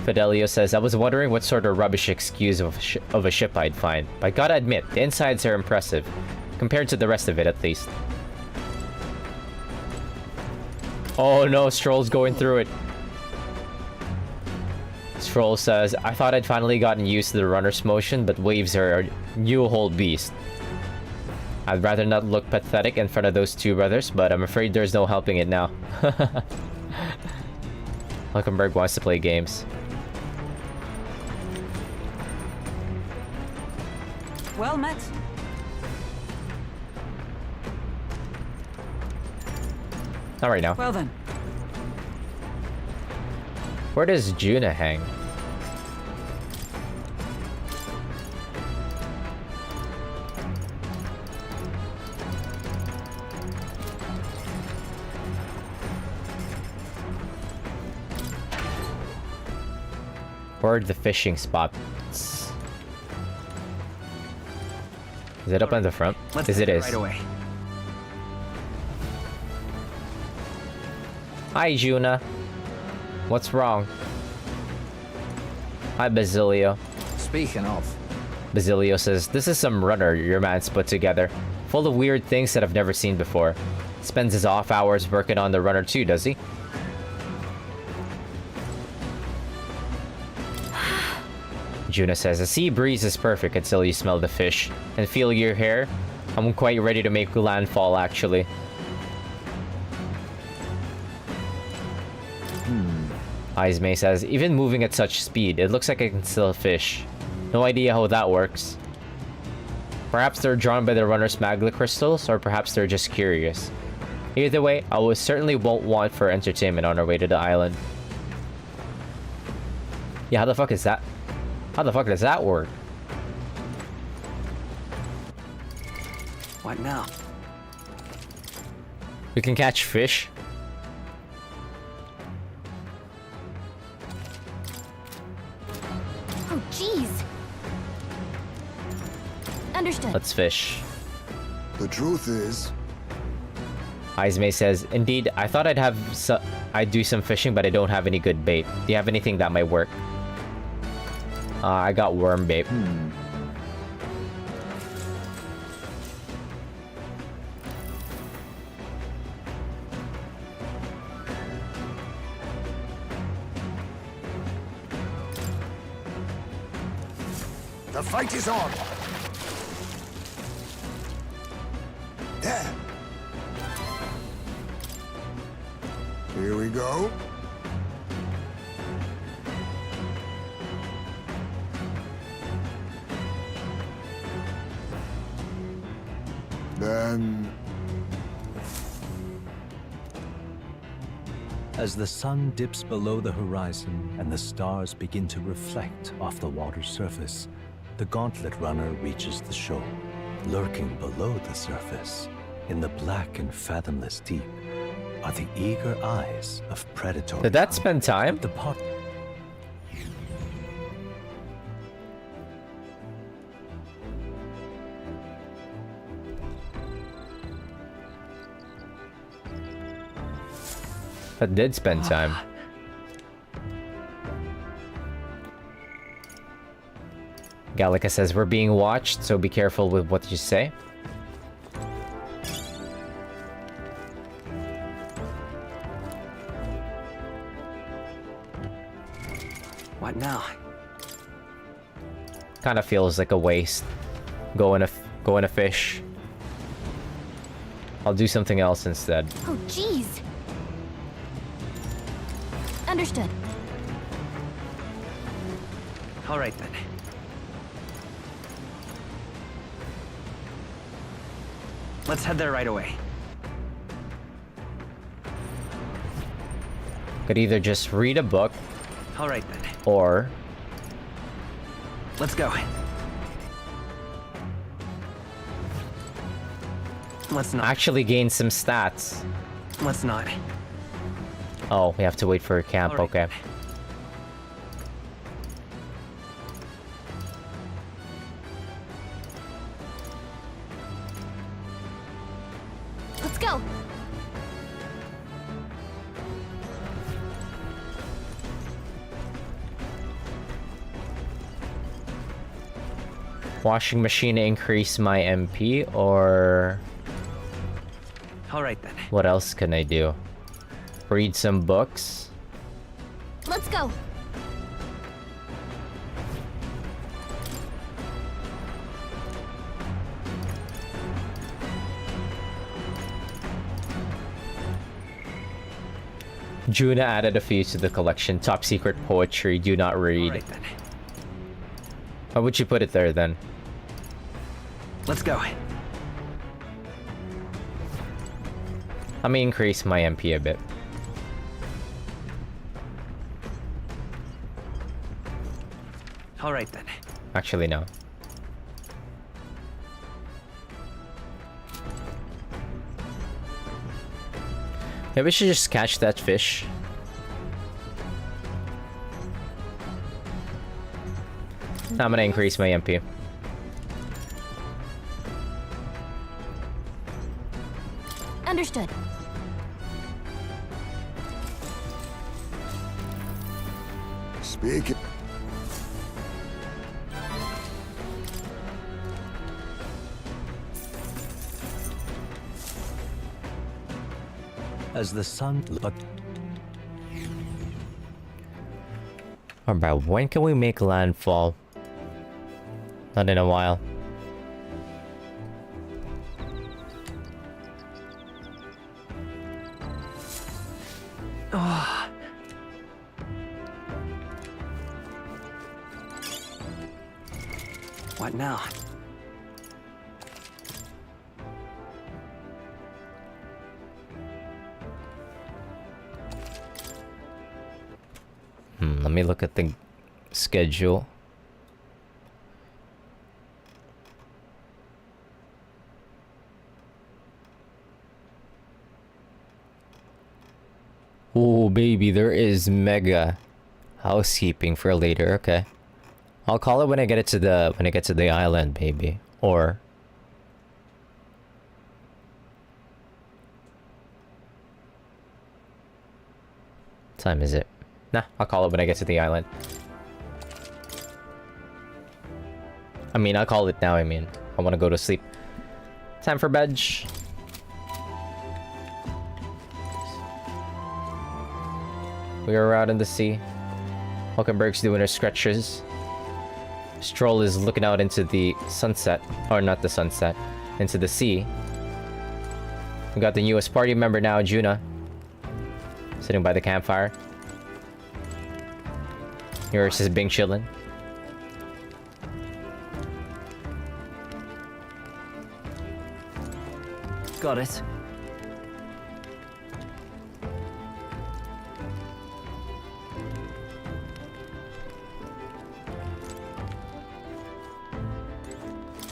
Fidelio says, I was wondering what sort of rubbish excuse of a ship I'd find. But I gotta admit, the insides are impressive. Compared to the rest of it, at least. Oh no, Stroll's going through it. Stroll says, I thought I'd finally gotten used to the runner's motion, but waves are a new whole beast. I'd rather not look pathetic in front of those two brothers, but I'm afraid there's no helping it now. Hulkenberg wants to play games. Well met. Not right now. Well then. Where does Juna hang? Where are the fishing spots? Is it up on the front? Yes, it is. Right away. Hi, Juna. What's wrong? Hi, Basilio. Speaking of, Basilio says, this is some runner your man's put together. Full of weird things that I've never seen before. Spends his off hours working on the runner too, does he? Juna says, a sea breeze is perfect until you smell the fish. And feel your hair? I'm quite ready to make landfall, actually. Ismay says, even moving at such speed, it looks like I can still fish. No idea how that works. Perhaps they're drawn by the runner's magla crystals, or perhaps they're just curious. Either way, I will certainly won't want for entertainment on our way to the island. Yeah, how the fuck is that? How the fuck does that work? What now? We can catch fish. Oh, jeez. Understood. Let's fish. The truth is... Ismay says, indeed, I thought I'd do some fishing, but I don't have any good bait. Do you have anything that might work? I got worm bait. The fight is on! There! Here we go. Then... As the sun dips below the horizon and the stars begin to reflect off the water's surface, the gauntlet runner reaches the shore. Lurking below the surface, in the black and fathomless deep, are the eager eyes of predatory... Did that spend time? The pot... That did spend time. Gallica says, we're being watched, so be careful with what you say. What now? Kind of feels like a waste. Going to fish. I'll do something else instead. Oh, jeez. Understood. All right then. Let's head there right away. Could either just read a book. All right then. Or... Let's go. Let's not. Actually gain some stats. Let's not. Oh, we have to wait for a camp, Right. okay. Let's go. Washing machine increase my MP, or... All right then. What else can I do? Read some books? Let's go. Juna added a few to the collection. Top secret poetry, do not read. Right then. Why would you put it there then? Let's go. Let me increase my MP a bit. All right then. Actually, no. Maybe we should just catch that fish. I'm gonna increase my MP. Understood. Speak it. As the sun looked. Alright, when can we make landfall? Not in a while. Oh. What now? Let me look at the schedule. Oh baby, there is mega housekeeping for later. Okay, I'll call it when I get to the island, baby. Or what time is it? Nah, I'll call it when I get to the island. I mean, I'll call it now. I mean, I want to go to sleep. Time for bed. We are out in the sea. Hulkenberg's doing her stretches. Stroll is looking out into the sunset. Or not the sunset. Into the sea. We got the newest party member now, Juna. Sitting by the campfire. Yours is Bing chillin'. Got it.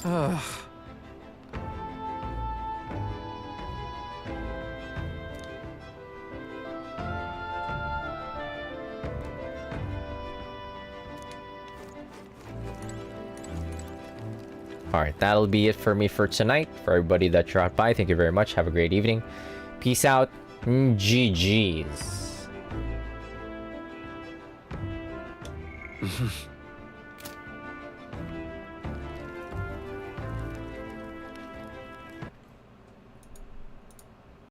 Ugh. Alright, that'll be it for me for tonight. For everybody that dropped by, thank you very much. Have a great evening. Peace out. GG's.